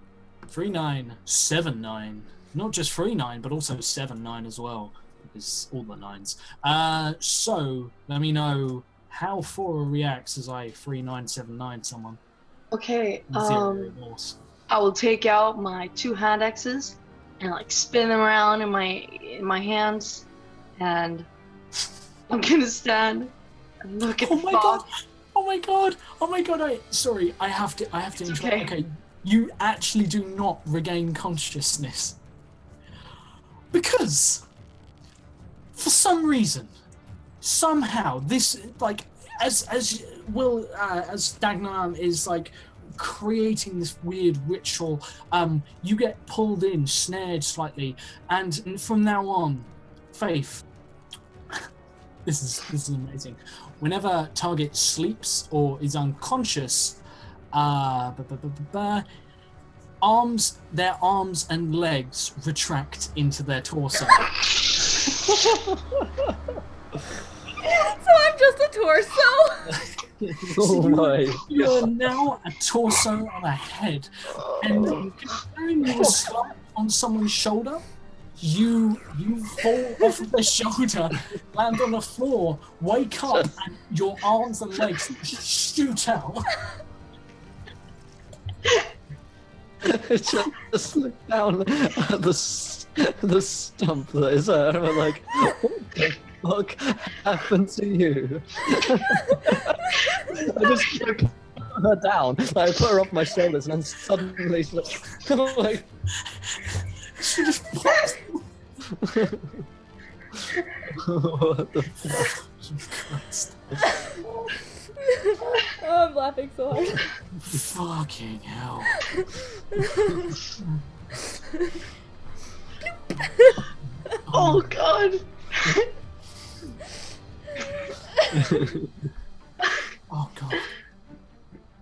3979. Not just 39, but also 79 as well. Because all the nines. So, let me know how Fora reacts as I 3979 someone. Okay, Zero remorse. I will take out my 2 hand axes and like spin them around in my hands, and I'm gonna stand and look at the fog. Oh my god! Sorry, I have to interrupt. Okay, you actually do not regain consciousness because for some reason, somehow, this like as Dagnam is like creating this weird ritual, you get pulled in, snared slightly, and from now on, Faith. This is amazing. Whenever target sleeps or is unconscious, their arms and legs retract into their torso. So I'm just a torso? Oh my. You're now a torso and a head. And considering you were slumped on someone's shoulder, you fall off of their shoulder, land on the floor, wake up, and your arms and legs shoot out. Just look down at the stump that is her, and I'm like, what the fuck happened to you? I just put her down, like, I put her off my shoulders, and then suddenly she's like, She just pops. What the fuck? Christ. Oh, I'm laughing so hard. Fucking hell. Oh God. Oh god.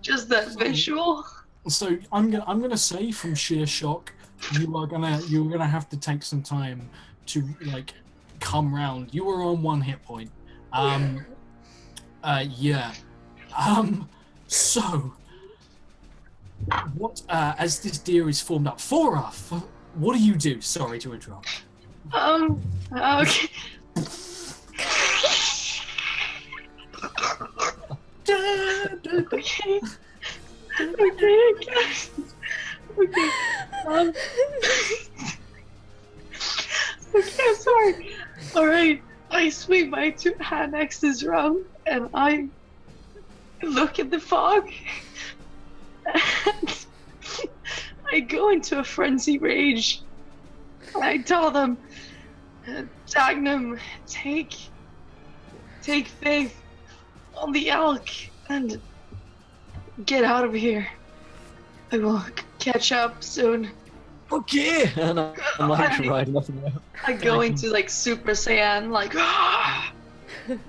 Just that visual. So I'm gonna say from sheer shock, you're gonna have to take some time to like come round. You were on 1 hit point. Yeah. So what as this deer is formed up, Fora, what do you do? Sorry to interrupt. Okay. Okay. Okay. Okay, I'm sorry. Alright. I swing my 2 hand axes around and I look at the fog. And I go into a frenzy rage. I tell them, Dagnum, take faith on the elk and get out of here. I will catch up soon. Okay. And I'm like riding up and down. I go into like Super Saiyan, like.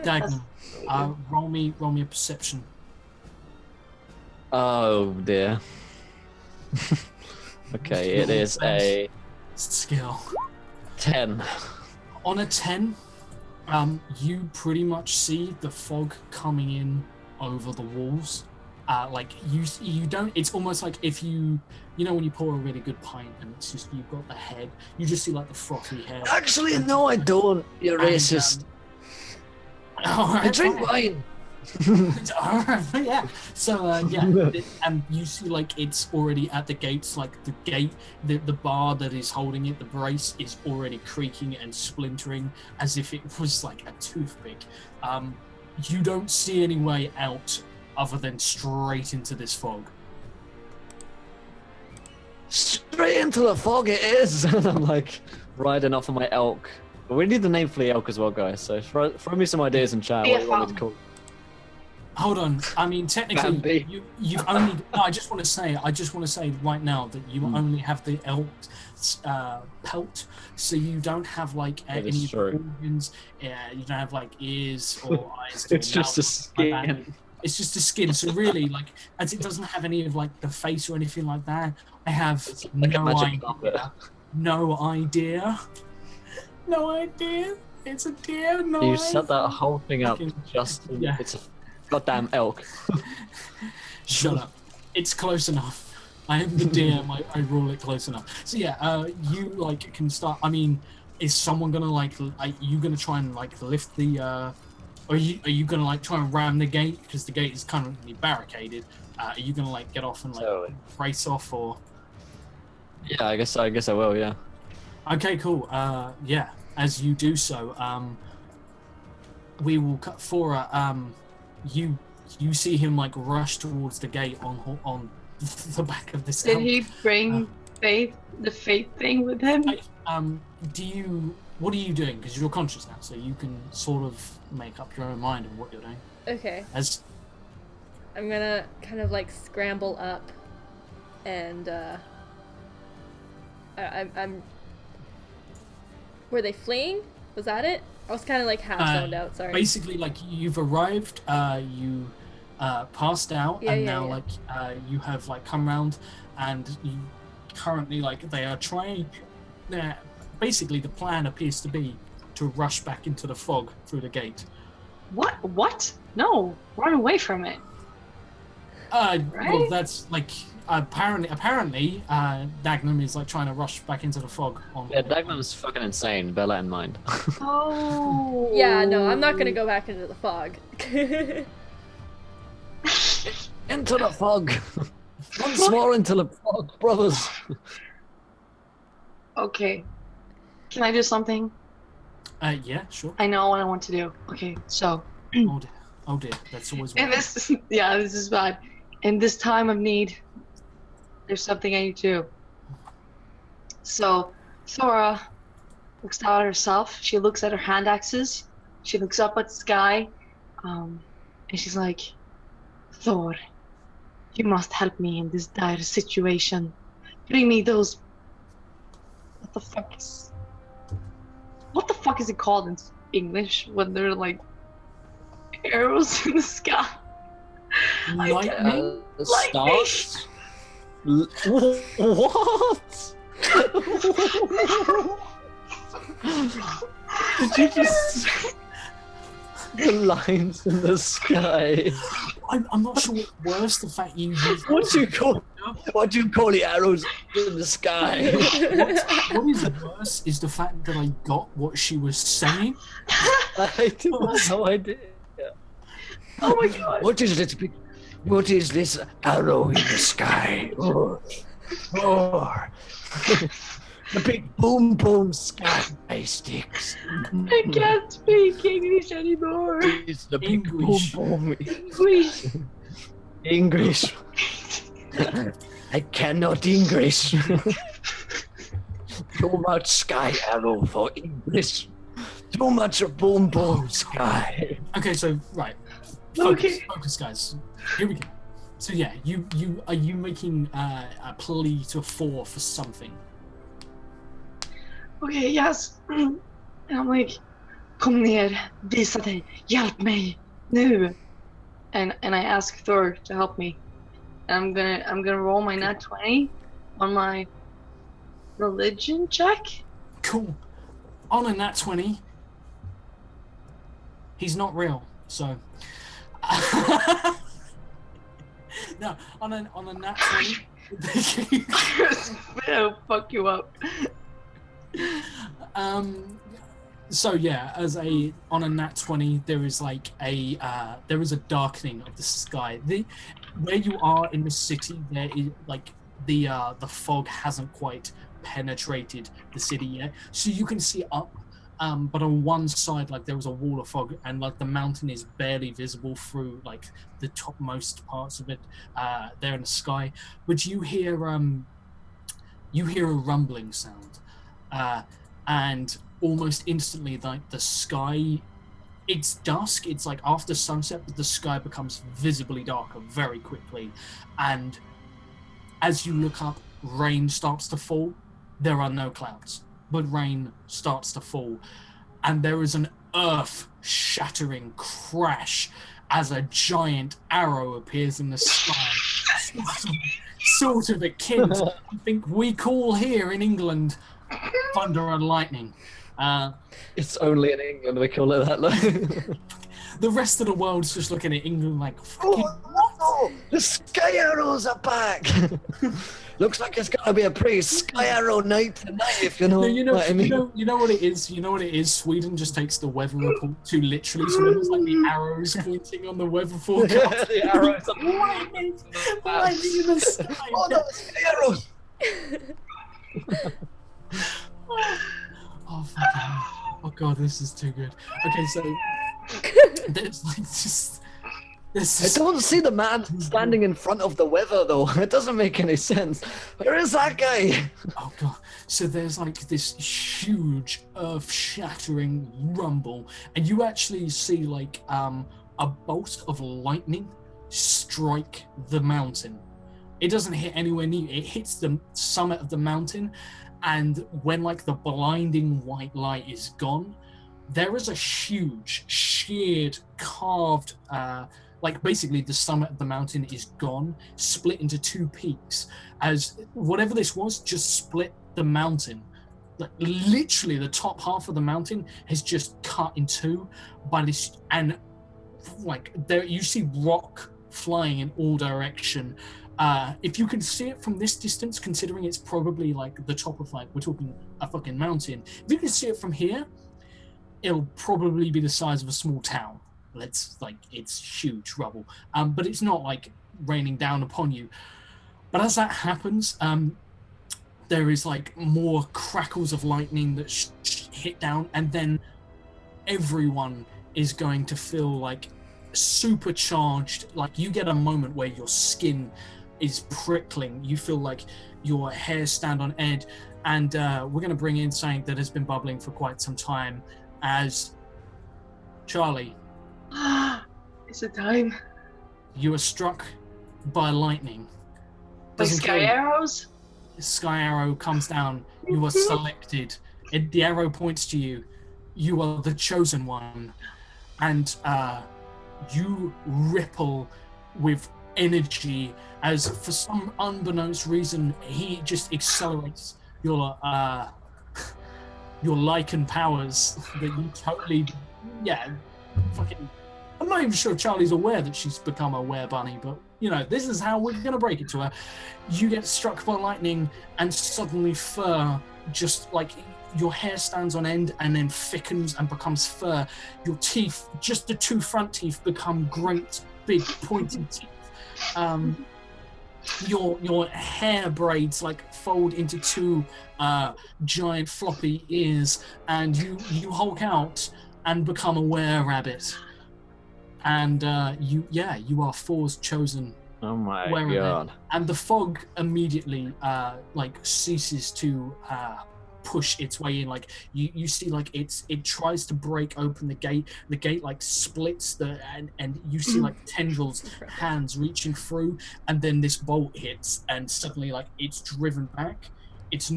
Dagnum, roll me a perception. Oh dear. Okay, it is a Skill. 10. On a 10, you pretty much see the fog coming in over the walls. Like you don't. It's almost like if you know when you pour a really good pint and it's just you've got the head. You just see like the frothy hair. Actually, no, I don't. You're racist. I drink wine. Yeah. So yeah, and you see like it's already at the gates. Like the gate, the bar that is holding it, the brace is already creaking and splintering as if it was like a toothpick. You don't see any way out other than straight into this fog. Straight into the fog it is. And I'm like riding off of my elk. But we need the name for the elk as well, guys. So throw me some ideas in chat. What you want me to call it. Hold on. I mean, technically, you've only. No, I just want to say right now that you only have the elk pelt, so you don't have like any organs. Yeah, you don't have like ears or eyes. It's just a skin. It's just a skin. So really, like, as it doesn't have any of like the face or anything like that, I have like no idea. No idea. No idea. It's a deer. No. You set that whole thing up just. Yeah. It's a goddamn elk. Shut up. It's close enough. I am the DM. I rule it close enough. So yeah, you like can start. I mean, is someone gonna like? Are you gonna try and like lift the? Are you gonna like try and ram the gate because the gate is currently barricaded? Are you gonna like get off and like race off or? Yeah, I guess I will. Yeah. Okay, cool. Yeah. As you do so, we will cut for you see him like rush towards the gate on the back of this. Did he bring the faith thing with him? What are you doing? Because you're conscious now, so you can sort of make up your own mind of what you're doing. Okay. I'm gonna kind of like scramble up, and I'm. Were they fleeing? Was that it? I was kind of like half zoned out. Sorry. Basically, like you've arrived, you passed out, and now like you have like come round, and you currently like they are trying. Basically, the plan appears to be to rush back into the fog through the gate. What? No, run away from it. Right? Well, that's like apparently, Dagnum is like trying to rush back into the fog. Yeah, Dagnum's fucking insane. Bear that in mind. Oh. Yeah, no, I'm not gonna go back into the fog. Into the fog. Once more into the fog, brothers. Okay. Can I do something? Yeah, sure. I know what I want to do. Okay, so. Oh dear, that's always. And this is bad. In this time of need, there's something I need to do. So, Thora, looks down at herself. She looks at her hand axes. She looks up at the sky. And she's like, Thor, you must help me in this dire situation. Bring me those... What the fuck is it called in English when they're like arrows in the sky? Lightning? Stars? What? Did you just... The lines in the sky. I'm not sure what's worse, the fact you use... What do you call the arrows in the sky? What is worse is the fact that I got what she was saying. I have no idea. Oh my god. What is this arrow in the sky? The big boom boom sky sticks. I can't speak English anymore. It's the big English. boom boom. English. English. I cannot English. Too much sky arrow for English. Too much boom boom sky. Okay, so right. Focus, guys. Here we go. So yeah, are you making a plea to Thor for something? Okay, yes. And I'm like, kom ner, visa dig, hjälp mig, nu. And I ask Thor to help me. And I'm gonna roll my nat 20 on my religion check. Cool. On a nat 20, he's not real, so. No, on a nat 20. It'll fuck you up. So yeah, on a nat 20, there is like there is a darkening of the sky. Where you are in the city, there is like the fog hasn't quite penetrated the city yet, so you can see up. But on one side, like there was a wall of fog, and like the mountain is barely visible through like the topmost parts of it there in the sky. But you hear a rumbling sound, and almost instantly, like the sky, it's dusk. It's like after sunset, but the sky becomes visibly darker very quickly. And as you look up, rain starts to fall. There are no clouds, but rain starts to fall, and there is an earth-shattering crash as a giant arrow appears in the sky, sort of akin to I think we call here in England thunder and lightning. It's only in England we call it that. The rest of the world's just looking at England like, Oh, the sky arrows are back. Looks like it's gonna be a pretty sky arrow night tonight, if you know what I mean. You know what it is. You know what it is. Sweden just takes the weather report too literally, so there's like the arrows pointing on the weather forecast. The arrows are lightning in the sky. Oh no, the sky arrows. Oh fucking hell. Oh god, this is too good. Okay, so there's like just. I don't see the man standing in front of the weather though. It doesn't make any sense. Where is that guy? Oh god. So there's like this huge earth-shattering rumble, and you actually see like a bolt of lightning strike the mountain. It doesn't hit anywhere near. It hits the summit of the mountain, and when like the blinding white light is gone, there is a huge, sheared, carved, like basically the summit of the mountain is gone, split into two peaks, as whatever this was just split the mountain. Like literally the top half of the mountain has just cut in two by this, and like there you see rock flying in all direction. If you can see it from this distance, considering it's probably like the top of like, we're talking a fucking mountain. If you can see it from here, it'll probably be the size of a small town. It's huge rubble. But it's not like raining down upon you. But as that happens, there is like more crackles of lightning that hit down, and then everyone is going to feel like supercharged. Like you get a moment where your skin is prickling. You feel like your hair stand on edge, and we're going to bring in something that has been bubbling for quite some time as Charlie. Is it time? You are struck by lightning. By sky arrows? Sky arrow comes down. You are selected. The arrow points to you. You are the chosen one. And you ripple with energy as, for some unbeknownst reason, he just accelerates your lichen powers that you totally, fucking. I'm not even sure if Charlie's aware that she's become a were-bunny, but, this is how we're going to break it to her. You get struck by lightning, and suddenly fur, just like your hair stands on end and then thickens and becomes fur. Your teeth, just the two front teeth, become great, big, pointed teeth. Your hair braids, fold into two giant, floppy ears, and you hulk out and become a were-rabbit. And you are Thor's chosen. Oh my were-rabbit. God! And the fog immediately ceases to push its way in. You see, it tries to break open the gate. The gate splits and you see tendrils, hands reaching through, and then this bolt hits, and suddenly it's driven back. It's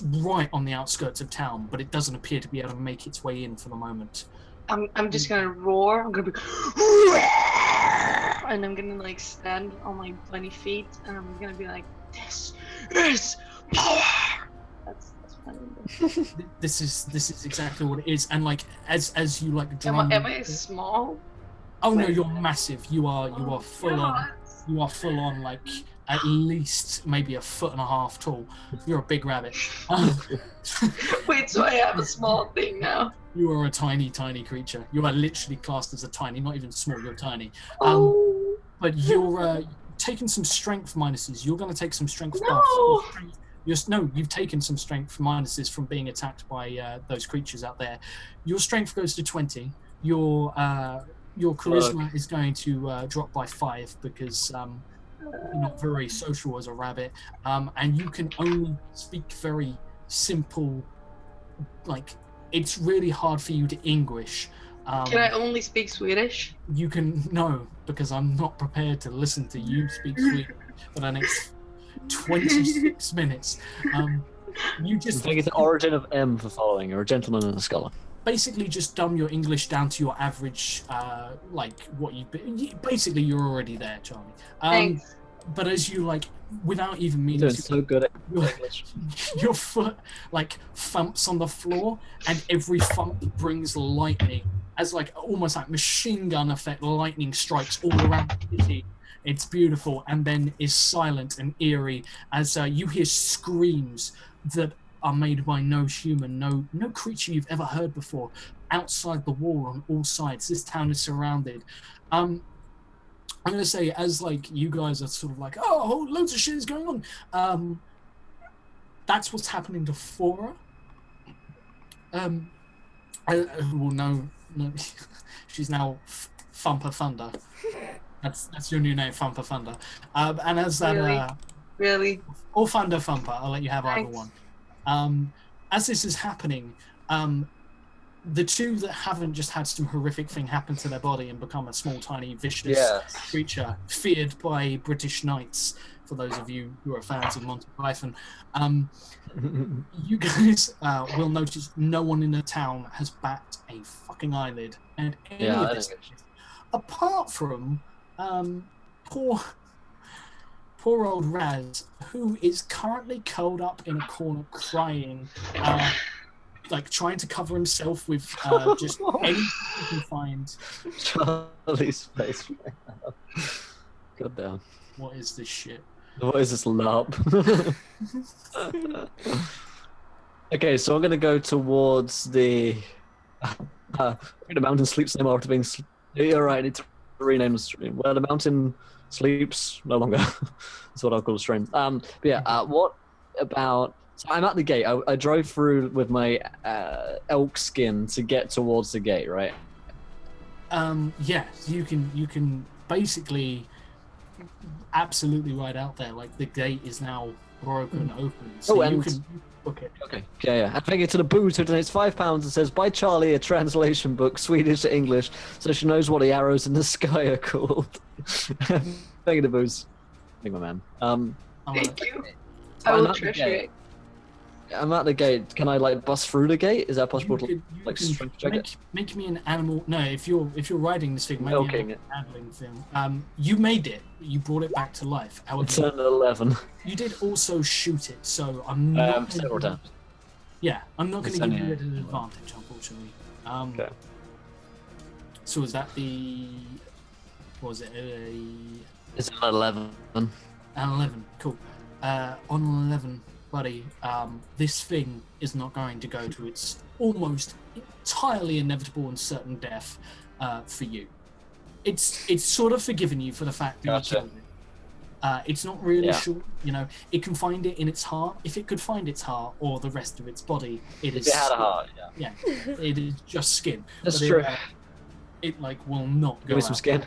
right on the outskirts of town, but it doesn't appear to be able to make its way in for the moment. I'm just gonna roar. I'm gonna be, and I'm gonna stand on my 20 feet, and I'm gonna be like, "This is power." That's what I'm gonna do. This is exactly what it is, and as you drum. Am I small? Oh no, you're massive. You are full on. You are full on at least maybe 1.5 feet tall. You're a big rabbit. Wait, so I have a small thing now. You are a tiny, tiny creature. You are literally classed as a tiny, not even small, you're tiny. But you're taking some strength minuses. You're going to take some strength buffs. You've taken some strength minuses from being attacked by those creatures out there. Your strength goes to 20. Your charisma is going to drop by 5 because you're not very social as a rabbit. And you can only speak very simple, it's really hard for you to English. Can I only speak Swedish? You can, no, because I'm not prepared to listen to you speak Swedish for the next 26 minutes. You just... I think it's the origin of M for following, or a gentleman and a scholar. Basically just dumb your English down to your average, what basically you're already there, Charlie. Thanks. But as you without even meaning You're to, so good at English. your foot thumps on the floor, and every thump brings lightning as almost like machine gun effect. Lightning strikes all around the city. It's beautiful, and then is silent and eerie as you hear screams that are made by no human, no creature you've ever heard before. Outside the wall on all sides, this town is surrounded. I'm going to say, as you guys are sort of oh, loads of shit is going on. That's what's happening to Fora. Well, no, she's now Thumper Thunder. That's your new name, Thumper Thunder. And as that, really, or Thunder Thumper, I'll let you have Thanks. either one. As this is happening, the two that haven't just had some horrific thing happen to their body and become a small, tiny, vicious creature, feared by British knights, for those of you who are fans of Monty Python, you guys will notice no one in the town has backed a fucking eyelid. And any of this, apart from poor old Raz, who is currently curled up in a corner crying, trying to cover himself with just anything he can find. Charlie's face. God damn. What is this shit? What is this LARP? Okay, so I'm going to go towards the mountain sleeps no more after being... You're right, I need to rename the stream. Where the mountain sleeps no longer. That's what I'll call the stream. But yeah, what about... So I'm at the gate. I drove through with my elk skin to get towards the gate, right? Yeah, you can basically absolutely right out there. The gate is now broken open. So you can book it. Okay. Yeah. And thank you to the booze who donates £5 and says, "Buy Charlie a translation book, Swedish to English, so she knows what the arrows in the sky are called." Thank you to booze. Thank you, man. Thank you. So I will I'm at the treasure gate. it. I'm at the gate. Can I bust through the gate? Is that possible You to can strength check it? make me an animal. No, if you're riding this thing, make me Milking an it. handling thing. You made it. You brought it back to life. I However, turned 11. you did also shoot it, so I'm not. Several times. Yeah, I'm not going to It's give you only an advantage, unfortunately. Okay. So is that the? What was it? It's an 11. An 11. Cool. On 11, buddy, this thing is not going to go to its almost entirely inevitable and certain death for you. It's sort of forgiven you for the fact that Gotcha. you killed it. It's not really Yeah. sure, it can find it in its heart. If it could find its heart or the rest of its body, If it had a heart, yeah. Yeah, it is just skin. That's But true. It will not go Give me some out. skin.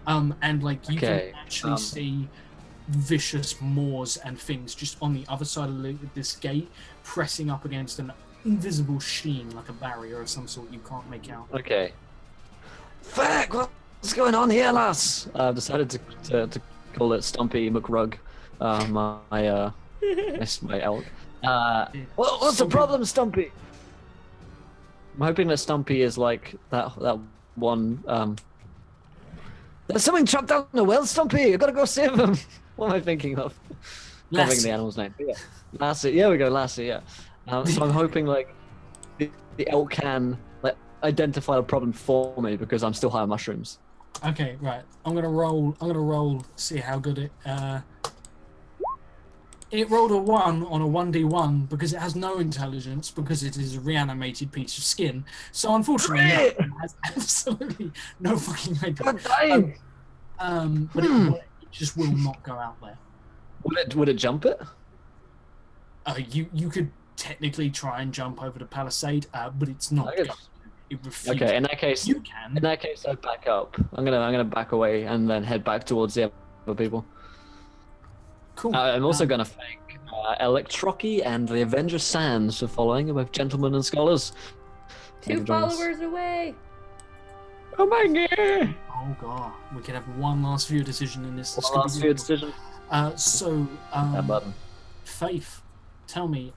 And you Okay, can actually see vicious maws and things just on the other side of this gate, pressing up against an invisible sheen like a barrier of some sort you can't make out. Okay. Fuck! What's going on here, lass? I've decided to call it Stumpy McRug. My elk. What's the problem, Stumpy? I'm hoping that Stumpy is like that one. There's something trapped down in the well, Stumpy. I gotta go save him. What am I thinking of? Can't think of the animal's name. But yeah, Lassie. Yeah, we go, Lassie. Yeah. So I'm hoping like the elk can identify a problem for me because I'm still high on mushrooms. Okay, right. I'm gonna roll. See how good it. It rolled a 1 on a 1d1 because it has no intelligence because it is a reanimated piece of skin. So unfortunately, it has absolutely no fucking idea. God damn. But it just will not go out there. Would it jump it? You could technically try and jump over the palisade, but it's not. I guess- It refuses. Okay, in that case, You can. I back up. I'm gonna back away and then head back towards the other people. Cool. I'm also gonna thank Electrocky and the Avenger Sands for following, both gentlemen and scholars. Thank you 2 for joining us. followers away. Oh my god! Oh god, we could have one last viewer decision in this. One last viewer decision. So, That button. Faith, tell me,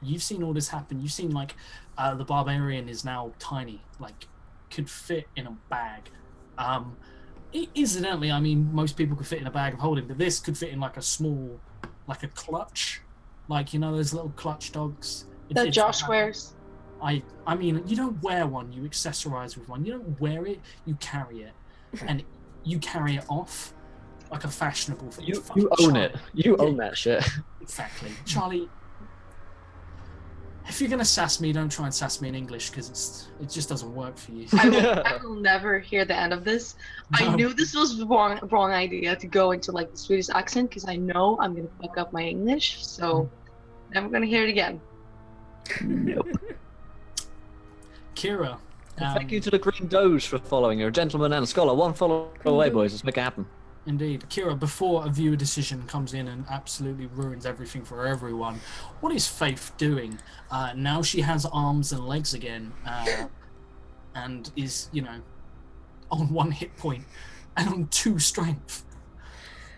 you've seen all this happen. You've seen the barbarian is now tiny, could fit in a bag. Incidentally, I mean, most people could fit in a bag of holding, but this could fit in a small, a clutch, those little clutch dogs. That Josh wears. I mean, you don't wear one, you accessorize with one. You don't wear it, you carry it. And you carry it off like a fashionable thing. You own it. You own that shit. Exactly. Charlie, if you're going to sass me, don't try and sass me in English because it just doesn't work for you. I will never hear the end of this. No. I knew this was the wrong idea to go into the Swedish accent because I know I'm gonna fuck up my English, so never gonna hear it again. Nope. Kira. Thank you to the Green Doge for following. You're a gentleman and a scholar. One follow away, boys. Let's make it happen. Indeed. Kira, before a viewer decision comes in and absolutely ruins everything for everyone, what is Faith doing? Now she has arms and legs again, and is, on 1 hit point and on 2 strength.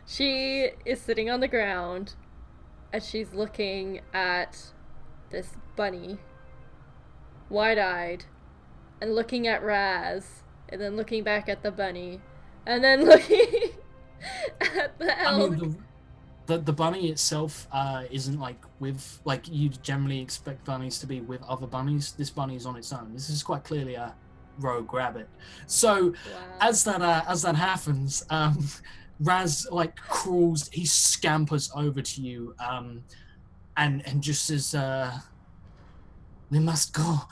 She is sitting on the ground as she's looking at this bunny, wide-eyed, and looking at Raz, and then looking back at the bunny, and then looking at the elk. I mean, the bunny itself isn't with you generally expect bunnies to be with other bunnies. This bunny is on its own. This is quite clearly a rogue rabbit. So Wow. as that happens, Raz crawls. He scampers over to you, and just says, "We must go.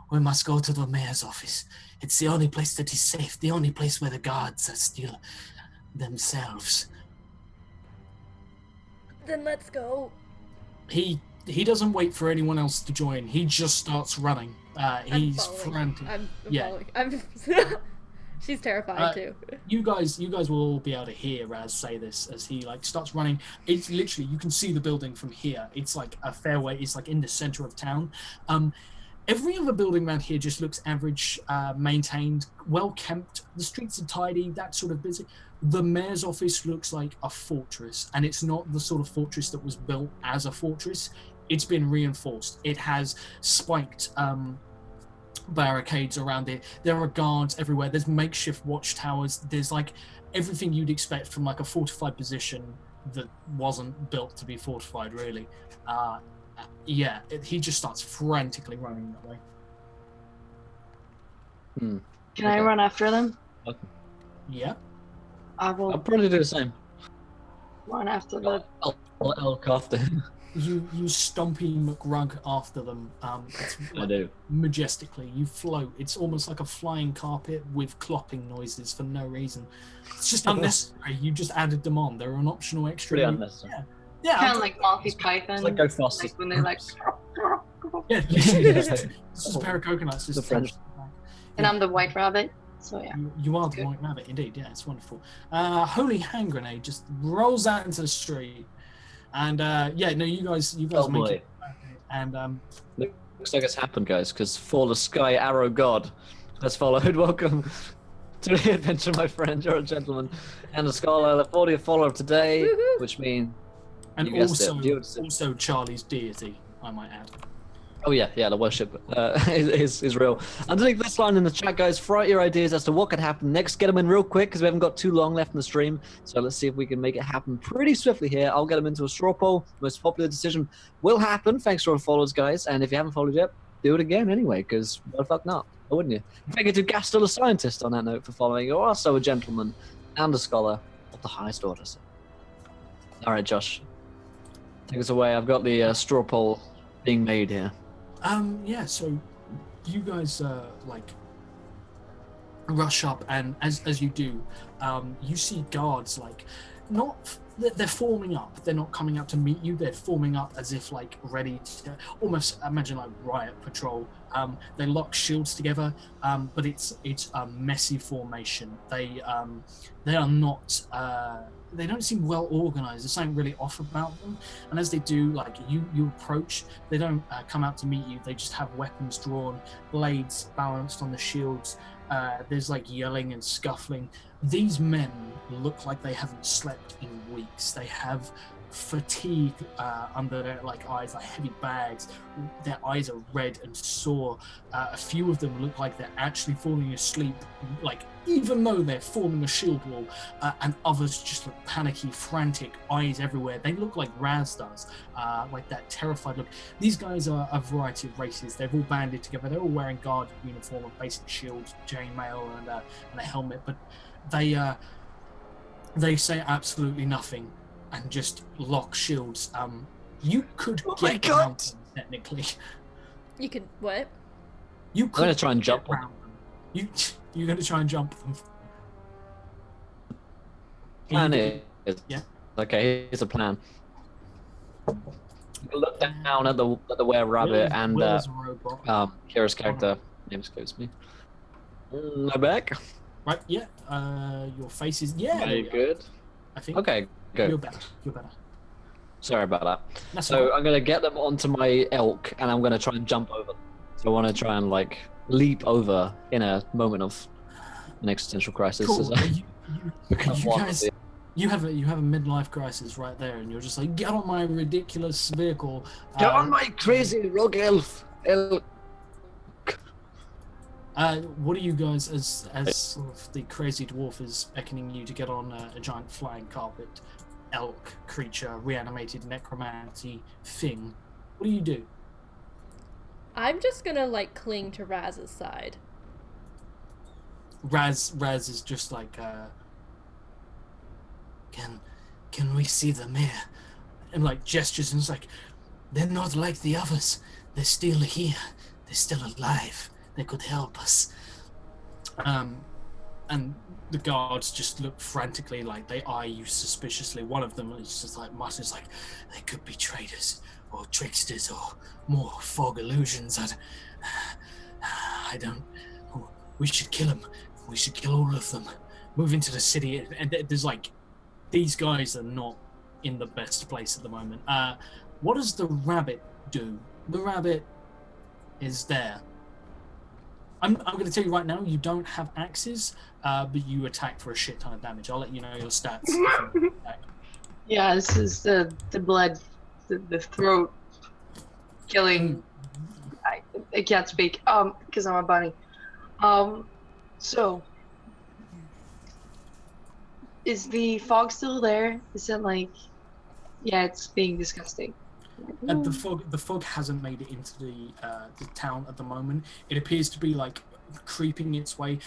We must go to the mayor's office. It's the only place that is safe. The only place where the guards are still themselves." Then let's go. He doesn't wait for anyone else to join. He just starts running. He's following. frantic. I'm Yeah. following. I'm She's terrified too. You guys will all be able to hear Raz say this as he like starts running. It's literally, you can see the building from here. It's like a fairway. It's like in the center of town. Every other building around here just looks average, maintained, well kept. The streets are tidy, that sort of busy. The mayor's office looks like a fortress, and it's not the sort of fortress that was built as a fortress. It's been reinforced. It has spiked barricades around it. There are guards everywhere. There's makeshift watchtowers. There's like everything you'd expect from like a fortified position that wasn't built to be fortified, really. He just starts frantically running that way. Can I run after them? Okay. Yeah. I'll probably do the same. Run after the... I'll elk after him. You Stumpy McRug after them. I do. Majestically, you float. It's almost like a flying carpet with clopping noises for no reason. It's just unnecessary. You just added them on. They're an optional extra. Pretty unnecessary. Yeah. Kind of like Monty Python. It's like go faster. Like when they're like... Yeah. This is a pair of coconuts. The French. And I'm the white rabbit. So yeah. You are the white rabbit, indeed. Yeah, it's wonderful. Holy hand grenade just rolls out into the street. And you guys make it. And looks like it's happened, guys, because For the Sky Arrow God has followed. Welcome to the adventure, my friend. You're a gentleman and a scholar, the 40th follower of today, Woohoo! which means also Charlie's deity, I might add. Oh yeah, the worship is real. Underneath this line in the chat, guys, throw out your ideas as to what could happen next. Get them in real quick because we haven't got too long left in the stream. So let's see if we can make it happen pretty swiftly here. I'll get them into a straw poll. The most popular decision will happen. Thanks to all the followers, guys. And if you haven't followed yet, do it again anyway, because why the fuck not? Why wouldn't you? Thank you to Gaston, a scientist, on that note, for following. You're also a gentleman and a scholar of the highest order. So. All right, Josh, take us away. I've got the straw poll being made here. So you guys rush up, and as you do, you see guards they're forming up. They're not coming out to meet you. They're forming up as if like ready to almost imagine like riot patrol. They lock shields together, but it's a messy formation. They are not. They don't seem well organized. There's something really off about them. And as they do, like you approach, they don't come out to meet you. They just have weapons drawn, blades balanced on the shields. There's like yelling and scuffling. These men look like they haven't slept in weeks. They have fatigue under their eyes, like heavy bags. Their eyes are red and sore. A few of them look like they're actually falling asleep, like even though they're forming a shield wall, and others just look panicky, frantic, eyes everywhere. They look like Raz does, like that terrified look. These guys are a variety of races. They've all banded together. They're all wearing guard uniform, a basic shield, chainmail, and a helmet, but they say absolutely nothing and just lock shields. You could get around them, technically. You could what? You could I'm gonna try and jump around them. You're gonna try and jump them. Plan is Yeah. Okay. Here's a plan. Look down at the were rabbit and Will's a robot. Kira's character name escapes me. My back. Right, yeah. Your face is Very good. I think. Okay, good. You're better. Sorry about that. That's So all right. I'm gonna get them onto my elk, and I'm gonna try and jump over them. So I want to try and leap over in a moment of an existential crisis. Cool. As You guys, you have a midlife crisis right there, and you're just like, get on my ridiculous vehicle. Get on my crazy rogue elk. What are you guys, as sort of the crazy dwarf is beckoning you to get on a giant flying carpet, elk creature, reanimated necromancy thing? What do you do? I'm just gonna cling to Raz's side. Raz is just like, can we see the mayor? And gestures, and it's like, they're not like the others. They're still here. They're still alive. They could help us. And the guards just look frantically, they eye you suspiciously. One of them is just mutters they could be traitors or tricksters or more fog illusions. I don't. We should kill them. We should kill all of them. Move into the city. And there's like, these guys are not in the best place at the moment. What does the rabbit do? The rabbit is there. I'm going to tell you right now, you don't have axes, but you attack for a shit ton of damage. I'll let you know your stats. Yeah, this is the blood, the throat killing. I can't speak because I'm a bunny. So is the fog still there? Is it like, yeah, it's being disgusting. The fog hasn't made it into the town at the moment. It appears to be like creeping its way.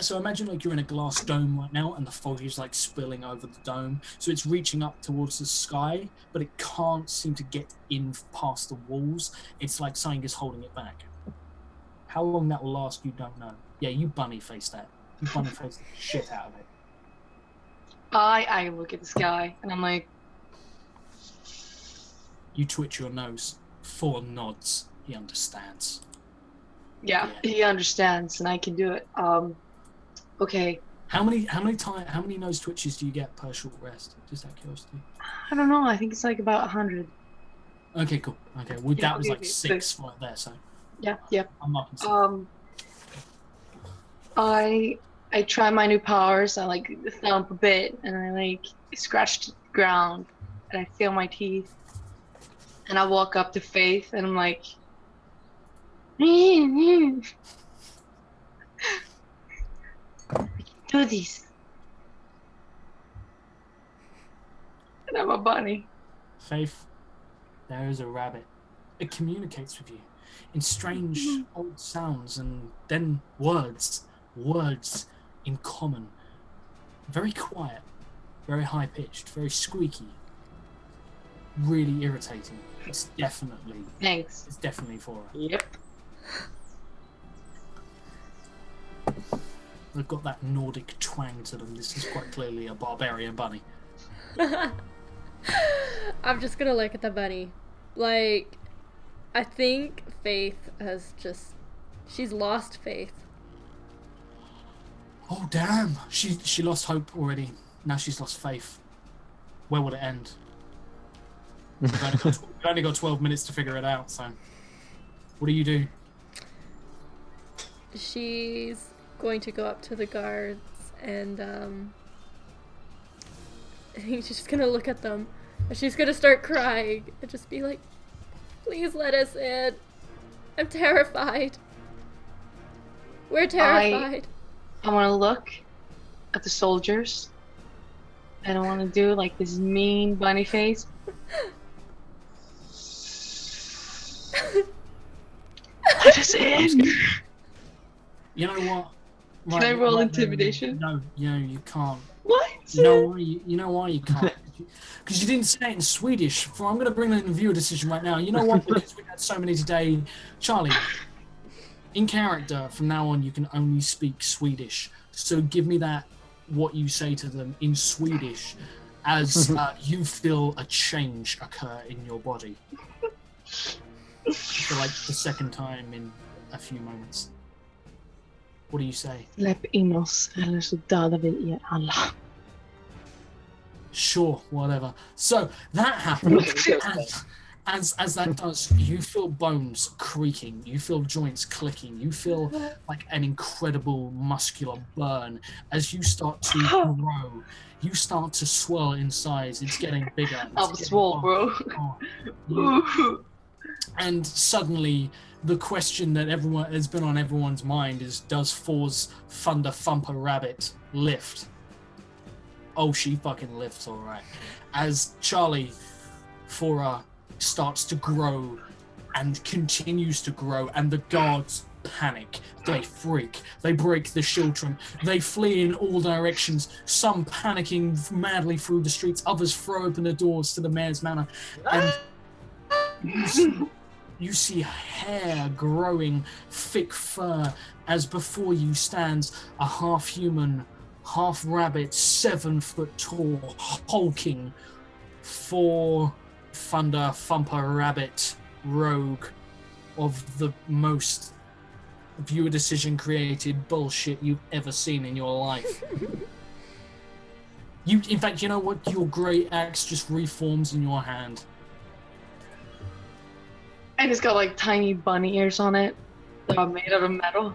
So imagine like you're in a glass dome right now, and the fog is like spilling over the dome. So it's reaching up towards the sky, but it can't seem to get in past the walls. It's like something is holding it back. How long that will last, you don't know. Yeah, you bunny face that. You bunny face the shit out of it. I look at the sky and I'm like. You twitch your nose. Thor nods. He understands. Yeah, he understands, and I can do it. Okay. How many nose twitches do you get per short rest? Just out of curiosity. I don't know. I think it's like about 100. Okay, cool. Okay, well that was like 6 right there. So. Yeah. I'm marking. I try my new powers. I like thump a bit, and I like scratch the ground, and I feel my teeth. And I walk up to Faith, and I'm like, we can do this. And I'm a bunny. Faith, there is a rabbit. It communicates with you in strange old sounds and then words in common. Very quiet, very high-pitched, very squeaky. Really irritating. It's definitely. Thanks. It's definitely for her. Yep. They've got that Nordic twang to them. This is quite clearly a barbarian bunny. I'm just gonna look at the bunny. Like, I think Faith has just. She's lost faith. Oh damn! She lost hope already. Now she's lost faith. Where will it end? We've only got 12 minutes to figure it out, so... What do you do? She's going to go up to the guards and, I think she's just gonna look at them. And she's gonna start crying and just be like, please let us in. I'm terrified. We're terrified. I want to look at the soldiers. And I want to do like this mean bunny face. Let us in. You know what? Can I roll intimidation? No, you can't. What? You know why you can't? Because you didn't say it in Swedish. I'm going to bring that in viewer decision right now. You know what? Because we had so many today. Charlie, in character, from now on, you can only speak Swedish. So give me that, what you say to them in Swedish, as you feel a change occur in your body. For like the second time in a few moments. What do you say? Släpp in oss, eller så dödar vi er alla. Sure, whatever. So that happens, and as that does, you feel bones creaking, you feel joints clicking, you feel like an incredible muscular burn as you start to grow. You start to swell in size. It's getting bigger. I'm swole, bro. And suddenly, the question that has been on everyone's mind is: does Thor's Thunder Thumper Rabbit lift? Oh, she fucking lifts, all right. As Charlie, Thora starts to grow and continues to grow, and the guards panic. They freak. They break the schiltrum. They flee in all directions. Some panicking madly through the streets. Others throw open the doors to the mayor's manor, and you see hair growing, thick fur, as before you stands a half-human, half-rabbit, 7 foot tall, hulking, 4 Thunder Thumper Rabbit rogue of the most viewer decision created bullshit you've ever seen in your life. In fact, you know what? Your great axe just reforms in your hand. And it's got like tiny bunny ears on it that are made out of metal.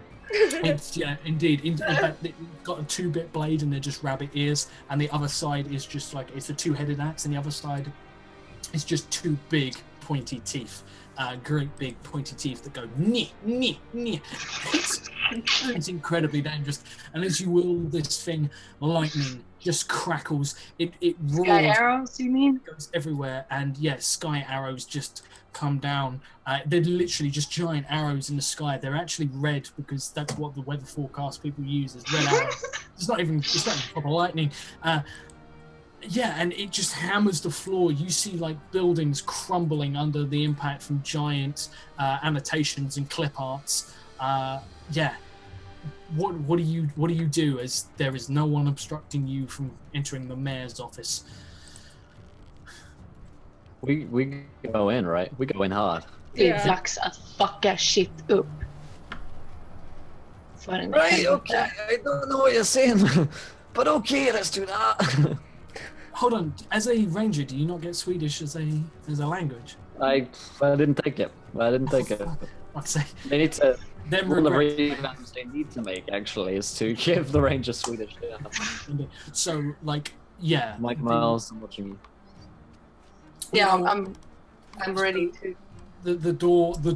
Yeah, indeed. In fact, it's got a 2-bit blade and they're just rabbit ears, and the other side is just like, it's a 2-headed axe, and the other side is just 2 big pointy teeth. Great big pointy teeth that go nee, nee, nee. It's incredibly dangerous. And as you wield this thing, lightning just crackles. It roars. Sky arrows, you mean? Goes everywhere, and yes, sky arrows just come down. They're literally just giant arrows in the sky. They're actually red because that's what the weather forecast people use, is red arrows. It's not even proper lightning. Yeah, and it just hammers the floor. You see like buildings crumbling under the impact from giant annotations and clip arts. Yeah. What do you do as there is no one obstructing you from entering the mayor's office? We go in, right? We go in hard. Det är dags att fucka shit upp. Right, okay. I don't know what you're saying, but okay, let's do that. Hold on. As a ranger, do you not get Swedish as a language? I didn't take it. I'd say They need to. them One of the regret. revamps they need to make actually is to give the Ranger Swedish. Yeah. So like, yeah. Mike Miles, I'm watching you. Yeah, I'm ready to. The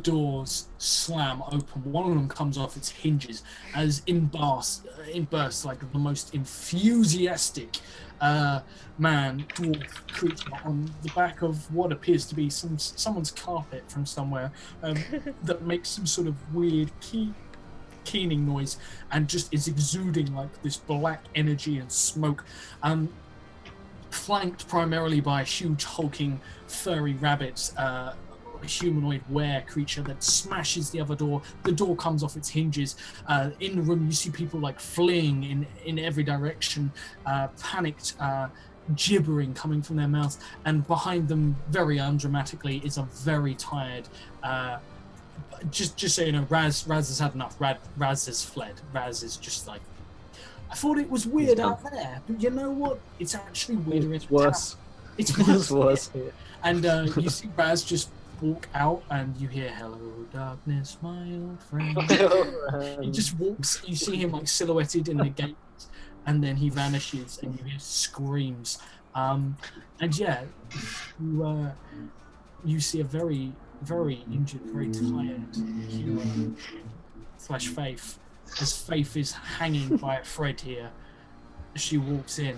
doors slam open. One of them comes off its hinges as in bursts like the most enthusiastic man, dwarf creature on the back of what appears to be someone's carpet from somewhere that makes some sort of weird keening noise and just is exuding like this black energy and smoke. Flanked primarily by a huge hulking furry rabbit, a humanoid were creature that smashes the other door. The door comes off its hinges. In the room you see people like fleeing in every direction, panicked, gibbering coming from their mouths, and behind them very undramatically is a very tired just so you know, Raz has had enough. Raz has fled. Raz is just like, I thought it was weird out there, but you know what? It's actually weirder. It's worse. It's It's worse. And you see Raz just walk out, and you hear "Hello, darkness, my old friend." He just walks. You see him like silhouetted in the gate, and then he vanishes, and you hear screams. And yeah, you see a very, very injured, very tired hero / Faith. As Faith is hanging by a thread here, she walks in.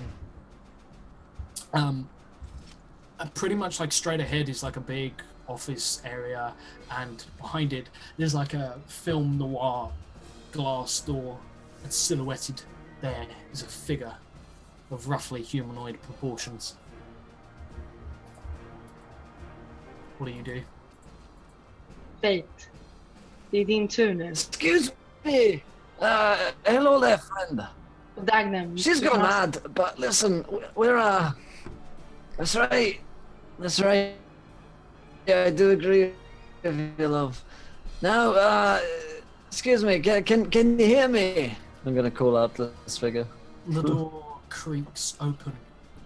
Pretty much like straight ahead is like a big office area, and behind it there's like a film noir glass door, and silhouetted there is a figure of roughly humanoid proportions. What do you do? Fate. Det är din tur nu. Excuse me. Hello there, friend. Dagnum. She's gone mad, but listen, we're That's right. Yeah, I do agree with you, love. Now, excuse me, can you hear me? I'm gonna call out this figure. The door creaks open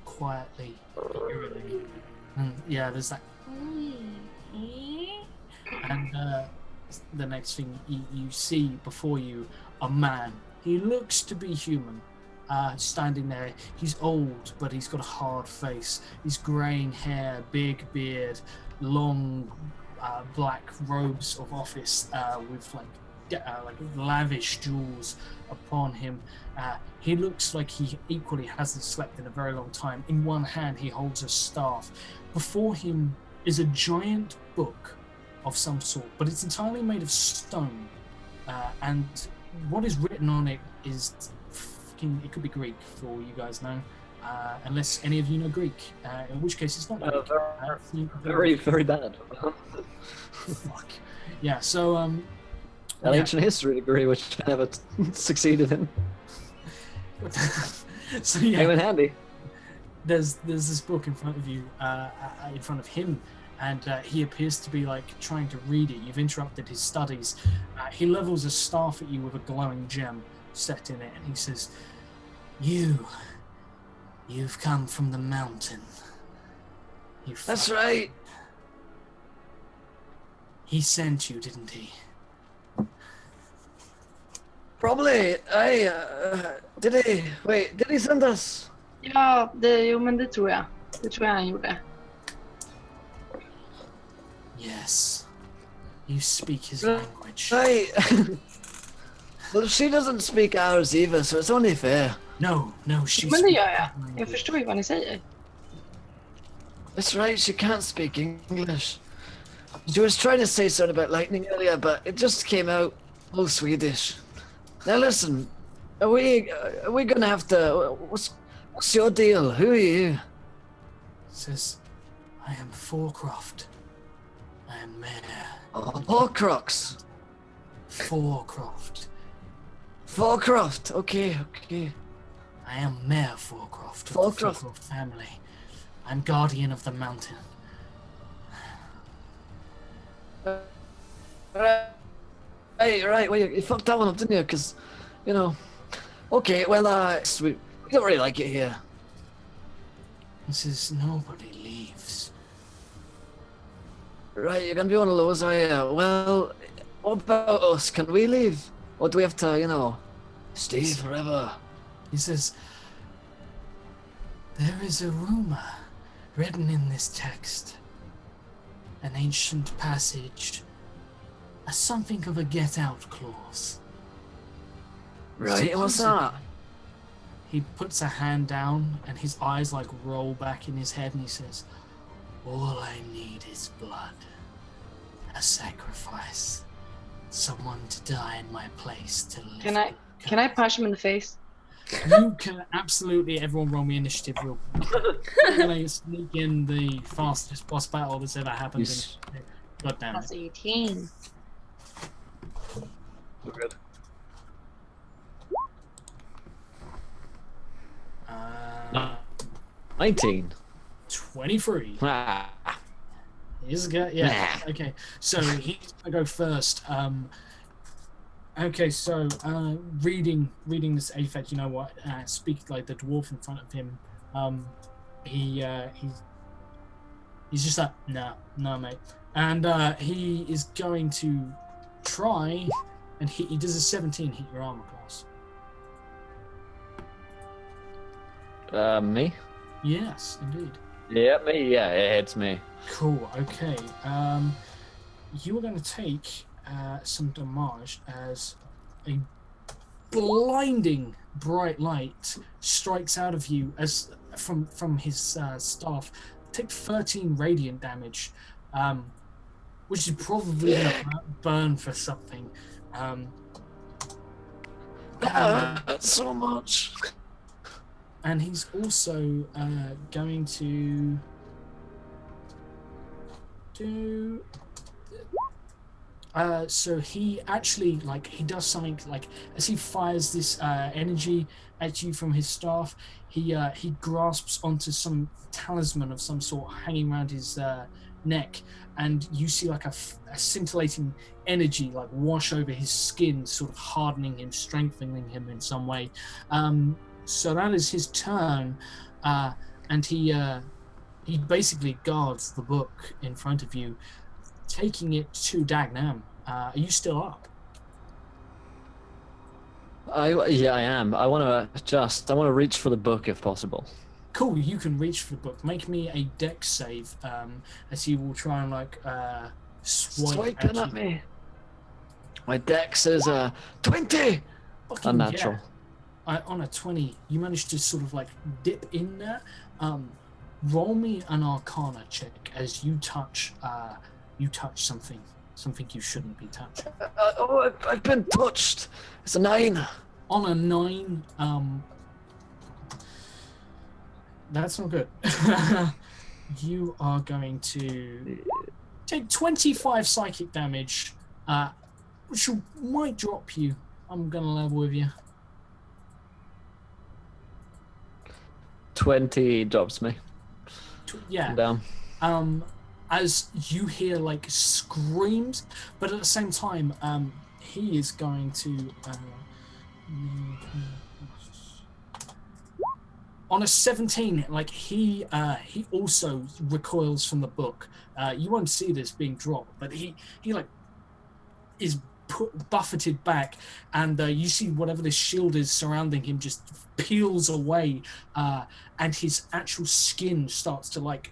quietly, eerily. And yeah, there's that. And the next thing you see before you, a man. He looks to be human, standing there. He's old, but he's got a hard face. He's greying hair, big beard, long black robes of office with like lavish jewels upon him. He looks like he equally hasn't slept in a very long time. In one hand, he holds a staff. Before him is a giant book of some sort, but it's entirely made of stone. And what is written on it is it could be Greek for all you guys know, unless any of you know Greek, in which case it's not Greek. Very, very bad. Fuck. Yeah, so An ancient history degree, which I never succeeded in. So yeah, Came in handy. there's this book in front of you, in front of him, and he appears to be like trying to read it. You've interrupted his studies. He levels a staff at you with a glowing gem set in it, and he says, You've come from the mountain. That's right. He sent you, didn't he? Probably. Did he? Wait, did he send us? Ja, jo men det tror jag. Det tror jag han gjorde. Yes. You speak his language. Right. Well, she doesn't speak ours either, so it's only fair. No, she Men det speaks gör jag. that language. Jag förstår ju vad ni säger. That's right, she can't speak English. She was trying to say something about lightning earlier, but it just came out all Swedish. Now listen, are we gonna have to? What's your deal? Who are you? Says, I am Forcroft. I am mayor. Oh, Horcrux. Forcroft. Forcroft. Okay. I am Mayor Forcroft of the Forcroft. Forcroft family. I'm guardian of the mountain. Right. Well, you fucked that one up, didn't you? Because, Okay. Well, we don't really like it here. He says, nobody leaves. Right, you're gonna be one of those, are you? Well, what about us? Can we leave? Or do we have to, stay forever? He says, there is a rumor written in this text, an ancient passage, something of a get-out clause. Right, what's that? He puts a hand down and his eyes like roll back in his head and he says, all I need is blood. A sacrifice. Someone to die in my place to live. Can I punch him in the face? You can absolutely, everyone roll me initiative real quick. I'm gonna sneak in the fastest boss battle that's ever happened. Yes. God damn That's it. 18. We're good. 19. 23. Ah. He's good. Yeah. Okay. So he's gonna go first. Okay. So reading this effect, you know what? Speak like the dwarf in front of him. He's just like, no, mate. And he is going to try, and he does a 17 hit your armor class. Me? Yes, indeed. Yeah, me. Yeah, it hits me. Cool. Okay. You are going to take some damage as a blinding bright light strikes out of you as from his staff. Take 13 radiant damage, which is probably going to burn for something. That's so much. And he's also going to do. So he actually he does something as he fires this energy at you from his staff. He grasps onto some talisman of some sort hanging around his neck, and you see a scintillating energy wash over his skin, sort of hardening him, strengthening him in some way. So that is his turn, and he basically guards the book in front of you, taking it to Dagnam. Are you still up? I am. I want to reach for the book if possible. Cool, you can reach for the book. Make me a dex save, as he will try and swipe at me. My dex is 20. Fucking Unnatural. yeah. On a 20, you manage to sort of dip in there. Roll me an Arcana check as you touch something you shouldn't be touching. I've been touched. It's a 9. On a 9, that's not good. You are going to take 25 psychic damage, which might drop you. I'm gonna level with you. 20 drops me. Yeah. I'm down. as you hear like screams, but at the same time, he is going to on a 17, like he also recoils from the book. You won't see this being dropped, but he like is buffeted back, and you see whatever this shield is surrounding him just peels away, and his actual skin starts to like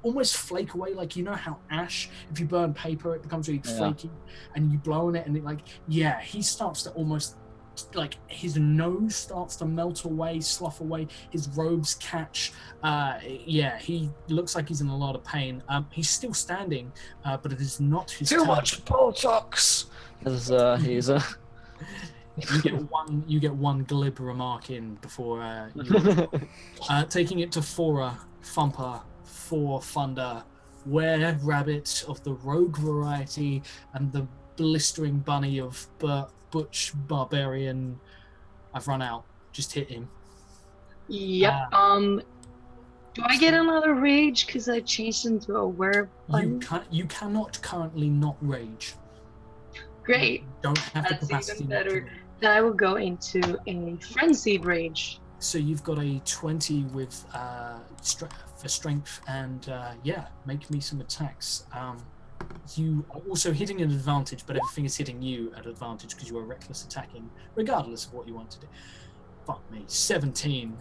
almost flake away. Like, you know how ash, if you burn paper, it becomes really flaky, and you blow on it, and it like, yeah, he starts to almost like his nose starts to melt away, slough away, his robes catch. He looks like he's in a lot of pain. He's still standing, but it is not his Too turn. much Botox. As he's You get one glib remark in before taking it to Fora, Thumper, For Thunder, Were Rabbit of the rogue variety, and the blistering bunny of Butch Barbarian. I've run out. Just hit him. Yep. Do I get another rage because I changed into a were-bunny? You cannot currently not rage. Great. You don't have the That's capacity. even better. Then I will go into a frenzied rage. So you've got a 20 with for strength, and make me some attacks. You are also hitting an advantage, but everything is hitting you at advantage because you are reckless attacking, regardless of what you want to do. Fuck me. 17.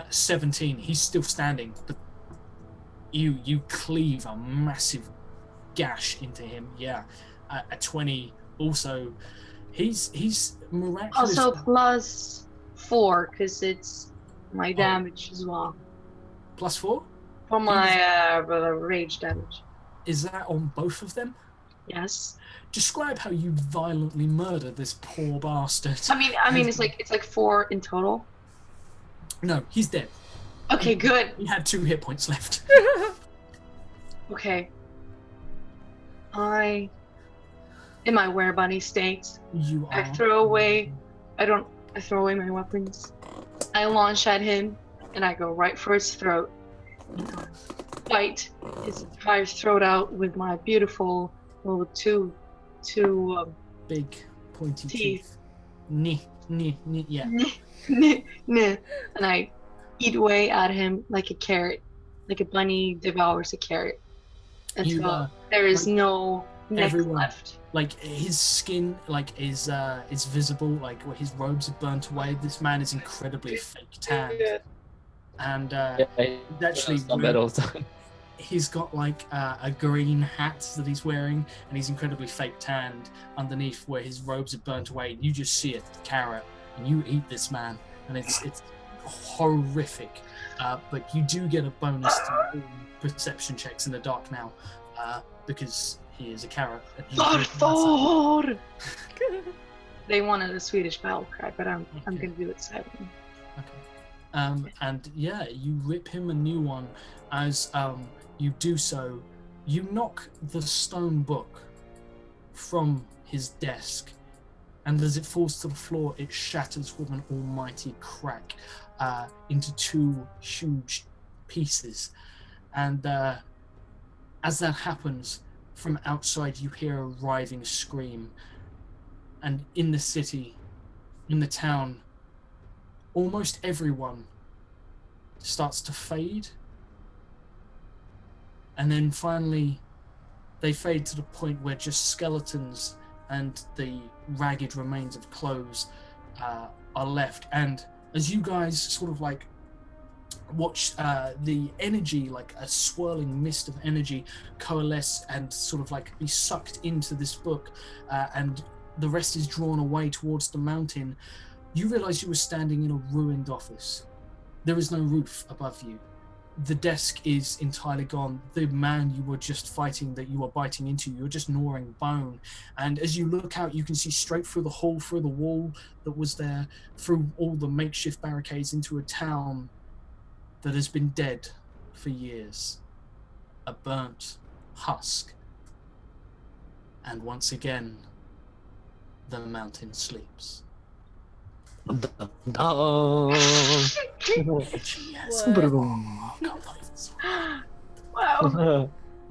17. He's still standing, but you cleave a massive gash into him. Yeah. At 20. Also, he's miraculous. Also +4 because it's my damage as well. +4? For my rage damage. Is that on both of them? Yes. Describe how you violently murder this poor bastard. I mean, it's like 4 in total. No, he's dead. Okay, good. He had 2 hit points left. Okay. In my were-bunny state, I throw away my weapons. I launch at him, and I go right for his throat. Bite his entire throat out with my beautiful little two big pointy teeth. Yeah. And I eat away at him like a carrot, like a bunny devours a carrot. And so there is no neck left. Like his skin, like is visible. Like where his robes are burnt away. This man is incredibly fake tanned, and actually he's got like a green hat that he's wearing, and he's incredibly fake tanned underneath where his robes are burnt away. You just see a carrot, and you eat this man, and it's horrific. But you do get a bonus to all perception checks in the dark now, because he is a carrot. Thor! They wanted a Swedish battle cry, but I'm gonna do it silently. Okay. And yeah, you rip him a new one. As you do so, you knock the stone book from his desk, and as it falls to the floor, it shatters with an almighty crack into 2 huge pieces. And as that happens, from outside you hear a writhing scream, and in the city, in the town, almost everyone starts to fade, and then finally they fade to the point where just skeletons and the ragged remains of clothes are left. And as you guys sort of like watch the energy, like a swirling mist of energy, coalesce and sort of like be sucked into this book, and the rest is drawn away towards the mountain, you realize you were standing in a ruined office. There is no roof above you. The desk is entirely gone. The man you were just fighting, that you were biting into, you're just gnawing bone. And as you look out, you can see straight through the hole, through the wall that was there, through all the makeshift barricades, into a town that has been dead for years. A burnt husk. And once again, the mountain sleeps. Wow.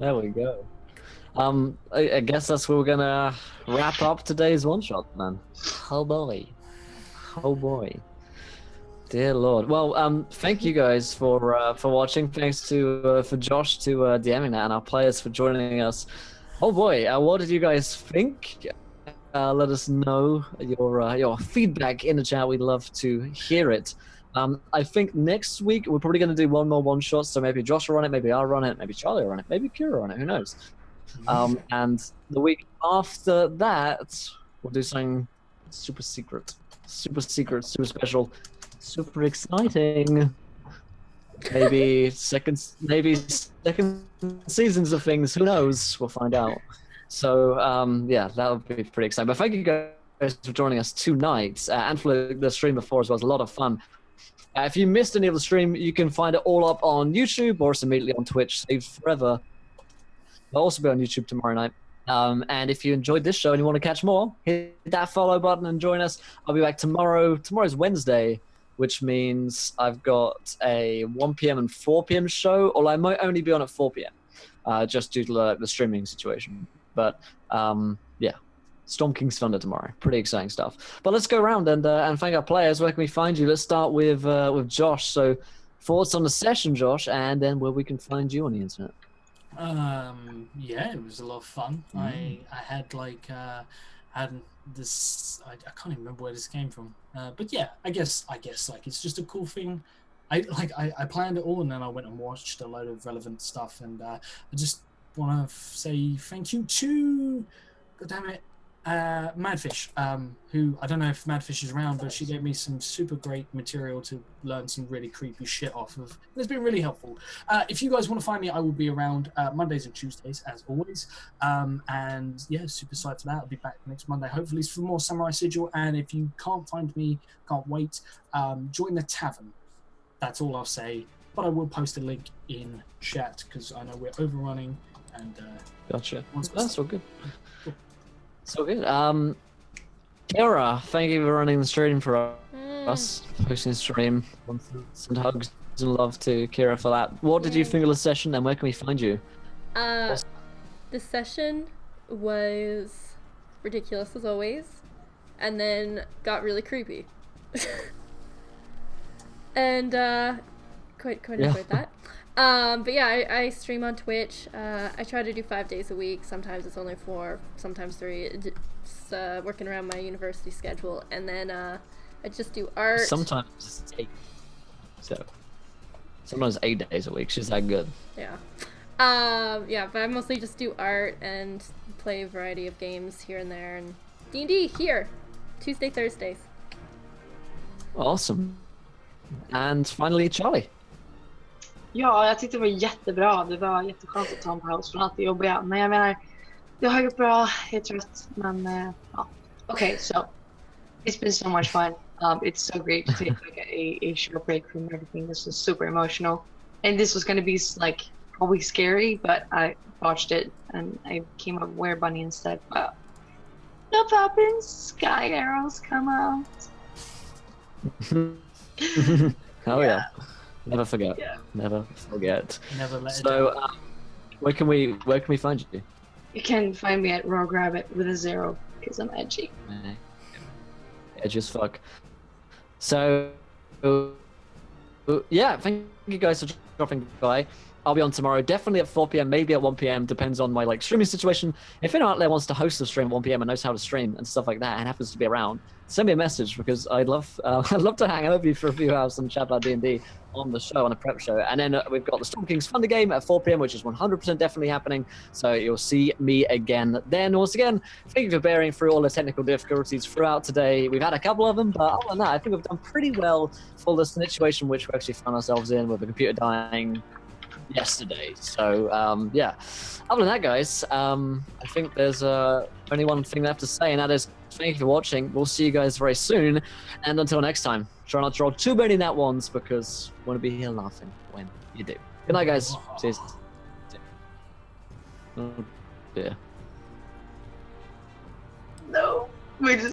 There we go. I guess that's where we're gonna wrap up today's one shot, then. Oh boy, oh boy, dear Lord. Well, thank you guys for watching. Thanks to for Josh to DMing that, and our players for joining us. Oh boy, what did you guys think? Let us know your feedback in the chat. We'd love to hear it. I think next week we're probably going to do one more one shot. So maybe Josh will run it, maybe I'll run it, maybe Charlie will run it, maybe Kira will run it. Who knows? And the week after that, we'll do something super secret, super special, super exciting. Maybe second seasons of things. Who knows? We'll find out. So yeah, that would be pretty exciting. But thank you guys for joining us tonight and for the stream before as well. It was a lot of fun. If you missed any of the stream, you can find it all up on YouTube or it's immediately on Twitch, saved forever. It'll also be on YouTube tomorrow night. And if you enjoyed this show and you want to catch more, hit that follow button and join us. I'll be back tomorrow. Tomorrow's Wednesday, which means I've got a 1 p.m. and 4 p.m. show, or I might only be on at 4 p.m. Just due to the streaming situation. But yeah, Storm King's Thunder tomorrow. Pretty exciting stuff. But let's go around and thank our players. Where can we find you? Let's start with Josh. So thoughts on the session, Josh, and then where we can find you on the internet. Yeah, it was a lot of fun. I had like had this. I can't even remember where this came from. But yeah, I guess like it's just a cool thing. I planned it all and then I went and watched a load of relevant stuff, and I just want to say thank you to, God damn it, Madfish, who, I don't know if Madfish is around, but she gave me some super great material to learn some really creepy shit off of. It's been really helpful. If you guys want to find me, I will be around Mondays and Tuesdays, as always. And yeah, super psyched for that. I'll be back next Monday, hopefully for more Samurai Sigil. And if you can't find me, can't wait, join the tavern. That's all I'll say. But I will post a link in chat, because I know we're overrunning. And gotcha. That's all good. Cool. So good. Kira, thank you for running the stream for us, hosting the stream. Send hugs and love to Kira for that. What did you think of the session, and where can we find you? The session was ridiculous as always, and then got really creepy. And quite enjoyed that. But yeah, I stream on Twitch. I try to do 5 days a week. Sometimes it's only 4, sometimes 3. It's working around my university schedule. And then I just do art. Sometimes it's 8. So sometimes 8 days a week. She's that good. Yeah. Yeah, but I mostly just do art and play a variety of games here and there. And D&D here, Tuesday, Thursdays. Awesome. And finally, Charlie. Ja, jag tyckte det var jättebra. Det var jätteskönt att ta en paus från allt det jobbiga. Men jag menar, jag har gjort bra, jag är trött, men ja. Okay, so it's been so much fun. It's so great to take like a short break from everything. This was super emotional. And this was going to be like probably scary, but I watched it and I came up Were Bunny instead. But stuff happens, sky arrows come out. Oh yeah. Never forget. Yeah. Never forget. Never let it So, where can we find you? You can find me at Rogue Rabbit with a 0 because I'm edgy. Edgy as fuck. So, yeah, thank you guys for dropping by. I'll be on tomorrow, definitely at 4 p.m, maybe at 1 p.m, depends on my streaming situation. If anyone out there wants to host a stream at 1 p.m. and knows how to stream and stuff like that and happens to be around, send me a message, because I'd love to hang out with you for a few hours and chat about D&D on the show, on a prep show. And then we've got the Storm King's Thunder game at 4 p.m, which is 100% definitely happening. So you'll see me again then. Once again, thank you for bearing through all the technical difficulties throughout today. We've had a couple of them, but other than that, I think we've done pretty well for the situation which we actually found ourselves in, with the computer dying yesterday. So yeah, other than that, guys, I think there's only one thing left to say, and that is thank you for watching. We'll see you guys very soon, and until next time, try not to roll too many nat ones, because we want to be here laughing when you do. Good night, guys. Cheers. Oh dear. No, we just